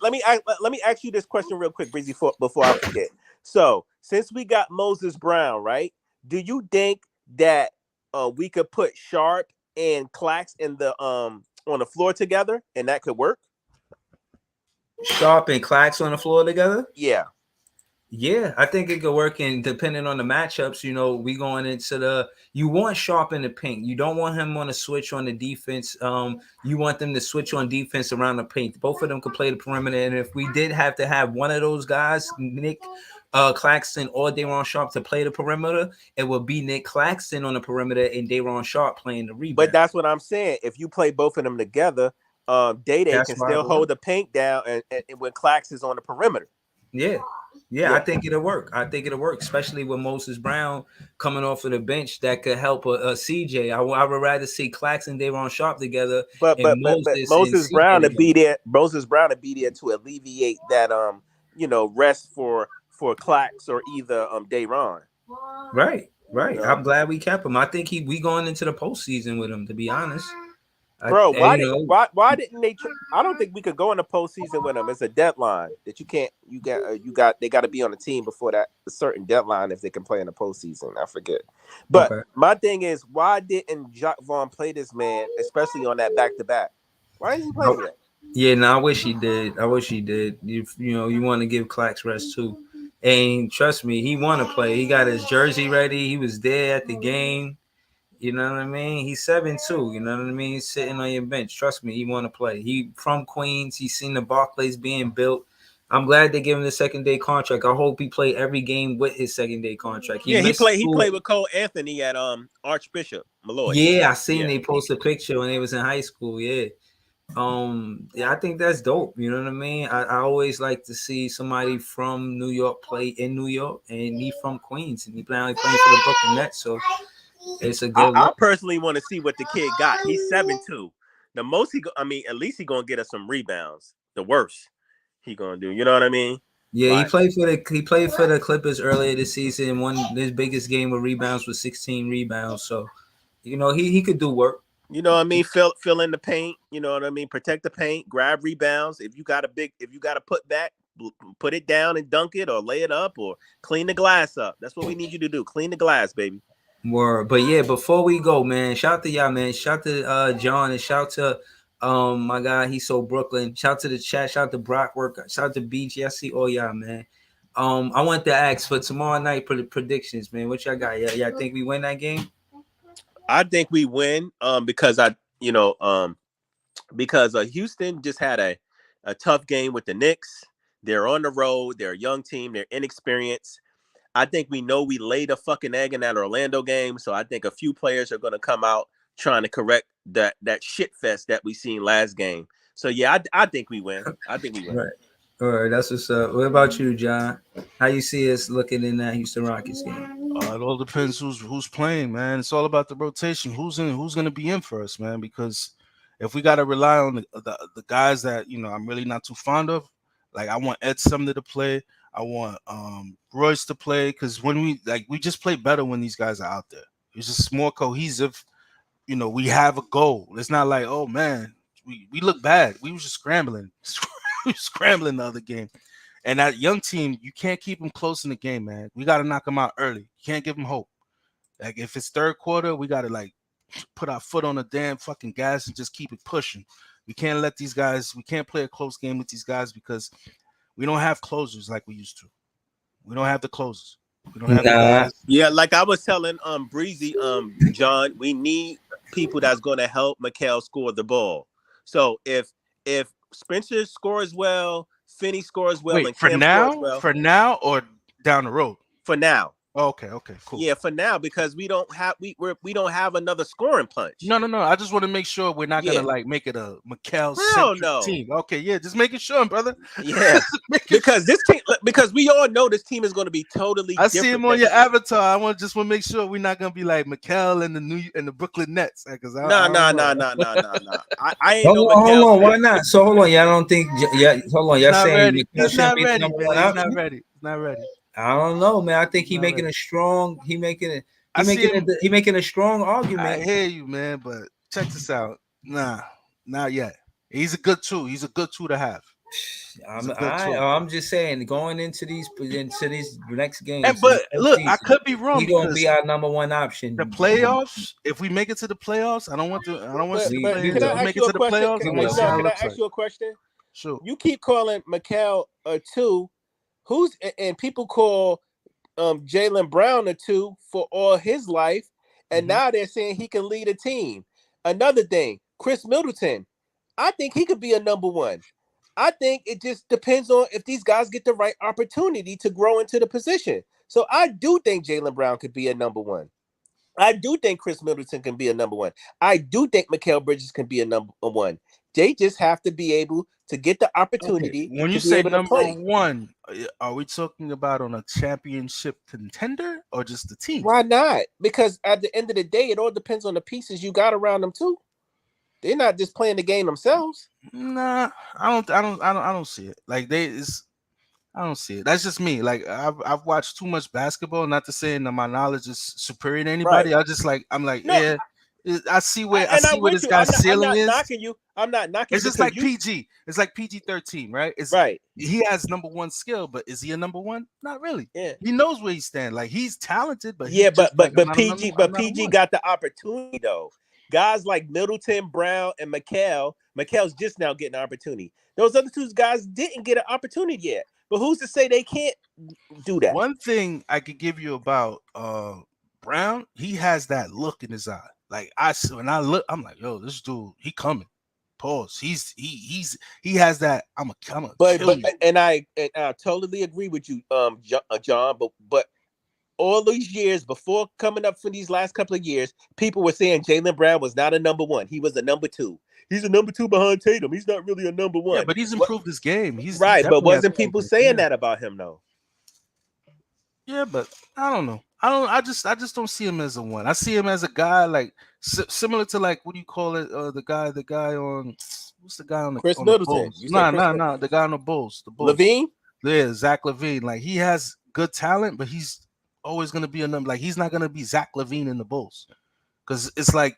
Let me ask you this question real quick, Breezy, before I forget. So since we got Moses Brown, right? Do you think that we could put Sharpe and Clax in the on the floor together and that could work? Sharpe and Clax on the floor together? Yeah, I think it could work. And depending on the matchups, you know, we going into you want Sharpe in the paint. You don't want him on a switch on the defense. You want them to switch on defense around the paint. Both of them could play the perimeter. And if we did have to have one of those guys, Nick Claxton or Day'Ron Sharpe, to play the perimeter, it would be Nick Claxton on the perimeter and Day'Ron Sharpe playing the rebound. But that's what I'm saying. If you play both of them together, Day can still hold the paint down and when Clax is on the perimeter. Yeah, I think it'll work. Especially with Moses Brown coming off of the bench that could help a CJ. I would rather see Clax and Day'Ron Sharpe together. But Moses Brown to be there. Moses Brown to be there to alleviate that rest for Clax or either Day'Ron. Right. I'm glad we kept him. I think we going into the postseason with him, to be honest. Bro, why didn't they? I don't think we could go in the postseason with them. It's a deadline that you can't. They got to be on the team before that a certain deadline if they can play in the postseason. I forget. But my thing is, why didn't Jacques Vaughn play this man, especially on that back to back? Why didn't he play that? Yeah, no, I wish he did. You want to give Clax rest too, and trust me, he want to play. He got his jersey ready. He was there at the game. You know what I mean? He's 7'2", you know what I mean? He's sitting on your bench. Trust me, he want to play. He from Queens. He's seen the Barclays being built. I'm glad they gave him the second day contract. I hope he played every game with his second day contract. Yeah, he missed played. He school. played with Cole Anthony at Archbishop Malloy. Yeah, I seen Yeah. they post a picture when they was in high school. Yeah. Yeah, I think that's dope. You know what I mean? I always like to see somebody from New York play in New York, and he from Queens, and he playing for the Brooklyn Nets, so it's a good I look. personally want to see what the kid got. He's 7'2". The most at least he gonna get us some rebounds. The worst he gonna do. You know what I mean? Yeah, Like, he played for the Clippers earlier this season. Won his biggest game with rebounds was 16 rebounds. So, you know, he could do work. you know what I mean? Fill in the paint. You know what I mean? Protect the paint. Grab rebounds. If you got a put back, put it down and dunk it, or lay it up, or clean the glass up. That's what we need you to do. Clean the glass, baby. More, but yeah, before we go, man, shout to y'all, man. Shout to John, and shout to my guy, he's so Brooklyn. Shout to the chat, shout to Brock Work, shout to BG. I see all y'all, man. I want to ask for tomorrow night for the predictions, man. What y'all got? Yeah, y'all think we win that game? I think we win because Houston just had a tough game with the Knicks. They're on the road. They're a young team. They're inexperienced. I think we know we laid a fucking egg in that Orlando game. So I think a few players are going to come out trying to correct that shit fest that we seen last game. So yeah, I think we win. I think we win. Right. All right, that's what's up. What about you, John? How you see us looking in that Houston Rockets game? It all depends who's playing, man. It's all about the rotation. Who's going to be in for us, man? Because if we got to rely on the guys that I'm really not too fond of, like I want Ed Sumner to play. I want Royce to play, because when we just play better when these guys are out there. It's just more cohesive. We have a goal. It's not like, oh man, we look bad. We were just scrambling. Scrambling the other game. And that young team, you can't keep them close in the game, man. We got to knock them out early. You can't give them hope. Like if it's third quarter, we got to put our foot on the damn fucking gas and just keep it pushing. We can't let these guys, we can't play a close game with these guys because we don't have closers like we used to. We don't have the closers. We don't have the guys. Yeah, like I was telling Breezy, John, we need people that's going to help Mikal score the ball. So if Spencer scores well, Finney scores well, Wait, and for Cam now, scores well. For now or down the road? For now. Oh, okay, cool. Yeah, for now, because we don't have another scoring punch. No. I just want to make sure we're not gonna make it a Mikal centric team. Okay, yeah, just making sure, brother. Yeah, because we all know this team is going to be totally. I see him on your avatar. I want to make sure we're not gonna be like Mikal and the Brooklyn Nets. Because no. I ain't hold on. Why not? So hold on, y'all don't think? Yeah, hold on. Y'all saying he's not ready, man. He's not ready. I don't know, man. I think he's making a strong. He making a strong argument. I hear you, man, but check this out. Nah, not yet. He's a good two. He's a good two to have. I'm just saying, going into these next games. But look, I could be wrong. He's gonna be our number one option. The playoffs. If we make it to the playoffs, I don't want to see players make it to the playoffs. Can I ask you a question? Sure. You keep calling Mikal a two. And people call Jaylen Brown a two for all his life, and now they're saying he can lead a team. Another thing, Chris Middleton, I think he could be a number one. I think it just depends on if these guys get the right opportunity to grow into the position. So I do think Jaylen Brown could be a number one. I do think Chris Middleton can be a number one. I do think Mikal Bridges can be a number one. They just have to be able to get the opportunity. Okay. When you say number one, are we talking about on a championship contender or just the team? Why not? Because at the end of the day, it all depends on the pieces you got around them too. They're not just playing the game themselves. Nah, I don't see it. I don't see it. That's just me. Like I've watched too much basketball. Not to say that my knowledge is superior to anybody. Right. I see where this guy's ceiling is. I'm not knocking you. It's just like PG. It's like PG-13, right? Right. He has number one skill, but is he a number one? Not really. Yeah. He knows where he stands. Like he's talented, but PG got the opportunity though. Guys like Middleton, Brown, and Mikal's just now getting an opportunity. Those other two guys didn't get an opportunity yet. But who's to say they can't do that? One thing I could give you about Brown, he has that look in his eye. Like when I look, I'm like, yo, this dude, he coming. Pause. He has that. I'm a But kill you. and I totally agree with you, John. But all these years before coming up for these last couple of years, people were saying Jaylen Brown was not a number one. He was a number two. He's a number two behind Tatum. He's not really a number one. Yeah, but he's improved his game. He Right, but definitely has wasn't people improved his saying game. that about him though? Yeah, but I don't know. I just don't see him as a one. I see him as a guy like similar to like what do you call it? The guy on what's the guy on the Chris on Middleton. The Bulls? You said Chris Nah. The guy on the Bulls. The Bulls. Levine? Yeah, Zach LaVine. Like he has good talent, but he's always gonna be a number. Like he's not gonna be Zach LaVine in the Bulls, because it's like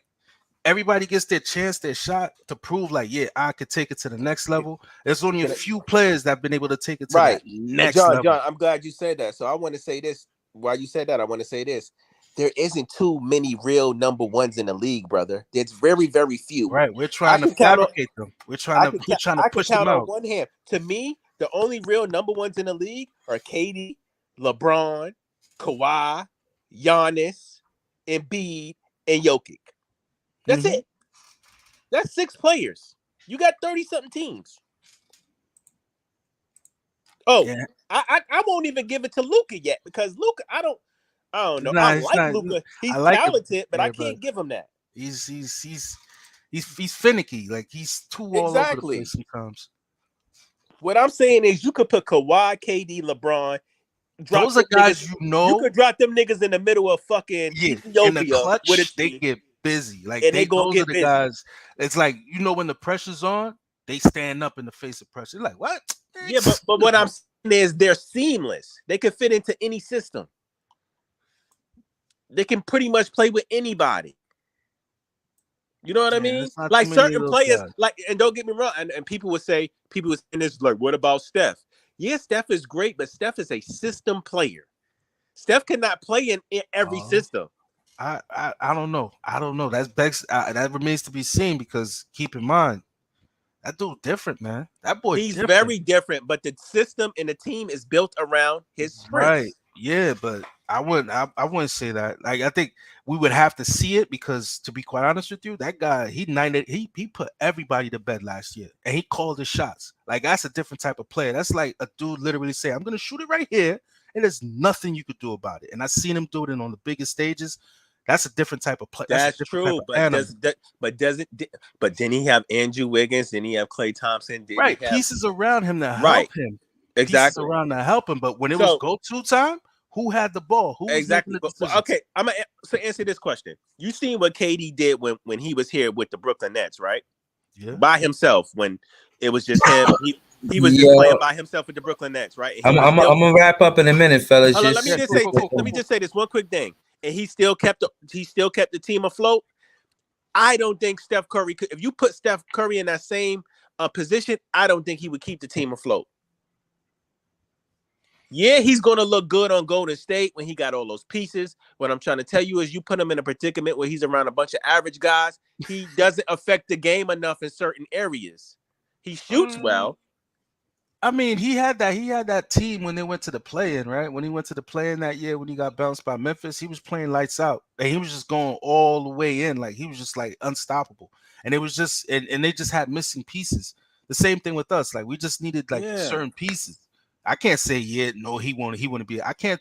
everybody gets their chance, their shot to prove like, yeah, I could take it to the next level. There's only a few players that have been able to take it to Right. that next John, level. John, I'm glad you said that. So I want to say this. While you said that, I want to say this. There isn't too many real number ones in the league, brother. There's very, very few. Right. We're trying to fabricate them. We're trying to push them on out. one hand. To me, the only real number ones in the league are KD, LeBron, Kawhi, Giannis, Embiid, and Jokic. That's it. That's 6 players. You got 30-something teams. Oh, yeah. I won't even give it to Luka yet, because Luka, I don't know. I like Luka. He's talented, but I can't give him that. He's finicky. Like he's too all over the place sometimes. What I'm saying is, you could put Kawhi, KD, LeBron. Those are guys you could drop them niggas in the middle of fucking Ethiopia. In the clutch, they get busy. Like and they gonna get busy. Guys. It's like, you know, when the pressure's on, they stand up in the face of pressure. Like what? Yeah, but what I'm saying is they're seamless. They can fit into any system. They can pretty much play with anybody. You know what I mean? Like certain players, like, and don't get me wrong, and people would say this, like, what about Steph? Yeah, Steph is great, but Steph is a system player. Steph cannot play in every system. I don't know. That remains to be seen, because keep in mind, that dude different, man. That boy, he's very different, but the system and the team is built around his strengths. Right. Yeah, but I wouldn't say that. Like, I think we would have to see it, because to be quite honest with you, that guy, he put everybody to bed last year, and he called his shots. Like, that's a different type of player. That's like a dude literally say, I'm gonna shoot it right here, and there's nothing you could do about it. And I've seen him do it on the biggest stages. That's a different type of play. That's true, but then he have Andrew Wiggins, then he have Klay Thompson, right? Pieces around him to help him. Exactly. Pieces around to help him. But when it was go-to time, who had the ball? Who exactly? Okay, I'm gonna answer this question. You seen what KD did when he was here with the Brooklyn Nets, right? Yeah. By himself, when it was just him. He was just playing by himself with the Brooklyn Nets, right? I'm gonna wrap up in a minute, fellas. Let me just say this one quick thing. And he still kept the team afloat. I don't think Steph Curry could. If you put Steph Curry in that same position, I don't think he would keep the team afloat. Yeah, he's going to look good on Golden State when he got all those pieces. What I'm trying to tell you is, you put him in a predicament where he's around a bunch of average guys, he doesn't affect the game enough in certain areas. He shoots well. I mean, he had that team when they went to the play-in, right? When he went to the play-in that year, when he got bounced by Memphis, he was playing lights out, and he was just going all the way in. Like, he was just like unstoppable. And it was just, and they just had missing pieces. The same thing with us. Like, we just needed certain pieces. I can't say he wouldn't be. I can't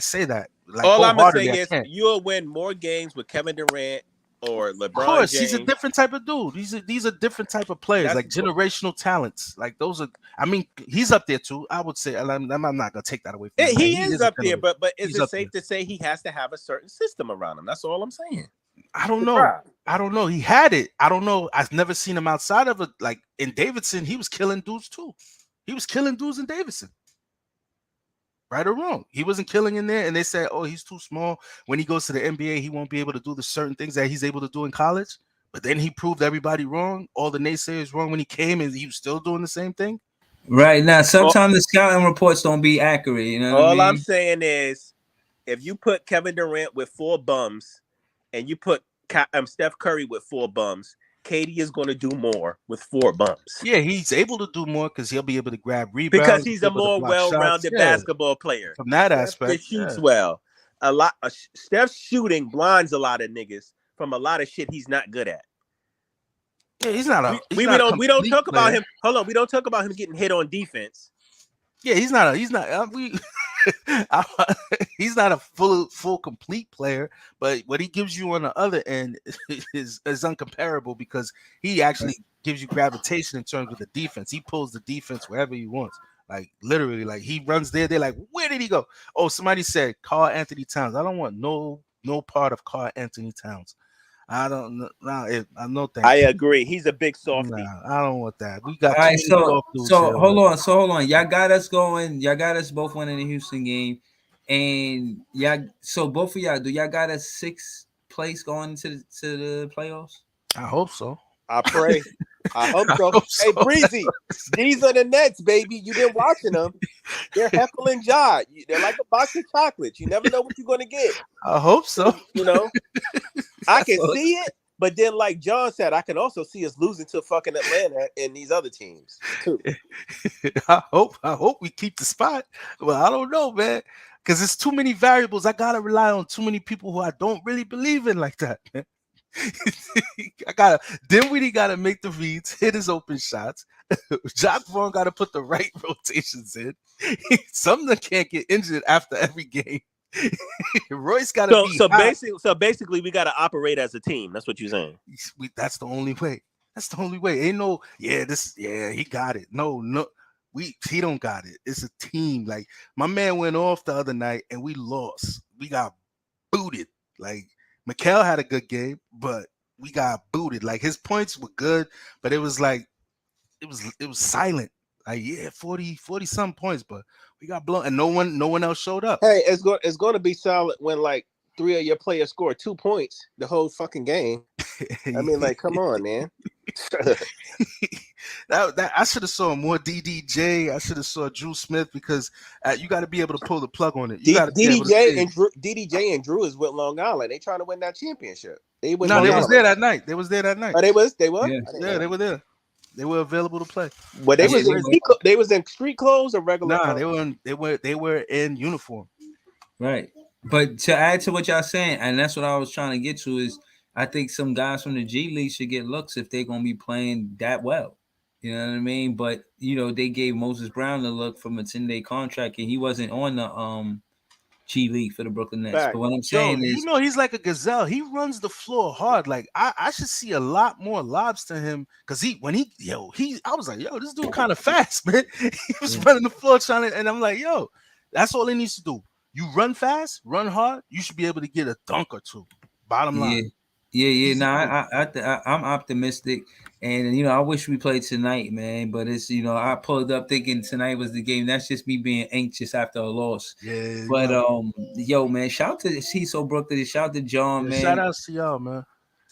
say that. Like, all I'm gonna say is, you'll win more games with Kevin Durant or LeBron. Of course, James. He's a different type of dude. These are different type of players, like generational talents. Like, those are. I mean, he's up there too. I would say. I'm not gonna take that away from him. He is up there, but is it safe to say he has to have a certain system around him? That's all I'm saying. I don't know. He had it. I don't know. I've never seen him outside of it. Like in Davidson, he was killing dudes too. He was killing dudes in Davidson. Right or wrong, he wasn't killing in there, and they said, "Oh, he's too small. When he goes to the NBA, he won't be able to do the certain things that he's able to do in college." But then he proved everybody wrong, all the naysayers wrong when he came, and he was still doing the same thing. Right now, sometimes the scouting reports don't be accurate. You know, all I'm saying is, if you put Kevin Durant with 4 bums, and you put Steph Curry with 4 bums, KD is going to do more with 4 bumps. Yeah, he's able to do more because he'll be able to grab rebounds. Because he's a more well-rounded basketball player. From that aspect, he shoots well. Steph's shooting blinds a lot of niggas from a lot of shit he's not good at. Yeah, he's not a. We don't talk about him. Hold on, we don't talk about him getting hit on defense. Yeah, he's not. He's not a full complete player, but what he gives you on the other end is uncomparable because he actually gives you gravitation in terms of the defense. He pulls the defense wherever he wants. Like literally, like he runs there. They're like, where did he go? Oh, somebody said Karl-Anthony Towns. I don't want no part of Karl-Anthony Towns. I don't know. No, thank you. I agree. He's a big softy. Nah, I don't want that. We got All right, so hold on. Y'all got us going. Y'all got us both winning the Houston game, and so both of y'all, do y'all got us 6th place going to the playoffs? I hope so. I pray. I hope so. Hey, Breezy, these are the Nets, baby. You've been watching them. They're Heckle and Jod. They're like a box of chocolates. You never know what you're going to get. I hope so. You know, I can see it, but then, like John said, I can also see us losing to fucking Atlanta and these other teams too. I hope we keep the spot. Well, I don't know, man, because there's too many variables. I gotta rely on too many people who I don't really believe in like that, man. Dinwiddie gotta make the reads, hit his open shots. Jacque Vaughn gotta put the right rotations in. Something can't get injured after every game. Royce gotta so basically we gotta operate as a team. That's what you're saying. That's the only way. That's the only way. Ain't no he got it. No. He don't got it. It's a team. Like my man went off the other night and we lost. We got booted. Like Mikal had a good game, but we got booted. Like his points were good, but it was like it was silent. Like 40 some points, but we got blown and no one else showed up. Hey, it's going to be solid when like 3 of your players score 2 points the whole fucking game. I mean, like, come on, man. that I should have saw more DDJ. I should have saw Drew Smith because you got to be able to pull the plug on it. You got to DDJ and Drew is with Long Island. They trying to win that championship. They was there that night. They was there that night. Oh, they was. Yeah, they were there. They were available to play. But they was in street clothes or regular? Nah, clothes? they were in uniform. Right. But to add to what y'all saying, and that's what I was trying to get to, is I think some guys from the G League should get looks if they're gonna be playing that well. You know what I mean? But they gave Moses Brown the look from a 10-day contract, and he wasn't on the G League for the Brooklyn Nets. Back. But what I'm saying is, he's like a gazelle. He runs the floor hard. Like I should see a lot more lobs to him because I was like, this dude kind of fast, man. He was running the floor trying to, and I'm like, that's all he needs to do. You run fast, run hard. You should be able to get a dunk or two. Bottom line. Yeah. No, I'm optimistic, and I wish we played tonight, man. But it's I pulled up thinking tonight was the game. That's just me being anxious after a loss. Yeah. But man, shout out to CeeSo Brooklyn, shout out to John, man. Shout out to y'all, man.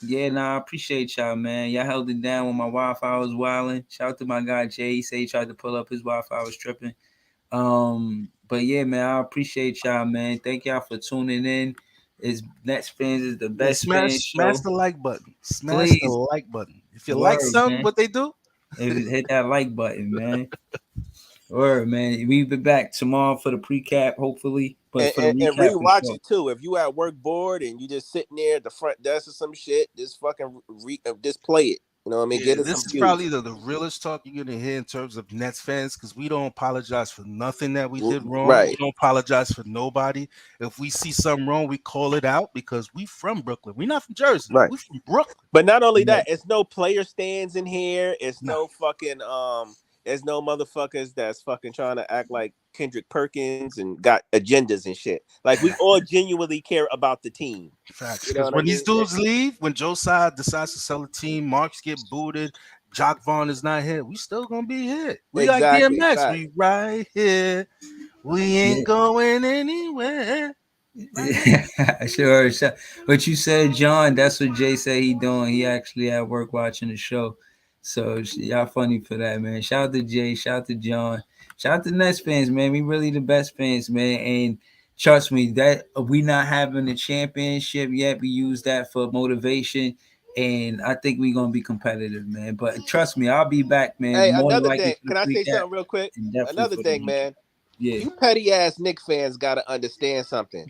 Yeah, I appreciate y'all, man. Y'all held it down when my Wi-Fi was wilding. Shout out to my guy Jay. He said he tried to pull up, his Wi-Fi was tripping. But yeah, man, I appreciate y'all, man. Thank y'all for tuning in. Nets fans is the best fan show. Smash the like button. Smash the like button. If you like something, what they do, hit that like button, man. Word, man. We'll be back tomorrow for the pre-cap, hopefully. But and rewatch it too. If you at work bored and you just sitting there at the front desk or some shit, just fucking just play it. You know what I mean? This is probably the realest talk you're gonna hear in terms of Nets fans because we don't apologize for nothing that we did wrong. Right. We don't apologize for nobody. If we see something wrong, we call it out because we from Brooklyn. We're not from Jersey. Right. We from Brooklyn. But not only that, it's no player stands in here. It's no fucking there's no motherfuckers that's fucking trying to act like Kendrick Perkins and got agendas and shit. Like we all genuinely care about the team. Facts. When these dudes leave, when Joe Tsai decides to sell the team, Marks get booted, Jacque Vaughn is not here, we still gonna be here. We got DMX, we right here. We ain't going anywhere. Sure. But you said, John, that's what Jay said he doing. He actually at work watching the show. So y'all funny for that, man. Shout out to Jay, shout out to John, shout out to Nets fans, man. We really the best fans, man. And trust me, that we not having a championship yet. We use that for motivation, and I think we're gonna be competitive, man. But trust me, I'll be back, man. Hey, another thing. Can I say something real quick? Another thing, man. Yeah. You petty ass Knicks fans gotta understand something.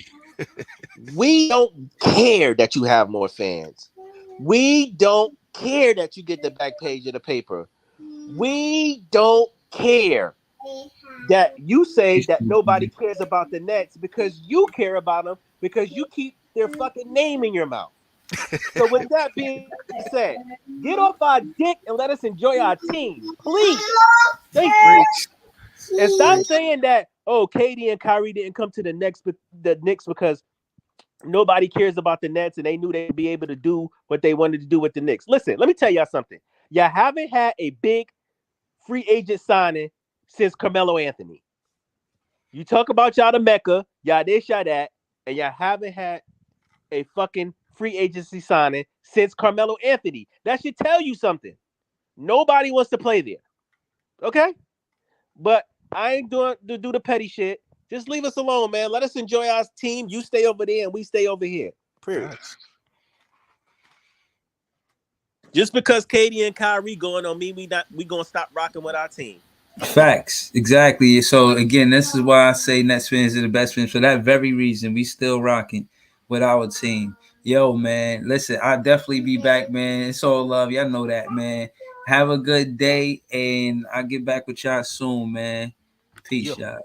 We don't care that you have more fans. We don't care that you get the back page of the paper. We don't care that you say that nobody cares about the Nets because you care about them because you keep their fucking name in your mouth. So with that being said, get off our dick and let us enjoy our team, please. Thank you. And stop saying that, oh, KD and Kyrie didn't come to the Knicks because nobody cares about the Nets and they knew they'd be able to do what they wanted to do with the Knicks. Listen, let me tell y'all something. Y'all haven't had a big free agent signing since Carmelo Anthony. You talk about y'all the Mecca, y'all this, y'all that, and y'all haven't had a fucking free agency signing since Carmelo Anthony. That should tell you something. Nobody wants to play there. Okay? But I ain't doing to do the petty shit. Just leave us alone, man. Let us enjoy our team. You stay over there and we stay over here. Period. Facts. Just because Katie and Kyrie going on me, we gonna stop rocking with our team. Facts, exactly. So again, this is why I say Nets fans are the best fans. For that very reason, we still rocking with our team. Yo, man, listen, I'll definitely be back, man. It's all love. Y'all know that, man. Have a good day, and I'll get back with y'all soon, man. Peace, y'all.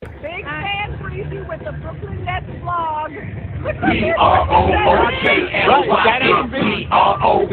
Big fan preview with the Brooklyn Nets vlog. B-R-O-O-K-L-Y-N. B-R-O-O-K-L-Y-N.